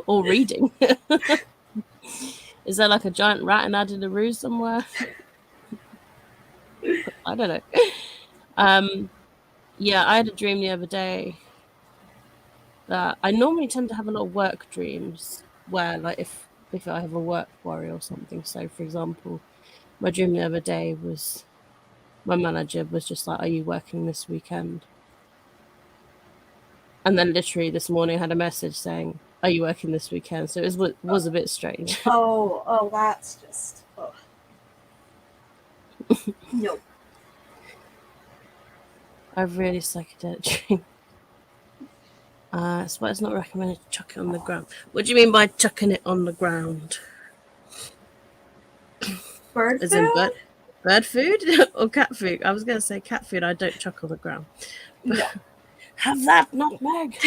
or reading. Is there like a giant rat in Addinaroo somewhere? I don't know. Yeah, I had a dream the other day that I normally tend to have a lot of work dreams where, like, if I have a work worry or something. So, for example, my dream the other day was my manager was just like, "Are you working this weekend?" And then literally this morning I had a message saying, "Are you working this weekend?" So it was a bit strange. Oh, that's just. Oh. Nope. I have really psychedelic dream. So it's not recommended to chuck it on the ground. What do you mean by chucking it on the ground? Bird As in food? bird food or cat food? I was going to say cat food. I don't chuck on the ground. No. Have that nutmeg.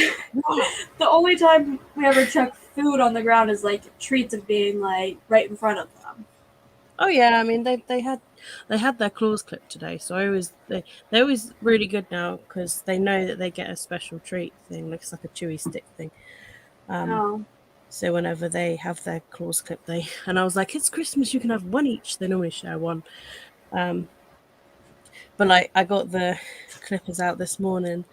The only time we ever chuck food on the ground is like treats of being like right in front of them. Oh yeah, I mean they had their claws clipped today, so they're always really good now because they know that they get a special treat thing, looks like a chewy stick thing. Oh. So whenever they have their claws clipped, and I was like, it's Christmas, you can have one each. They normally share one, but like I got the clippers out this morning,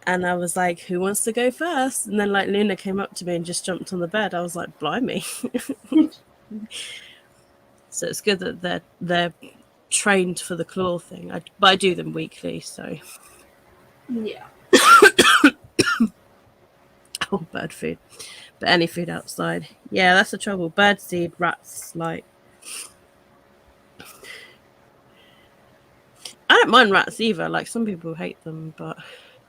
and I was like, who wants to go first? And then like Luna came up to me and just jumped on the bed. I was like, blimey. So it's good that they're trained for the claw thing. But I do them weekly, so. Yeah. Oh, bird food. But any food outside. Yeah, that's the trouble. Birdseed, rats, like. I don't mind rats either. Like, some people hate them, but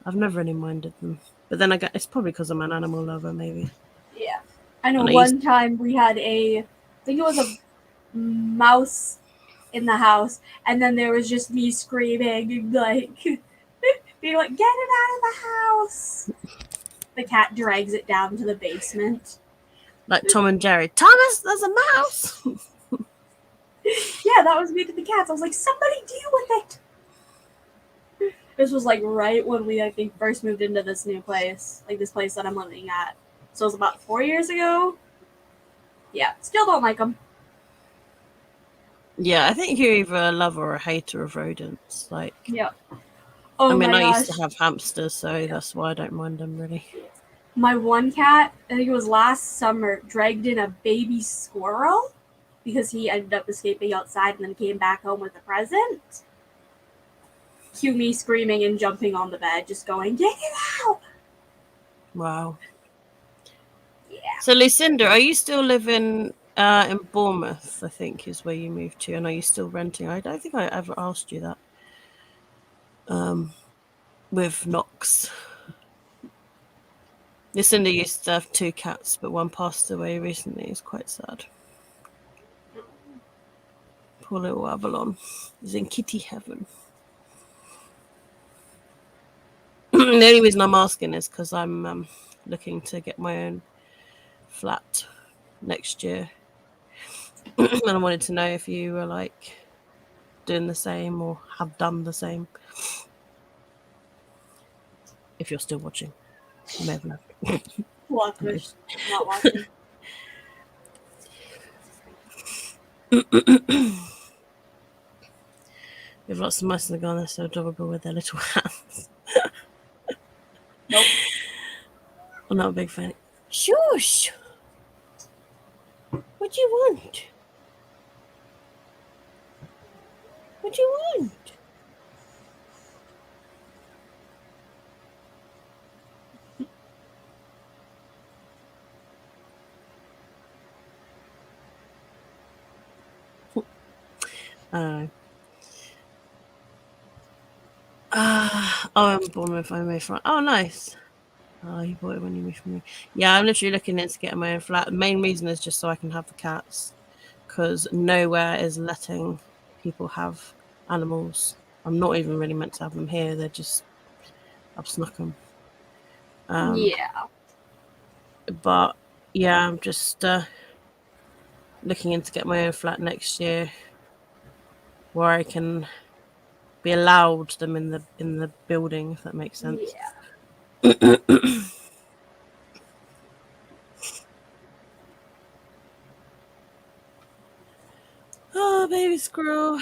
I've never really minded them. But then it's probably because I'm an animal lover, maybe. Yeah. I know And one time we had I think it was a mouse in the house, and then there was just me screaming, like, being like, get it out of the house! The cat drags it down to the basement. Like Tom and Jerry. Thomas, there's a mouse! Yeah, that was me to the cats. I was like, somebody deal with it! This was like right when we, I think, first moved into this new place, like this place that I'm living at. So it was about 4 years ago. Yeah, still don't like them. Yeah, I think you're either a lover or a hater of rodents. Like, Yeah. Oh I mean, my I gosh. used to have hamsters, so that's why I don't mind them really. My one cat, I think it was last summer, dragged in a baby squirrel because he ended up escaping outside and then came back home with a present. Cue me screaming and jumping on the bed, just going, get it out! Wow. Yeah. So, Lucinda, are you still living in Bournemouth? I think is where you moved to, and are you still renting? I don't think I ever asked you that. With Knox, Lucinda used to have 2 cats, but one passed away recently. It's quite sad. Poor little Avalon is in kitty heaven. The only reason I'm asking is because I'm looking to get my own flat next year. And I wanted to know if you were like doing the same or have done the same. If you're still watching, you may have left. Watching. Not watching. We have lots of mice in the garden. They're so adorable with their little hands. Nope. I'm not a big fan. Shush! What do you want? What do you want? Oh, I'm Bournemouth. I moved from. Oh, nice. Oh, you bought it when you moved from me. Yeah, I'm literally looking into getting my own flat. The main reason is just so I can have the cats, because nowhere is letting people have animals. I'm not even really meant to have them here. They're just I've snuck them. Yeah. But Yeah, I'm just looking into get my own flat next year, where I can be allowed them in the building, if that makes sense. Yeah. Oh, baby squirrel.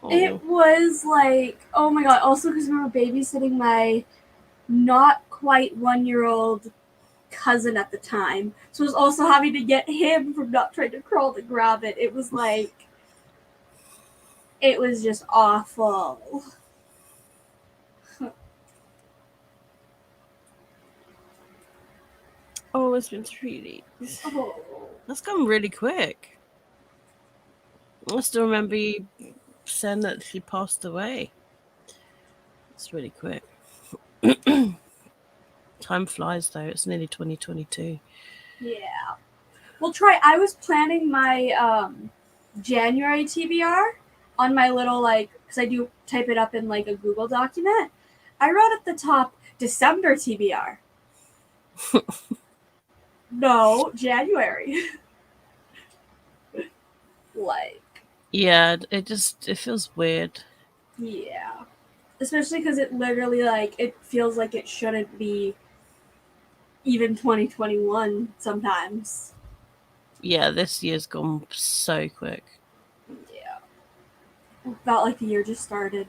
Oh, It was like, oh my god. Also, because we were babysitting my not quite 1 year old cousin at the time. So I was also having to get him from not trying to crawl to grab it. It was like, it was just awful. oh, it's been 3 days. Oh. That's gone really quick. I still remember you saying that she passed away. It's really quick. Time flies though. It's nearly 2022. Yeah. Well, try. I was planning my January TBR on my little, like, because I do type it up in like a Google document. I wrote at the top December TBR. No, January. Like, Yeah, it feels weird. yeah. Especially because it literally, like, it feels like it shouldn't be even 2021 sometimes. Yeah, this year's gone so quick. Yeah. It felt like the year just started.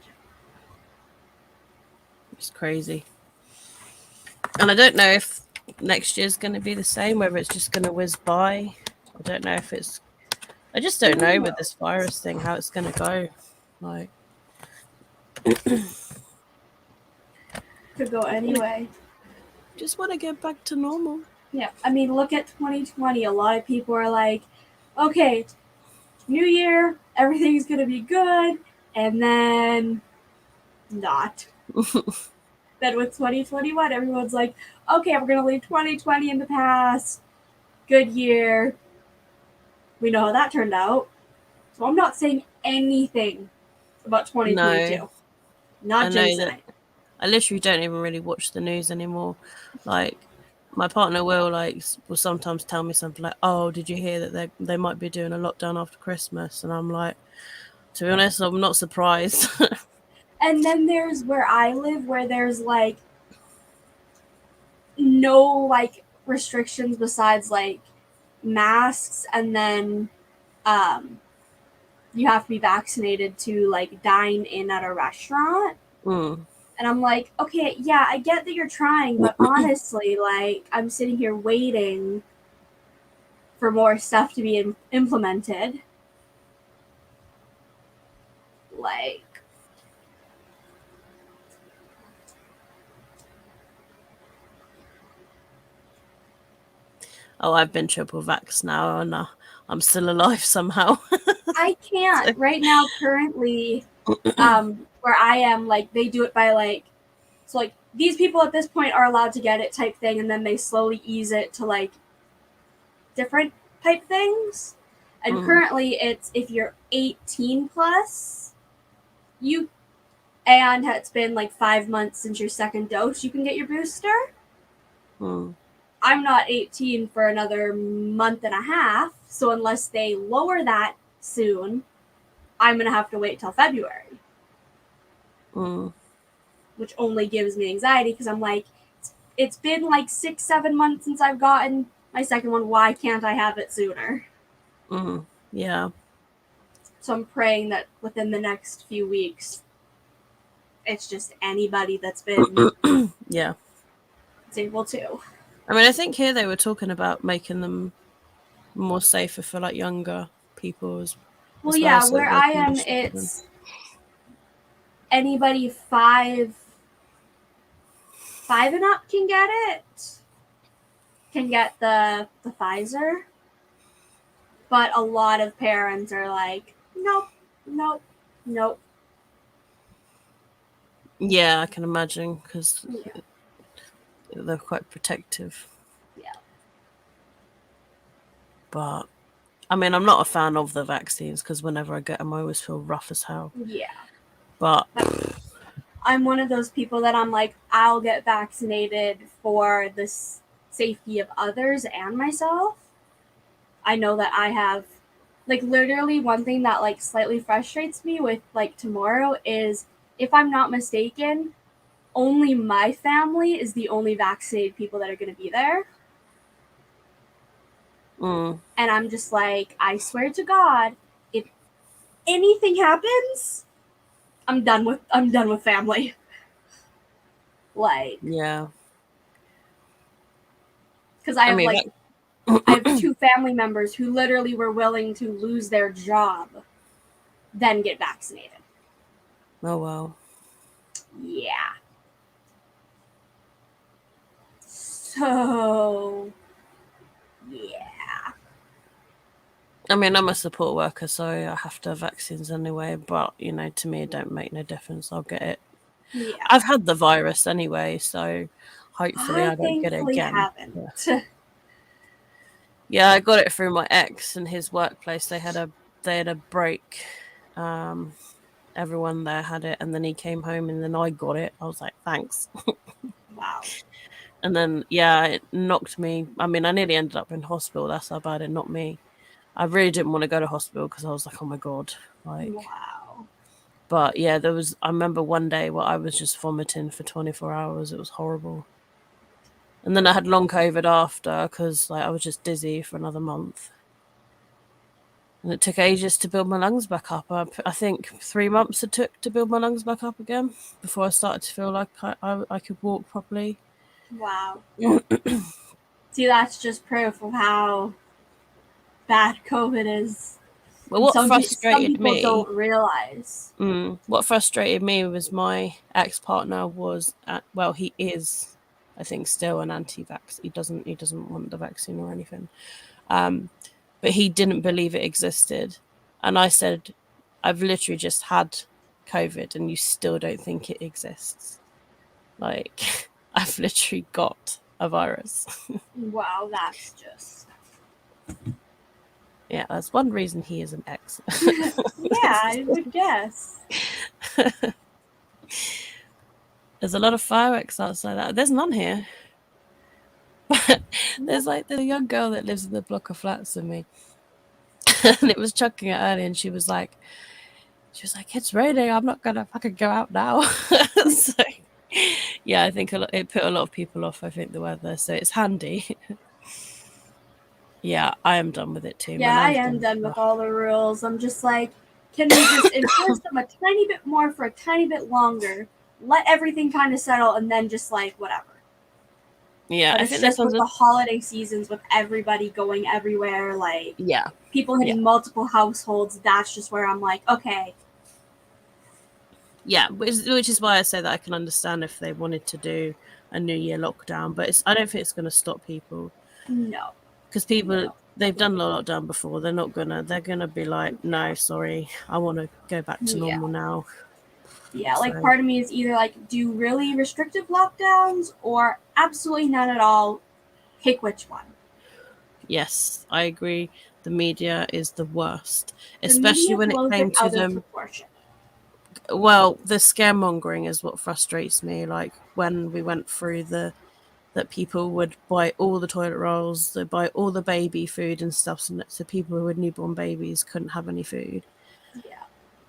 It's crazy. And I don't know if next year's going to be the same, whether it's just going to whiz by. I don't know if it's. I just don't know with this virus thing how it's going to go. Like, Could go anyway. just want to get back to normal. Yeah. I mean, look at 2020. A lot of people are like, okay, new year, everything's going to be good. And then not. Then with 2021, everyone's like, okay, we're going to leave 2020 in the past. Good year. We know how that turned out. So I'm not saying anything about No, 2022. Not I know jinxing that. it. I literally don't even really watch the news anymore. Like, my partner will sometimes tell me something like, "Oh, did you hear that they might be doing a lockdown after Christmas?" And I'm like, to be honest, I'm not surprised. And then there's where I live, where there's like no like restrictions besides like masks, and then um, you have to be vaccinated to like dine in at a restaurant. mm. And I'm like, okay, yeah, I get that you're trying, but honestly, like, I'm sitting here waiting for more stuff to be implemented. Like, Oh, I've been triple vax now, and I'm still alive somehow. I can't So, right now, currently, where I am, like, they do it by, like, so, like, these people at this point are allowed to get it type thing, and then they slowly ease it to, like, different type things. And mm, currently, it's if you're 18 plus, you and it's been like 5 months since your second dose, you can get your booster. mm, I'm not 18 for another month and a half, so unless they lower that soon, I'm gonna have to wait till February, mm, which only gives me anxiety because I'm like, it's been like 6, 7 months since I've gotten my second one. Why can't I have it sooner? yeah. So I'm praying that within the next few weeks, it's just anybody that's been Yeah. able to. I mean, I think here they were talking about making them more safer for like younger people Well, as well, yeah, so that where they I can be am, children. it's anybody five and up can get it. Can get the Pfizer, but a lot of parents are like, nope, nope, nope. Yeah, I can imagine because Yeah, they're quite protective. yeah, But I mean, I'm not a fan of the vaccines because whenever I get them, I always feel rough as hell. yeah. But But I'm one of those people that I'm like, I'll get vaccinated for this safety of others and myself. I know that I have, like, literally one thing that like slightly frustrates me with like tomorrow is, if I'm not mistaken, only my family is the only vaccinated people that are going to be there. Mm. And I'm just like, I swear to God, if anything happens, I'm done with family. Like, Yeah. because I I have mean, like I have two family members who literally were willing to lose their job, then get vaccinated. oh well. Yeah. So, yeah. I mean, I'm a support worker, so I have to have vaccines anyway. But you know, to me, it don't make no difference. I'll get it. Yeah. I've had the virus anyway, so hopefully I I don't get it thankfully again. haven't. Yeah. Yeah, I got it through my ex and his workplace. They had a break. Um, everyone there had it, and then he came home, and then I got it. I was like, thanks. Wow. And then yeah, it knocked me. I mean, I nearly ended up in hospital. That's how bad it knocked me. I really didn't want to go to hospital because I was like, oh my god, like. Wow. But yeah, there was. I remember one day where I was just vomiting for 24 hours. It was horrible. And then I had long COVID after because like I was just dizzy for another month. And it took ages to build my lungs back up. I think 3 months it took to build my lungs back up again before I started to feel like I could walk properly. Wow. See, that's just proof of how bad COVID is. Well, And what some frustrated people me, don't realize. what frustrated me was my ex-partner was, well, he is, I think, still an anti-vax. He doesn't want the vaccine or anything. But he didn't believe it existed. And I said, I've literally just had COVID and you still don't think it exists. Like, I've literally got a virus. Wow, that's just. Yeah, that's one reason he is an ex. Yeah, I would guess. There's a lot of fireworks outside that. There's none here. There's a young girl that lives in the block of flats with me. And it was chucking it early and she was like, it's raining, I'm not gonna fucking go out now. So yeah, I think it put a lot of people off, I think, the weather. So it's handy. Yeah, I am done with it too, man. Yeah, I I'm am done. done with all the rules. I'm just like, can we just enforce them a tiny bit more for a tiny bit longer? Let everything kind of settle and then just like whatever. Yeah, But I it's think this just one's with the holiday seasons, with everybody going everywhere, like yeah. people hitting multiple households, that's just where I'm like, okay. Yeah, which is why I say that I can understand if they wanted to do a New Year lockdown, but I don't think it's going to stop people No. because people No. they've done a lockdown before. They're gonna be like, no, sorry, I want to go back to Yeah. normal now. Yeah, like So part of me is either like do really restrictive lockdowns or absolutely none at all. Pick which one. yes, I agree. The media is the worst, The especially media when it blows it came to out of them. proportion. Well, the scaremongering is what frustrates me. Like when we went through that people would buy all the toilet rolls, they buy all the baby food and stuff, so people who had newborn babies couldn't have any food. Yeah.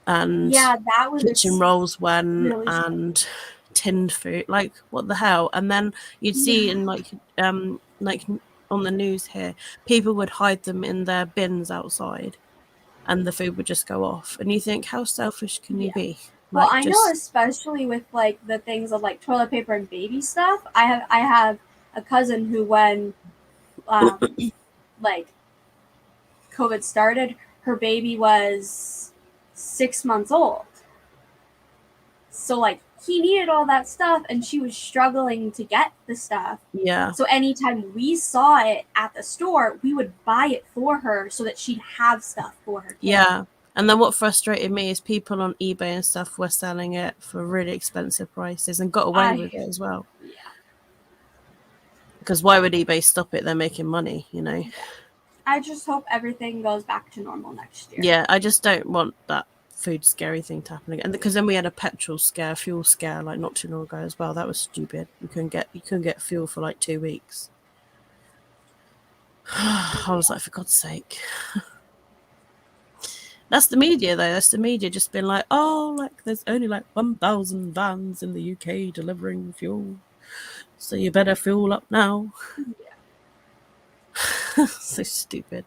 And Yeah, that kitchen was rolls went, really and tinned food. Like what the hell? And then you'd see yeah. in like on the news here, people would hide them in their bins outside, and the food would just go off. And you think, how selfish can you Yeah. be? Well, Like I know just especially with like the things of like toilet paper and baby stuff. I have a cousin who when like COVID started, her baby was 6 months old. So like he needed all that stuff and she was struggling to get the stuff. yeah. So anytime we saw it at the store, we would buy it for her so that she'd have stuff for her kid. Yeah. And then what frustrated me is people on eBay and stuff were selling it for really expensive prices and got away with I it as well. yeah. Because why would eBay stop it? They're making money, you know? Yeah. I just hope everything goes back to normal next year. Yeah, I just don't want that food scary thing to happen again. Because then we had a petrol scare, fuel scare, like not too long ago as well. That was stupid. You couldn't get fuel for like 2 weeks. I was like, for God's sake. That's the media, though. That's the media just been like, oh, like there's only like 1,000 vans in the UK delivering fuel, so you better fuel up now. So stupid.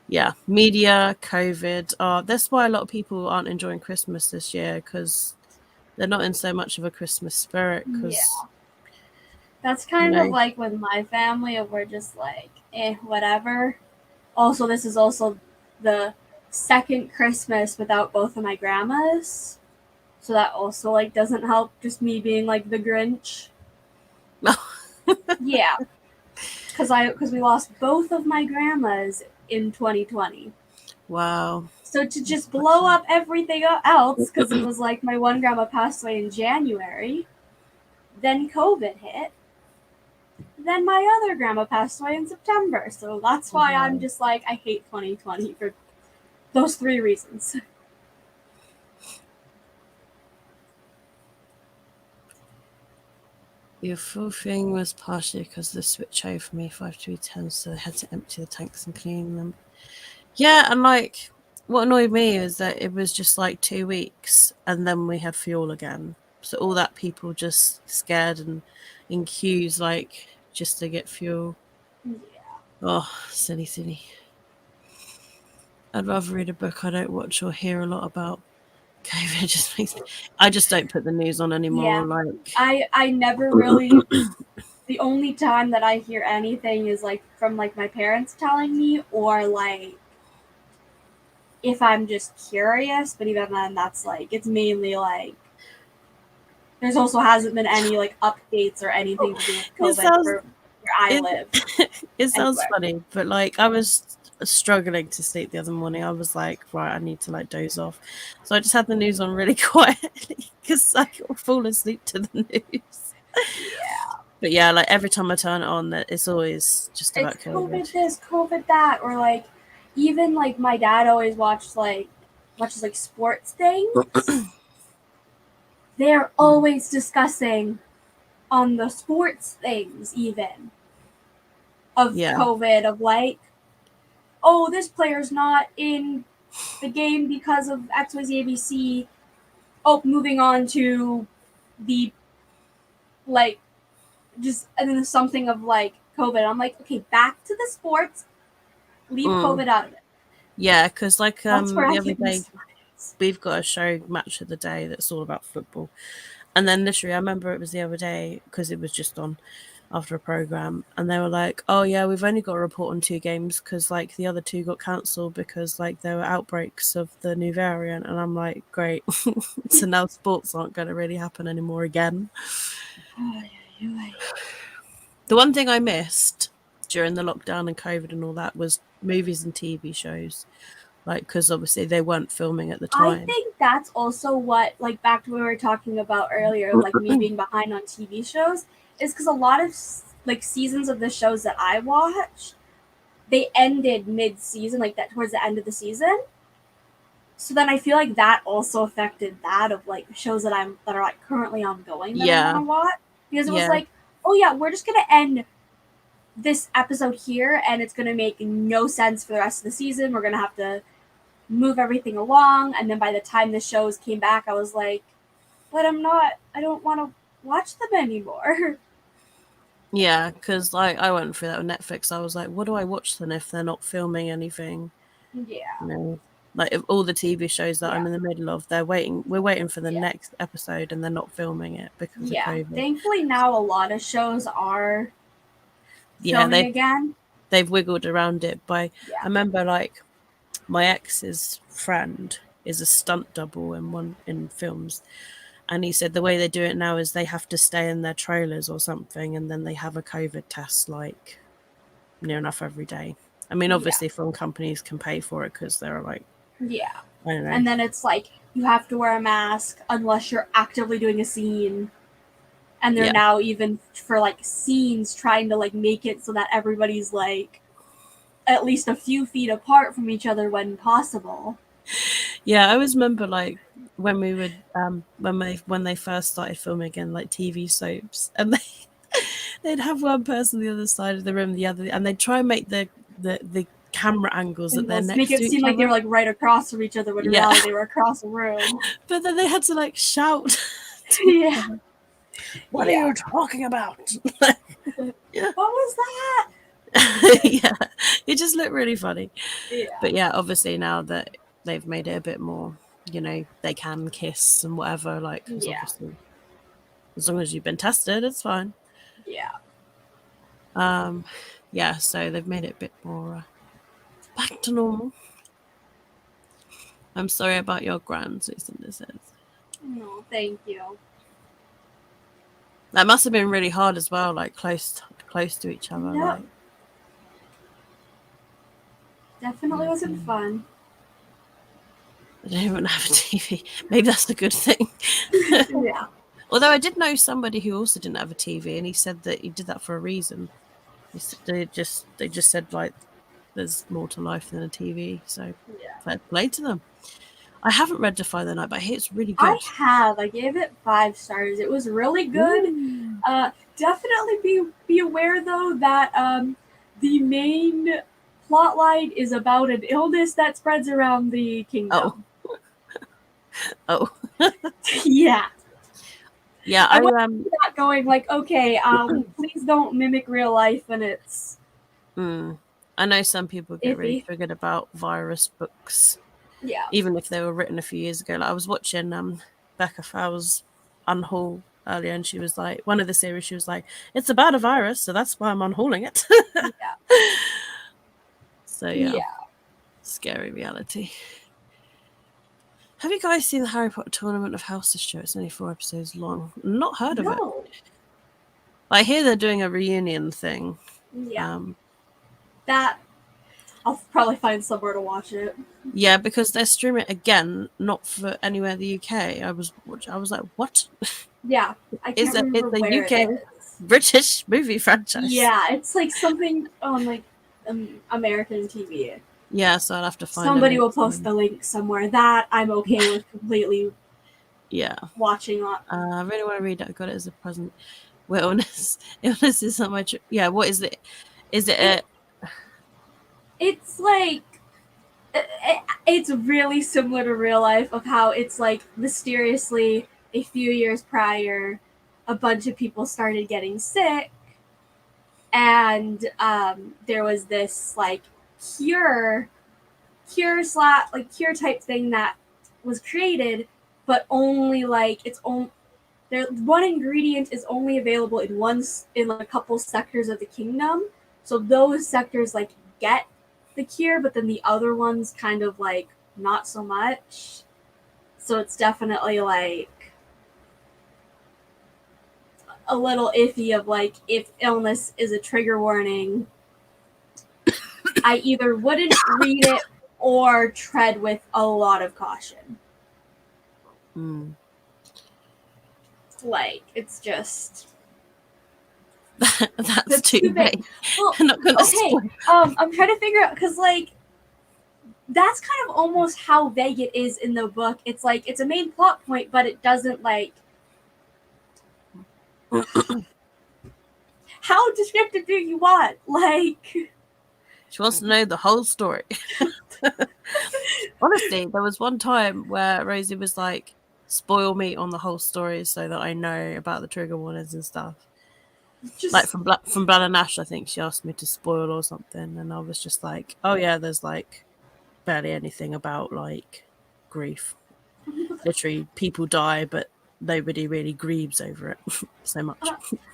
Yeah, media, COVID. That's why a lot of people aren't enjoying Christmas this year, because they're not in so much of a Christmas spirit. Yeah. Because That's kind of like with my family, we're just like, whatever. Also, this is also the second Christmas without both of my grandmas. So that also like doesn't help, just me being like the Grinch. Yeah. Because we lost both of my grandmas in 2020. wow. So to just blow up everything else, because it was like my one grandma passed away in January, then COVID hit, then my other grandma passed away in September. So that's why I'm just like, I hate 2020 for those three reasons. Your full thing was partially because the switch over from E5 to E10, so they had to empty the tanks and clean them. Yeah, and like what annoyed me is that it was just like 2 weeks and then we had fuel again. So all that people just scared and in queues like just to get fuel. Yeah. Oh, silly, silly. I'd rather read a book I don't watch or hear a lot about. COVID just makes me. I just don't put the news on anymore. Yeah. Like I never really. The only time that I hear anything is like from like my parents telling me, or like if I'm just curious. But even then, that's like it's mainly like there's also hasn't been any like updates or anything to do with it COVID sounds for where I it, live. it sounds Anywhere. funny, but like I was struggling to sleep the other morning. I was like, right, I need to like doze off. So I just had the news on really quietly because I could fall asleep to the news. Yeah. But yeah, like every time I turn it on, it's always just It's about COVID COVID. this, COVID that, or like even like my dad always watches like sports things. They're always discussing on the sports things even of Yeah. COVID, of like, oh, this player's not in the game because of XYZ ABC. Oh, moving on to the like just and then there's something of like COVID. I'm like, okay, back to the sports. Leave Mm. COVID out of it. Yeah, because like That's where I the other get my day smarts. we've got a show Match of the Day that's all about football. And then literally, I remember it was the other day because it was just on after a program, and they were like, "Oh yeah, we've only got a report on 2 games because like the other two got cancelled because like there were outbreaks of the new variant." And I'm like, "Great, so now sports aren't going to really happen anymore again." The one thing I missed during the lockdown and COVID and all that was movies and TV shows, like because obviously they weren't filming at the I time. think that's also what, like, back to what we were talking about earlier, like me being behind on TV shows, is because a lot of like seasons of the shows that I watched, they ended mid-season, like that towards the end of the season. So then I feel like that also affected that of like shows that are like currently ongoing that I want Yeah, to watch, because it was yeah, like, oh yeah, we're just gonna end this episode here, and it's gonna make no sense for the rest of the season. We're gonna have to move everything along, and then by the time the shows came back, I was like, but I don't want to watch them anymore. yeah. Because like I went through that with Netflix. I was like, "What do I watch then if they're not filming anything?" Yeah. You know, like if all the TV shows that Yeah. I'm in the middle of, they're waiting. We're waiting for the Yeah. next episode, and they're not filming it because of Yeah. COVID. Thankfully now a lot of shows are Yeah, filming again. they've wiggled around it by. I Yeah. remember like my ex's friend is a stunt double in films, and he said the way they do it now is they have to stay in their trailers or something, and then they have a COVID test like near enough every day. I mean, Yeah. obviously, film companies can pay for it because they're like, Yeah. I don't know. And then it's like you have to wear a mask unless you're actively doing a scene. And they're Yeah, now even for like scenes trying to like make it so that everybody's like at least a few feet apart from each other when possible. yeah. I always remember like when we would when they first started filming again like TV soaps, and they'd have one person the other side of the room, the other, and they'd try and make the camera angles that they're Make next it to seem each like they other. were like right across from each other, when in Yeah. reality they were across the room. But then they had to like shout to each Yeah. other, what are Yeah. you talking about? Yeah. What was that? Yeah, it just looked really funny. Yeah. But yeah, obviously now that they've made it a bit more, they can kiss and whatever, like, 'cause Yeah. obviously as long as you've been tested, it's fine. Yeah. Yeah, so they've made it a bit more back to normal. I'm sorry about your grand, Lucinda says. No, thank you. That must have been really hard as well, like close to each other. Yep. Like, Definitely wasn't fun. I don't even have a TV. Maybe that's a good thing. Yeah. Although I did know somebody who also didn't have a TV, and he said that he did that for a reason. They just said like there's more to life than a TV. So Yeah. fair play to them. I haven't read Defy the Night, but I hear it's really I good. have. I gave it 5 stars. It was really good. Ooh. Definitely be aware though that the main plot line is about an illness that spreads around the kingdom. Oh. Yeah. Yeah, I went that going like, okay, please don't mimic real life, and it's I know some people get really iffy. triggered about virus books, Yeah. even if they were written a few years ago. Like I was watching Becca Fowles Unhaul earlier, and she was like, one of the series, she was like, it's about a virus, so that's why I'm unhauling it. Yeah. So yeah, scary reality. Have you guys seen the Harry Potter Tournament of Houses show? It's only 4 episodes long. Not heard of it. No. I hear they're doing a reunion thing. Yeah. That I'll probably find somewhere to watch it. Yeah, because they're streaming it again, not for anywhere in the UK. I was like, what? Yeah. I can't remember it's a where UK it is. British movie franchise. Yeah, it's like something on like American TV. Yeah, so I'll have to find Somebody will post the link somewhere. That I'm okay with completely watching on. I really want to read it. I got it as a present. Well, illness is not my yeah, what is it? Is it a It's like it's really similar to real life, of how it's like mysteriously a few years prior a bunch of people started getting sick, and there was this like cure type thing that was created, but only like its own there one ingredient is only available in a couple sectors of the kingdom, so those sectors like get the cure, but then the other ones kind of like not so much. So it's definitely like a little iffy of like, if illness is a trigger warning, I either wouldn't read it or tread with a lot of caution. Like, it's just that's too big. Well, I'm not gonna okay. I'm trying to figure out, because like that's kind of almost how vague it is in the book. It's like it's a main plot point, but it doesn't like. How descriptive do you want? Like, she wants to know the whole story. Honestly, there was one time where Rosie was like, spoil me on the whole story so that I know about the trigger warnings and stuff. Just like from Blood and Ash, I think she asked me to spoil or something, and I was just like, oh yeah, there's like barely anything about like grief. Literally, people die, but nobody really grieves over it so much.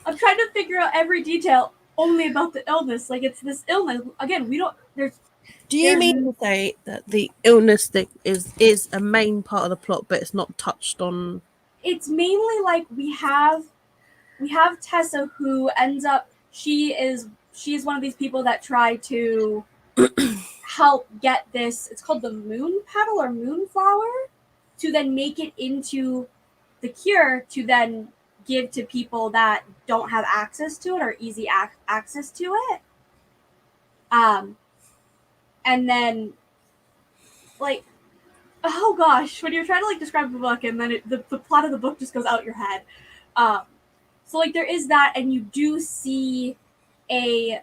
I'm trying to figure out every detail only about the illness. Like, it's this illness. Again, we don't. Do you mean to say that the illness thing is a main part of the plot, but it's not touched on? It's mainly like we have Tessa, who ends up she's one of these people that try to help get this. It's called the moon petal or moonflower, to then make it into the cure to then give to people that don't have access to it or easy access to it. And then like, oh gosh, when you're trying to like describe the book and then the plot of the book just goes out your head. So like there is that, and you do see a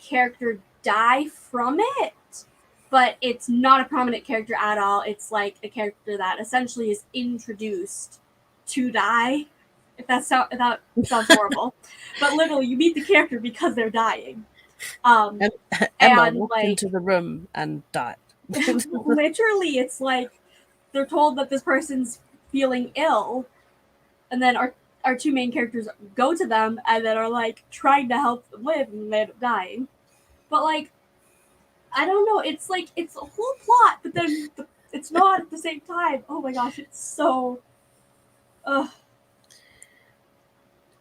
character die from it, but it's not a prominent character at all. It's like a character that essentially is introduced to die. If that sounds horrible, but literally you meet the character because they're dying. And Emma And walked like into the room and died. literally, it's like they're told that this person's feeling ill, and then our two main characters go to them and then are like trying to help them live, and they end up dying. But like, I don't know. It's like it's a whole plot, but then it's not at the same time. Oh my gosh, it's so. Ugh.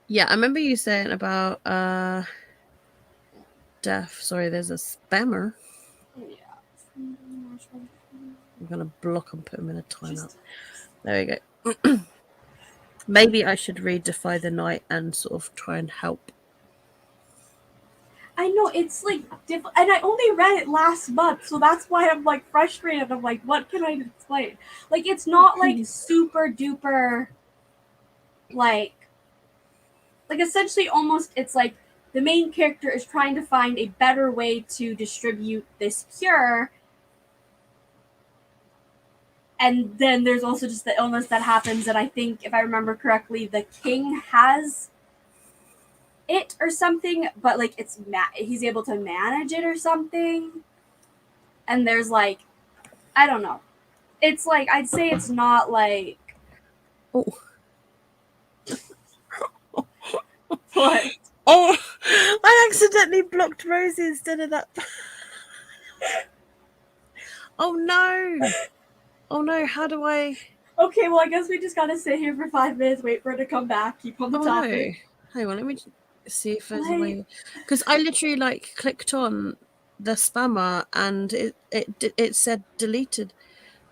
Yeah, I remember you saying about death. Sorry, there's a spammer. Yeah. I'm gonna block and put him in a timeout. Just, There we go. Maybe I should read Defy the Night and sort of try and help. I know it's like and I only read it last month, so that's why I'm like frustrated. I'm like, what can I explain? Like, it's not like super duper, like essentially almost it's like the main character is trying to find a better way to distribute this cure, and then there's also just the illness that happens, and I think if I remember correctly, the king has it or something, but like he's able to manage it or something. And there's like, I don't know. It's like I'd say it's not like Oh. what? Oh, I accidentally blocked Rosie instead of that. Oh no. Oh no, how do I? Okay, well I guess we just gotta sit here for 5 minutes, wait for her to come back, keep on the topic. No. Hang on, let me see if there's a way. Because I literally like clicked on the spammer and it said deleted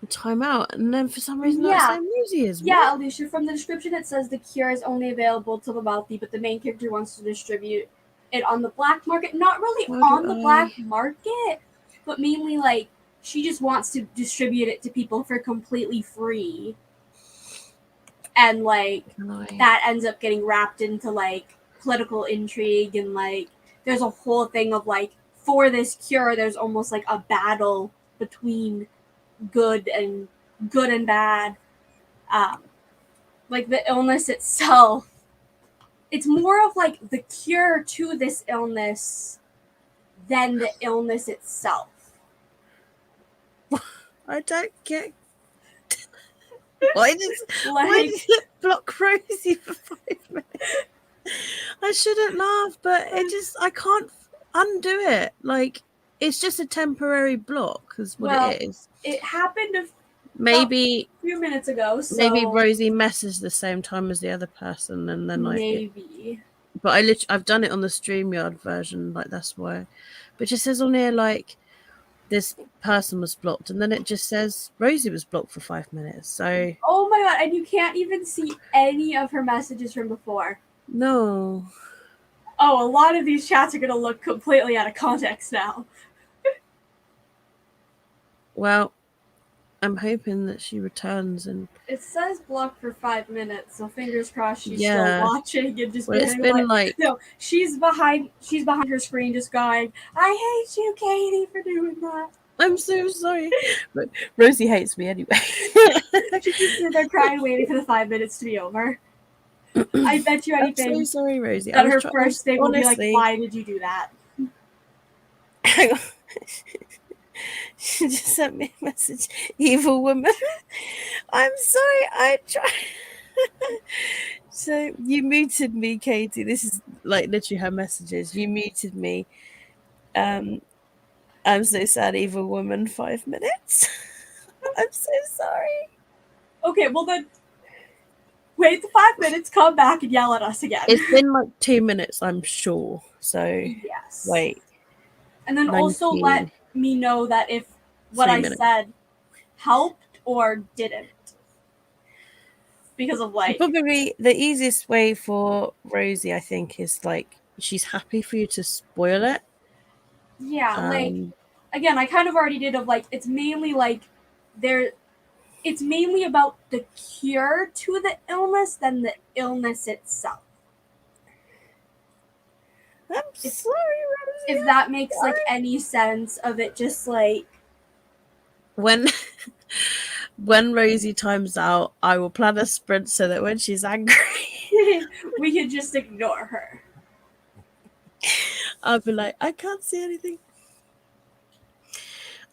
timeout, and then for some reason that's saying Rosie is. Yeah, Alicia, from the description it says the cure is only available to the wealthy, but the main character wants to distribute it on the black market. Not really on the black market, but mainly like she just wants to distribute it to people for completely free. And like that ends up getting wrapped into like political intrigue, and like there's a whole thing of like for this cure there's almost like a battle between good and bad. Like the illness itself, it's more of like the cure to this illness than the illness itself. I don't get. Why did it block Rosie for 5 minutes? I shouldn't laugh, but I can't undo it. Like, it's just a temporary block, is what it is. It happened maybe a few minutes ago. So maybe Rosie messaged the same time as the other person, and then maybe. But I've done it on the StreamYard version, like that's why. But it just says on here like this person was blocked, and then it just says Rosie was blocked for 5 minutes. So oh my god, and you can't even see any of her messages from before. No. Oh, a lot of these chats are gonna look completely out of context now. Well, I'm hoping that she returns, and it says blocked for 5 minutes, so fingers crossed she's still watching and just it's been like no, she's behind her screen just going, I hate you, Katie, for doing that. I'm so sorry. But Rosie hates me anyway. She's just sitting there crying, waiting for the 5 minutes to be over. I bet you anything. I'm so sorry, Rosie. That her first thing will be like, why did you do that? Hang on. She just sent me a message. Evil woman. I'm sorry, I tried. So you muted me, Katie. This is like literally her messages. You muted me. I'm so sad, evil woman. 5 minutes. I'm so sorry. Okay, well then wait the 5 minutes, come back and yell at us again. It's been like 2 minutes, I'm sure. So yes. Wait. And then 19. Also let me know that if what I said helped or didn't. Because of like probably the easiest way for Rosie, I think, is like she's happy for you to spoil it. Yeah, like again, I kind of already did of like it's mainly like it's mainly about the cure to the illness than the illness itself. I'm sorry, Rosie. If that makes like any sense of it, just like when when Rosie times out, I will plan a sprint so that when she's angry, we could just ignore her. I'll be like, I can't see anything.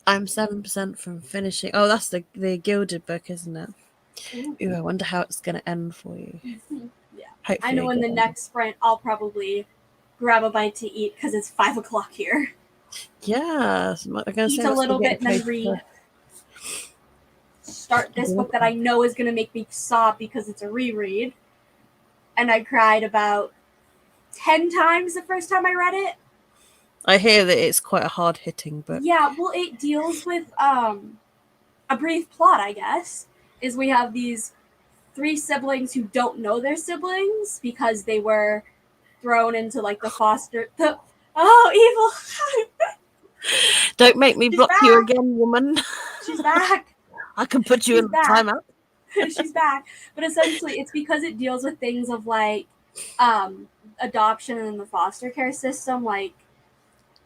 I'm 7% from finishing. Oh, that's the Gilded book, isn't it? Ooh, I wonder how it's going to end for you. Yeah. Hopefully I know in the next sprint, I'll probably grab a bite to eat because it's 5 o'clock here. Yeah. I'm going to Eat say a little bit and then read. Start this book that I know is going to make me sob because it's a reread. And I cried about 10 times the first time I read it. I hear that it's quite a hard-hitting book. Yeah, well, it deals with a brief plot, I guess. Is we have these 3 siblings who don't know they're siblings because they were thrown into like the foster. Evil! Don't make me block you again, woman. She's back. I can put you in timeout. She's back. But essentially, it's because it deals with things of like adoption and the foster care system. Like,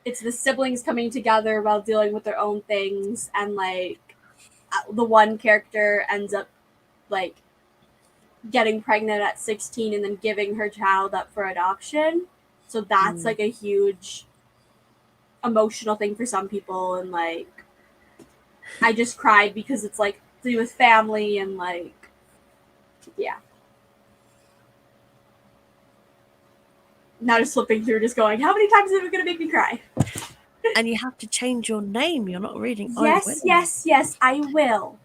it's the siblings coming together while dealing with their own things, and like the one character ends up like getting pregnant at 16 and then giving her child up for adoption. So that's like a huge emotional thing for some people, and like I just cried because it's like to do with family and like yeah. Now just flipping through, just going, how many times is it going to make me cry? And you have to change your name. You're not reading. Yes, I will.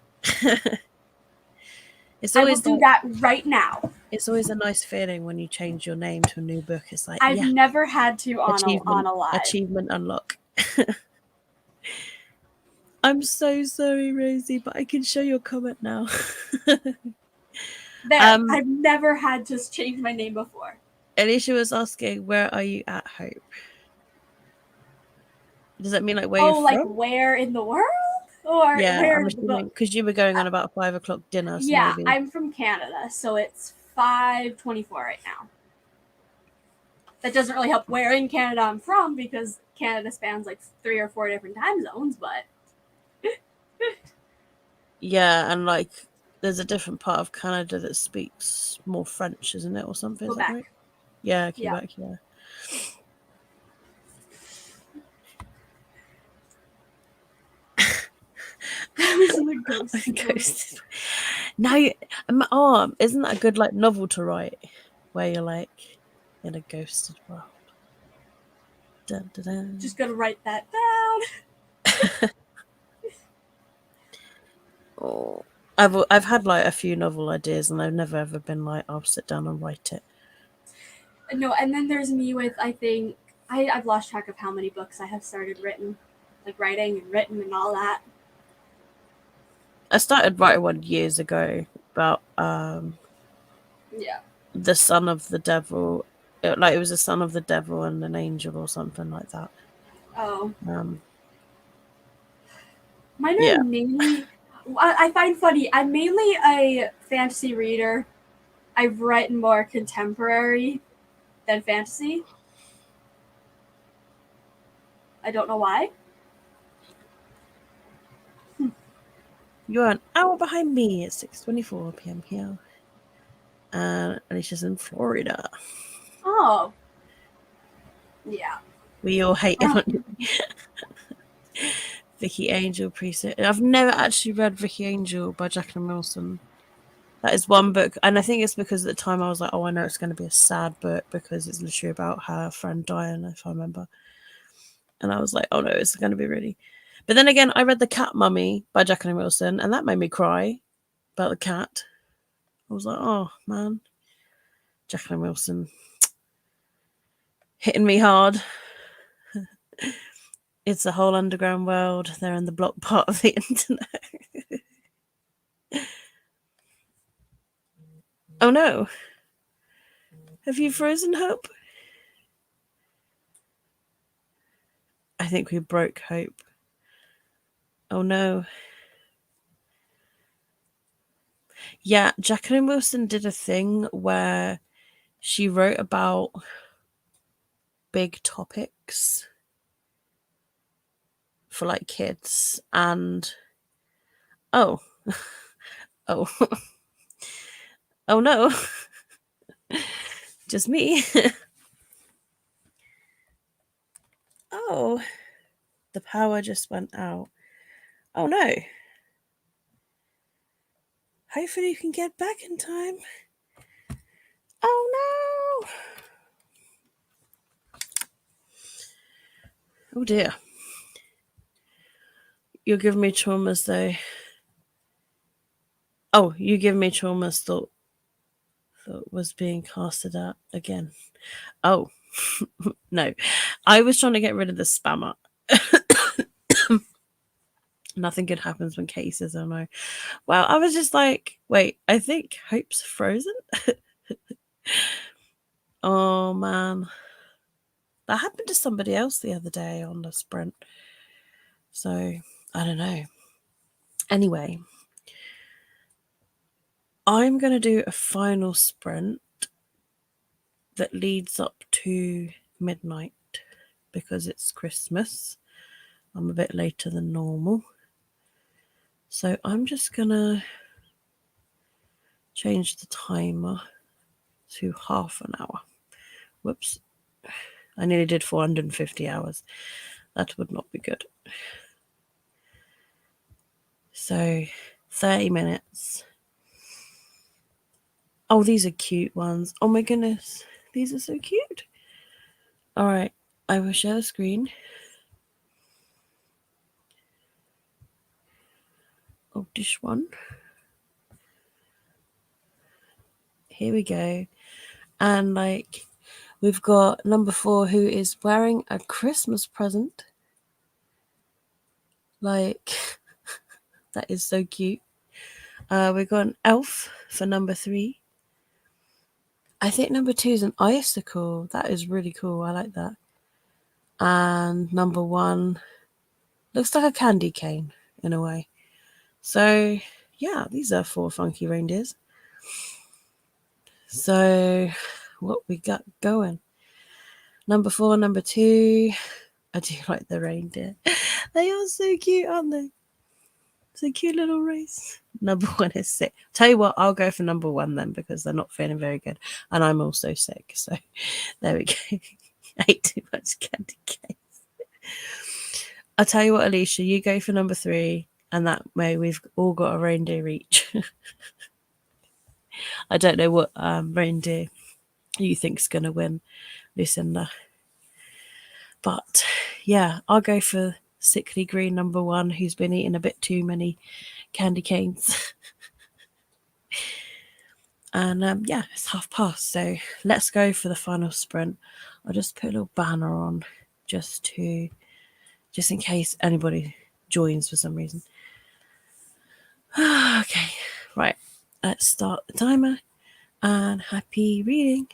It's always I will do that right now. It's always a nice feeling when you change your name to a new book. It's like I've never had to on a live. Achievement unlock. I'm so sorry, Rosie, but I can show your comment now. There, I've never had to change my name before. Alicia was asking, where are you at, Hope? Does that mean like where you're from? Like where in the world? Or yeah, where I'm assuming because you were going on about 5 o'clock dinner. So yeah, maybe. I'm from Canada, so it's 5:24 right now. That doesn't really help where in Canada I'm from because Canada spans like 3 or 4 different time zones, but yeah, and like there's a different part of Canada that speaks more French, isn't it, or something? Quebec. Is that right? Yeah, Quebec. Yeah. That was a ghost. Now, isn't that a good like novel to write, where you're like in a ghosted world? Dun, dun, dun. Just gonna write that down. Oh, I've had like a few novel ideas, and I've never ever been like, I'll sit down and write it. No, and then there's me with I think I've lost track of how many books I have started writing and all that. I started writing one years ago about the son of the devil. It was a son of the devil and an angel or something like that. Oh. Mine are mainly. I find funny. I'm mainly a fantasy reader. I've written more contemporary than fantasy. I don't know why. You're an hour behind me at 6:24 p.m. here. And Alicia's in Florida. Oh. Yeah. We all hate on you. Vicky Angel Precinct. I've never actually read Vicky Angel by Jacqueline Wilson. That is one book, and I think it's because at the time I was like, oh, I know it's going to be a sad book because it's literally about her friend dying, if I remember. And I was like, oh no, it's going to be really. But then again, I read The Cat Mummy by Jacqueline Wilson, and that made me cry about the cat. I was like, oh man, Jacqueline Wilson hitting me hard. It's a whole underground world. They're in the block part of the internet. Oh no. Have you frozen, Hope? I think we broke Hope. Oh no. Yeah, Jacqueline Wilson did a thing where she wrote about big topics for like kids and oh, oh, oh no, just me. Oh, the power just went out. Oh no. Hopefully you can get back in time. Oh no. Oh dear. You're giving me traumas though. Oh, you give me traumas thought was being casted out again. Oh no. I was trying to get rid of the spammer. Nothing good happens when Katie says oh no. Well, I was just like, wait, I think Hope's frozen. Oh man. That happened to somebody else the other day on the sprint. So I don't know. Anyway, I'm going to do a final sprint that leads up to midnight because it's Christmas. I'm a bit later than normal. So I'm just going to change the timer to half an hour. Whoops. I nearly did 450 hours. That would not be good. So 30 minutes. Oh, these are cute ones. Oh my goodness. These are so cute. All right. I will share the screen. Oh, this one. Here we go. And like, we've got number 4 who is wearing a Christmas present. Like, that is so cute. We've got an elf for number 3. I think number 2 is an icicle. That is really cool. I like that. And number 1 looks like a candy cane in a way. So, yeah, these are 4 funky reindeers. So, what we got going? Number 4, number 2. I do like the reindeer. They are so cute, aren't they? It's a cute little race. Number 1 is sick. Tell you what, I'll go for number 1 then because they're not feeling very good. And I'm also sick. So there we go. I ate too much candy cane. I'll tell you what, Alicia, you go for number 3. And that way we've all got a reindeer each. I don't know what reindeer you think's going to win, Lucinda. But yeah, I'll go for sickly green number 1 who's been eating a bit too many candy canes. And yeah, it's past. So let's go for the final sprint. I'll just put a little banner on just in case anybody joins for some reason. Okay, right. Let's start the timer and happy reading.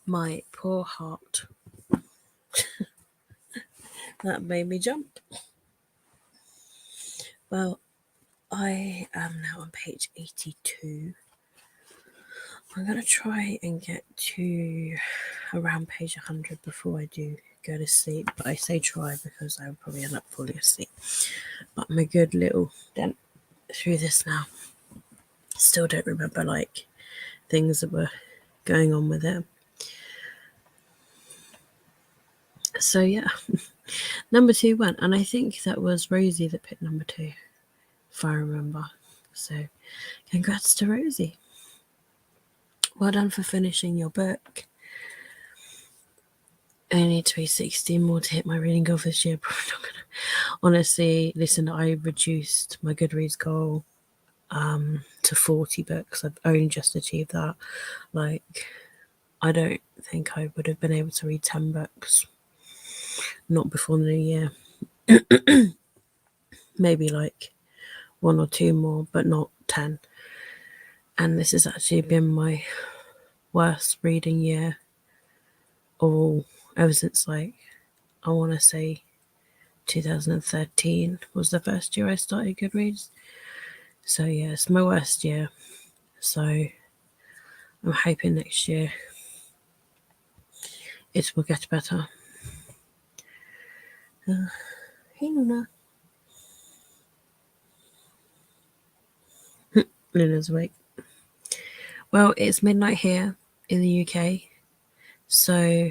My poor heart. That made me jump. Well, I am now on page 82. I'm going to try and get to around page 100 before I do go to sleep. But I say try because I will probably end up falling asleep. But I'm a good little dent through this now. Still don't remember like things that were going on with it. So yeah, number 2 went, and I think that was Rosie that picked number 2, if I remember. So congrats to Rosie. Well done for finishing your book. I need to be 16 more to hit my reading goal this year. Probably not gonna. Honestly, listen, I reduced my Goodreads goal to 40 books. I've only just achieved that. Like, I don't think I would have been able to read 10 books. Not before the new year. Maybe like 1 or 2 more, but not 10. And this has actually been my worst reading year all ever since, like, I want to say 2013 was the first year I started Goodreads. So yeah, it's my worst year. So I'm hoping next year it will get better. Hey Luna. Luna's awake. Well, it's midnight here in the UK. So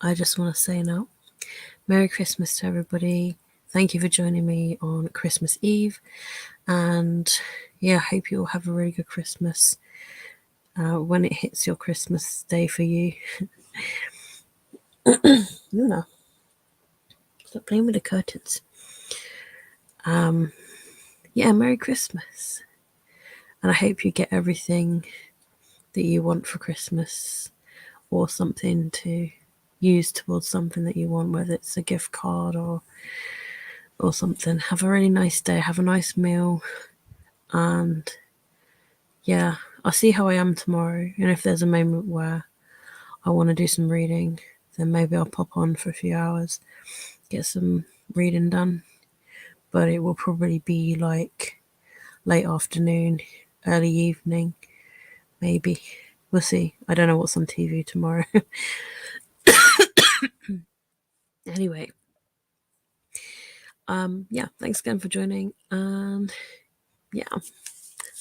I just want to say now, Merry Christmas to everybody. Thank you for joining me on Christmas Eve. And yeah, I hope you all have a really good Christmas when it hits your Christmas day for you. Luna, stop playing with the curtains. Yeah, Merry Christmas. And I hope you get everything that you want for Christmas, or something to use towards something that you want, whether it's a gift card or something. Have a really nice day. Have a nice meal. And yeah, I'll see how I am tomorrow. And if there's a moment where I want to do some reading, then maybe I'll pop on for a few hours, get some reading done. But it will probably be like late afternoon, early evening, maybe. We'll see. I don't know what's on TV tomorrow. Anyway, yeah, thanks again for joining. And yeah,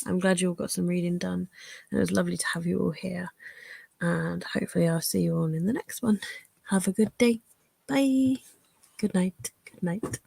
I'm glad you all got some reading done. And it was lovely to have you all here. And hopefully I'll see you all in the next one. Have a good day. Bye. Good night. Good night.